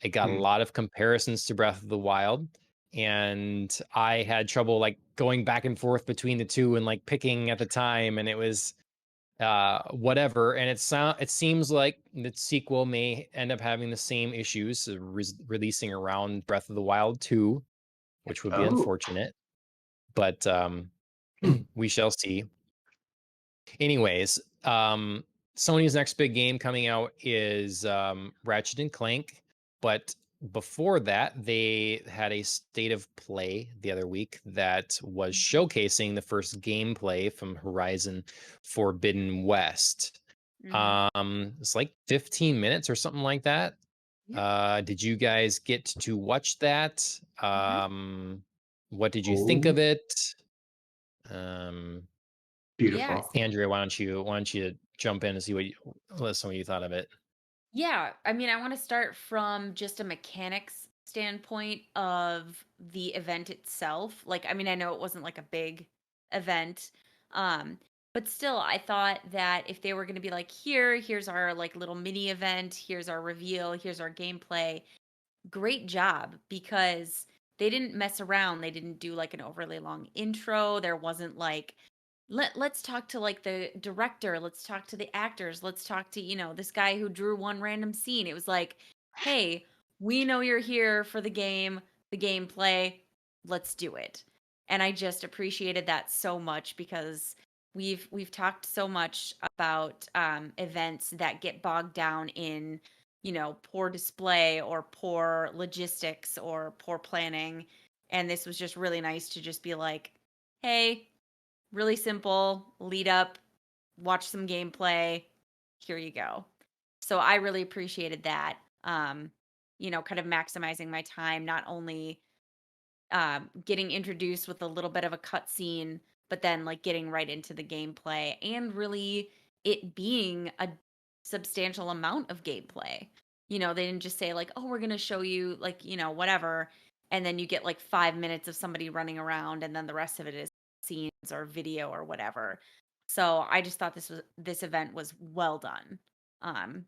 It got a Mhm. lot of comparisons to Breath of the Wild, and I had trouble like going back and forth between the two and like picking at the time, and it was whatever. And it seems like the sequel may end up having the same issues, releasing around Breath of the Wild 2, which would be Oh. unfortunate, but Hmm. we shall see. Anyways, Sony's next big game coming out is Ratchet and Clank, but before that, they had a state of play the other week that was showcasing the first gameplay from Horizon Forbidden West. Mhm. It's like 15 minutes or something like that. Yeah. Did you guys get to watch that? Mhm. What did you think Oh, of it? Um, Yes. beautiful. Andrea, why don't you jump in and let us know what you thought of it? Yeah, I mean, I want to start from just a mechanics standpoint of the event itself. Like, I mean, I know it wasn't like a big event, um, But still, I thought that if they were going to be like, here's our like little mini event, here's our reveal, here's our gameplay, great job, because they didn't mess around. They didn't do like an overly long intro. There wasn't like, let's talk to like the director, let's talk to the actors, let's talk to, this guy who drew one random scene. It was like, hey, we know you're here for the game, the gameplay, let's do it. And I just appreciated that so much, because we've talked so much about events that get bogged down in poor display or poor logistics or poor planning. And this was just really nice to just be like, hey, really simple, lead up, watch some gameplay, here you go. So I really appreciated that. Kind of maximizing my time, not only getting introduced with a little bit of a cutscene, but then like getting right into the gameplay, and really it being a substantial amount of gameplay. They didn't just say like, oh, we're going to show you like, whatever. And then you get like 5 minutes of somebody running around, and then the rest of it is scenes or video or whatever. So I just thought this event was well done. Um,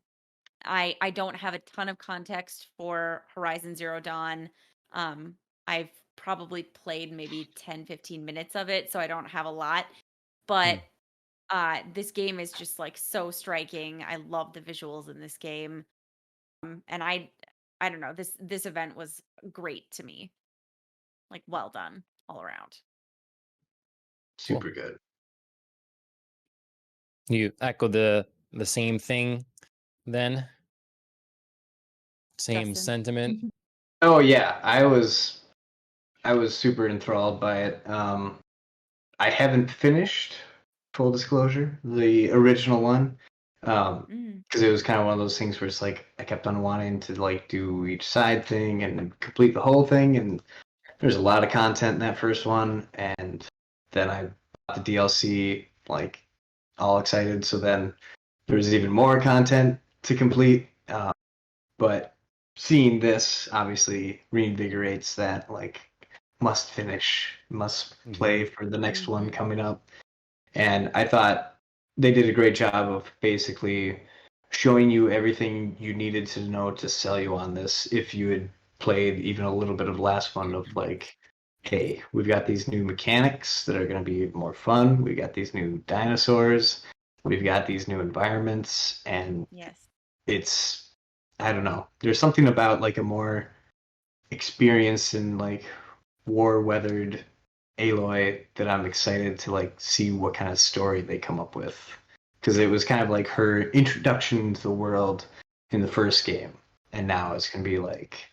I don't have a ton of context for Horizon Zero Dawn. Um, I've probably played maybe 10-15 minutes of it, so I don't have a lot. But this game is just like so striking. I love the visuals in this game. And I don't know, this event was great to me. Like, well done all around. Cool. Super good. You echo the same thing then? Same Dustin. sentiment? Oh yeah, I was super enthralled by it. I haven't finished, full disclosure, the original one, because it was kind of one of those things where it's like I kept on wanting to like do each side thing and complete the whole thing, and there's a lot of content in that first one, and then I bought the DLC like all excited, so then there's even more content to complete. But seeing this obviously reinvigorates that like must finish, must play for the next one coming up. And I thought they did a great job of basically showing you everything you needed to know to sell you on this if you had played even a little bit of the last one of like, hey, we've got these new mechanics that are going to be more fun. We got these new dinosaurs. We've got these new environments, and Yes. it's I don't know. There's something about like a more experienced and like war weathered Aloy that I'm excited to like see what kind of story they come up with, because it was kind of like her introduction to the world in the first game, and now it's gonna be like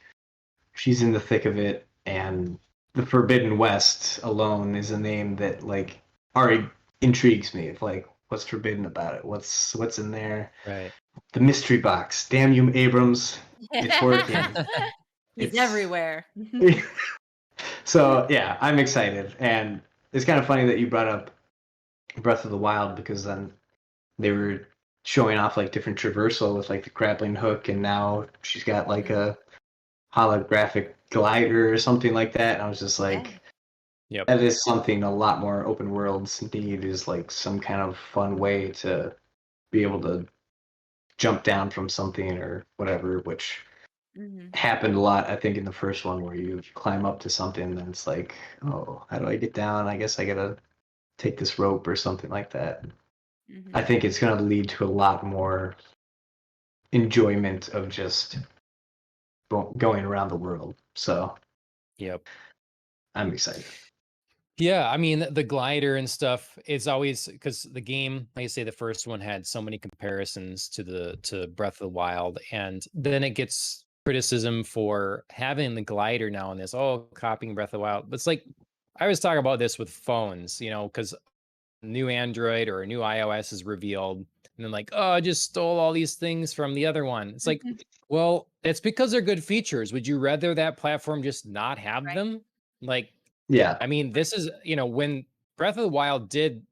she's in the thick of it, and the Forbidden West alone is a name that like already intrigues me. Of like what's forbidden about it, what's in there, Right. the mystery box. Damn you, Abrams, it's working. He's everywhere. So yeah, I'm excited, and it's kind of funny that you brought up Breath of the Wild, because then they were showing off like different traversal with like the grappling hook, and now she's got like a holographic glider or something like that. And I was just like, Yep. that is something a lot more open worlds need, is like some kind of fun way to be able to jump down from something or whatever, which happened a lot, I think, in the first one, where you climb up to something and then it's like, oh, how do I get down? I guess I gotta take this rope or something like that. I think it's gonna lead to a lot more enjoyment of just going around the world. So Yep. I'm excited. Yeah, I mean the glider and stuff. It's always because the game, like I say, the first one had so many comparisons to Breath of the Wild, and then it gets criticism for having the glider now in this. Oh, copying Breath of the Wild. But it's like I always talk about this with phones, because new Android or a new iOS is revealed, and then like, oh, I just stole all these things from the other one. It's like, well, it's because they're good features. Would you rather that platform just not have them? Like, Yeah. I mean, this is, when Breath of the Wild did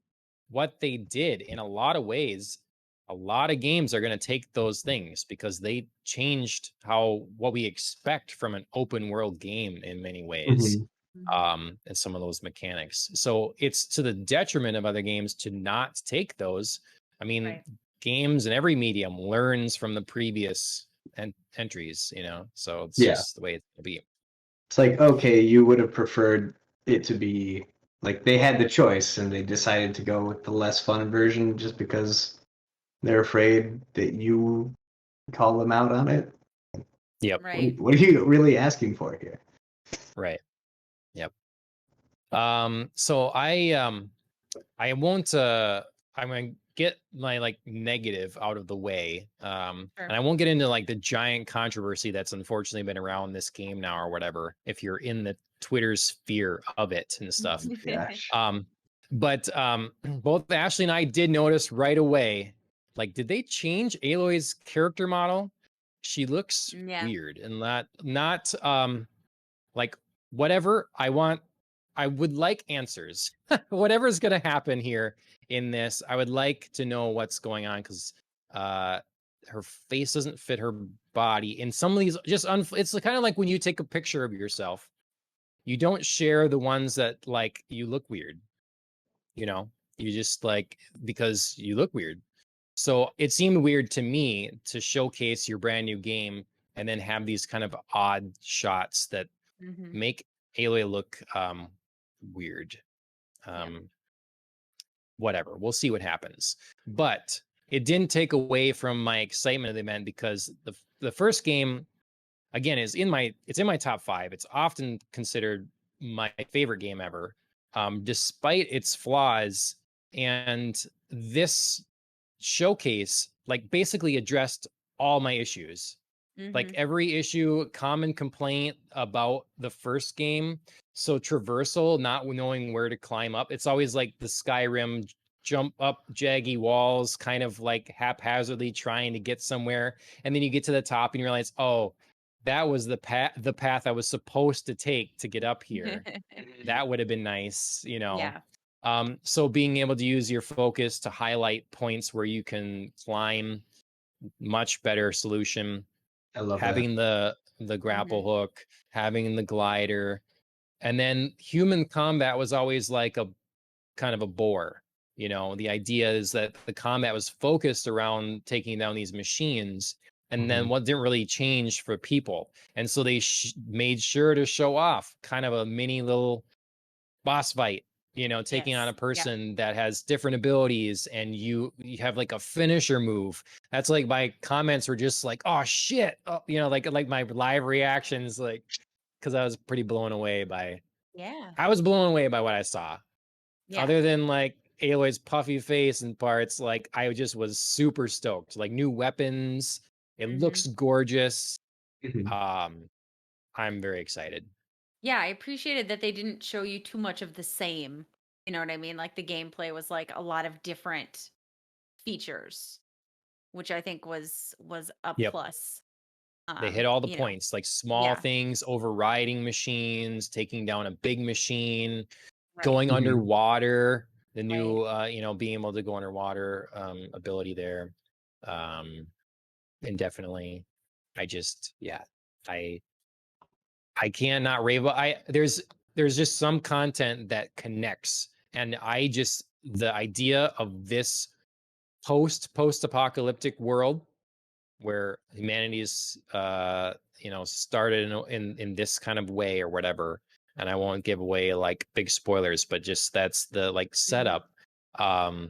what they did in a lot of ways, a lot of games are going to take those things because they changed what we expect from an open world game in many ways. and some of those mechanics. So it's to the detriment of other games to not take those. I mean, Right. games in every medium learns from the previous entries, so it's Yeah. just the way it's going to be. It's like, okay, you would have preferred it to be like they had the choice and they decided to go with the less fun version just because they're afraid that you call them out on it. Yep. Right. What are you really asking for here? Right. Yep. So I won't I'm gonna get my like negative out of the way. Sure. And I won't get into like the giant controversy that's unfortunately been around this game now or whatever, if you're in the Twitter sphere of it and stuff. Gosh. But both Ashley and I did notice right away, like, did they change Aloy's character model? She looks Yeah. weird and not like whatever. I would like answers. Whatever's gonna happen here in this, I would like to know what's going on, because her face doesn't fit her body. In some of these, just it's kind of like when you take a picture of yourself, you don't share the ones that like you look weird. You just like, because you look weird. So it seemed weird to me to showcase your brand new game and then have these kind of odd shots that Mhm. make Aloy look weird. Whatever, we'll see what happens. But it didn't take away from my excitement of the event, because the first game, again, it's in my top 5. It's often considered my favorite game ever, despite its flaws. And this showcase like basically addressed all my issues. Like Mhm. every issue, common complaint about the first game. So traversal, not knowing where to climb up. It's always like the Skyrim jump up jaggy walls, kind of like haphazardly trying to get somewhere. And then you get to the top and you realize, oh, that was the path I was supposed to take to get up here. That would have been nice. Yeah. So being able to use your focus to highlight points where you can climb, much better solution. I love that. Having the grapple hook, having the glider, and then human combat was always like a kind of a bore. The idea is that the combat was focused around taking down these machines, and then what didn't really change for people. And so they made sure to show off kind of a mini little boss fight, taking on a Yes. Yeah. person that has different abilities, and you have like a finisher move. That's like my comments were just like, oh shit. Oh, like my live reactions, like, because I was pretty blown away by Yeah. what I saw. Yeah. Other than like Aloy's puffy face and parts, like I just was super stoked. Like new weapons, it looks gorgeous. I'm very excited. Yeah, I appreciated that they didn't show you too much of the same. You know what I mean? Like the gameplay was like a lot of different features, which I think was a Yep. plus. They hit all the You know. points, like small Yeah. things, overriding machines, taking down a big machine, Right. going underwater, the Right. new, being able to go underwater ability there. And definitely, I cannot rave. There's just some content that connects, and the idea of this post-apocalyptic world where humanity's started in this kind of way or whatever, and I won't give away like big spoilers, but just that's the like setup. I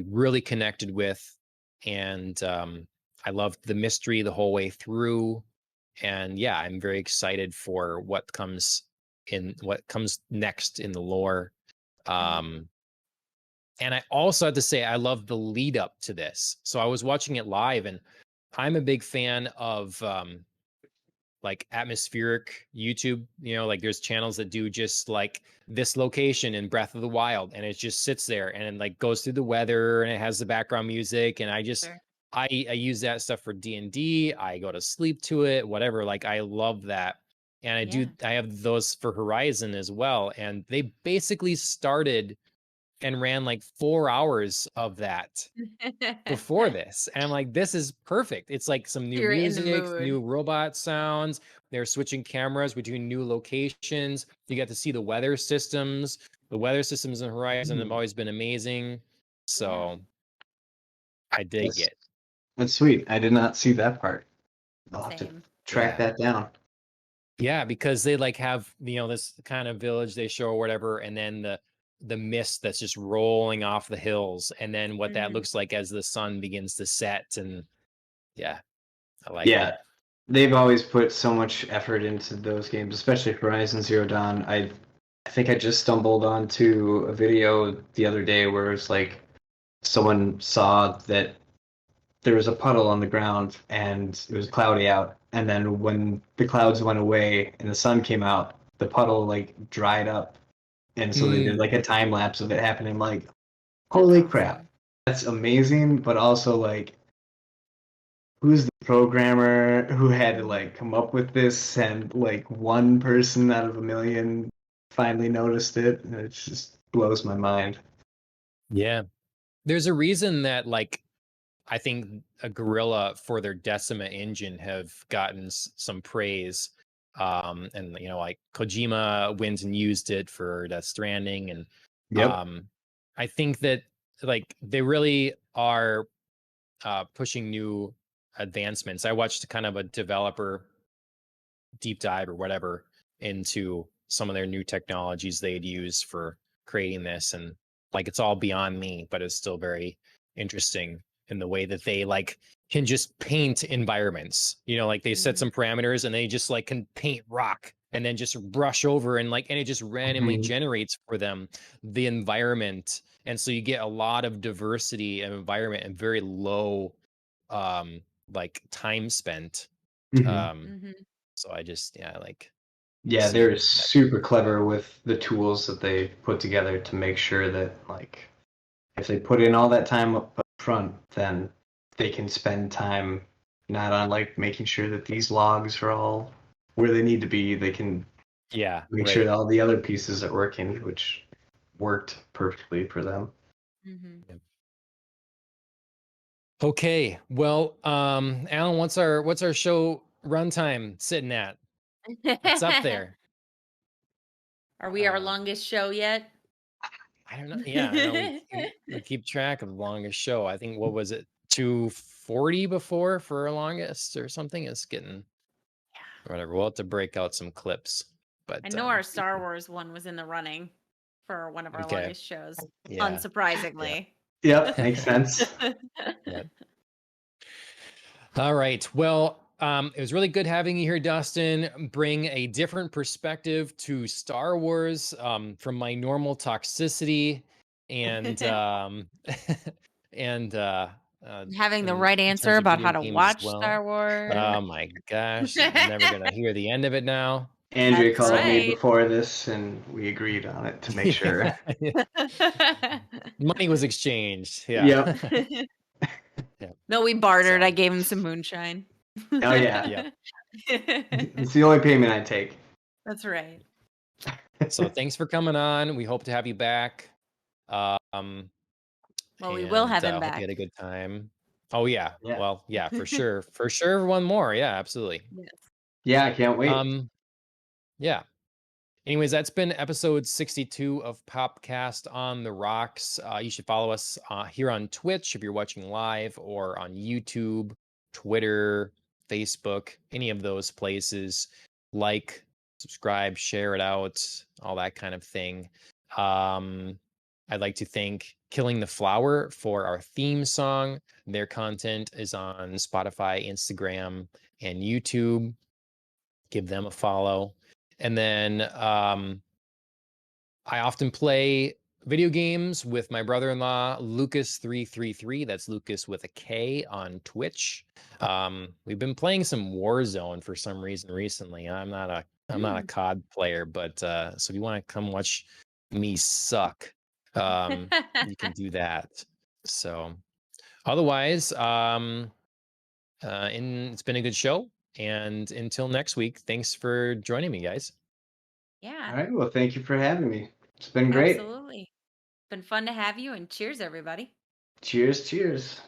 really connected with, and I loved the mystery the whole way through. And yeah, I'm very excited for what comes next in the lore. And I also have to say, I love the lead up to this. So I was watching it live, and I'm a big fan of like atmospheric YouTube. Like there's channels that do just like this location in Breath of the Wild, and it just sits there and it like goes through the weather and it has the background music. And I use that stuff for D&D. I go to sleep to it, whatever. Like I love that. And I have those for Horizon as well. And they basically started and ran like 4 hours of that before this. And I'm like, this is perfect. It's like some new You're in the music, mood. new robot sounds. They're switching cameras between new locations. You get to see the weather systems. The weather systems in Horizon have always been amazing. So I dig it. That's sweet. I did not see that part. I'll have to Same. track that down. Yeah, because they like have, this kind of village they show or whatever, and then the mist that's just rolling off the hills, and then what that Mhm. looks like as the sun begins to set. And yeah, I like Yeah, it. they've always put so much effort into those games, especially Horizon Zero Dawn. I think I just stumbled onto a video the other day where it's like someone saw that there was a puddle on the ground and it was cloudy out, and then when the clouds went away and the sun came out, the puddle like dried up, and so they did like a time lapse of it happening. Like, holy crap, awesome. that's amazing, but also like, who's the programmer who had to like come up with this, and like one person out of a million finally noticed it, and it just blows my mind. Yeah. There's a reason that like I think a Gorilla for their Decima engine have gotten some praise. And like Kojima went and used it for Death Stranding, and Yep. I think that like they really are pushing new advancements. I watched kind of a developer deep dive or whatever into some of their new technologies they'd use for creating this, and like it's all beyond me, but it's still very interesting in the way that they like can just paint environments. Like they set some parameters and they just like can paint rock and then just brush over, and it just randomly generates for them the environment. And so you get a lot of diversity of environment and very low like time spent. So I just, like Yeah, seeing they're that. super clever with the tools that they put together to make sure that, like, if they put in all that time up front, then they can spend time not on like making sure that these logs are all where they need to be. They can make sure that all the other pieces are working, which worked perfectly for them. Yeah. Okay. Well, Alan, what's our show runtime sitting at? It's up there. Are we our longest show yet? I don't know. Yeah, I know we keep track of the longest show. I think, what was it, 240 before for our longest or something? It's getting whatever. We'll have to break out some clips. But I know our Star Wars one was in the running for one of our okay. longest shows, Yeah. unsurprisingly. Yep, makes sense. Yep. All right. Well, it was really good having you here, Dustin. Bring a different perspective to Star Wars from my normal toxicity and and Having the in right answer terms of about video how to games as watch well. Star Wars. Oh my gosh, I'm never gonna hear the end of it now. Andrea That's called me right. before this, and we agreed on it to make sure. Money was exchanged. Yeah. Yep. Yeah. No, we bartered. So. I gave him some moonshine. Oh yeah. Yep. It's the only payment I take. That's right. So thanks for coming on. We hope to have you back. Well, we will have him Hope back. you had a good time. Oh yeah. Yeah. Well, yeah, for sure. For sure, one more. Yeah, absolutely. Yes. Yeah, I can't wait. Yeah. Anyways, that's been episode 62 of Popcast on the Rocks. You should follow us here on Twitch if you're watching live, or on YouTube, Twitter, Facebook, any of those places. Like, subscribe, share it out, all that kind of thing. I'd like to thank Killing the Flower for our theme song. Their content is on Spotify, Instagram, and YouTube. Give them a follow. And then I often play video games with my brother-in-law, Lucas333. That's Lucas with a K on Twitch. We've been playing some Warzone for some reason recently. I'm not a COD player, but so if you want to come watch me suck, you can do that. So otherwise, it's been a good show. And until next week, thanks for joining me, guys. Yeah. All right. Well, thank you for having me. It's been great. Absolutely. been fun to have you, and cheers, everybody. Cheers, cheers.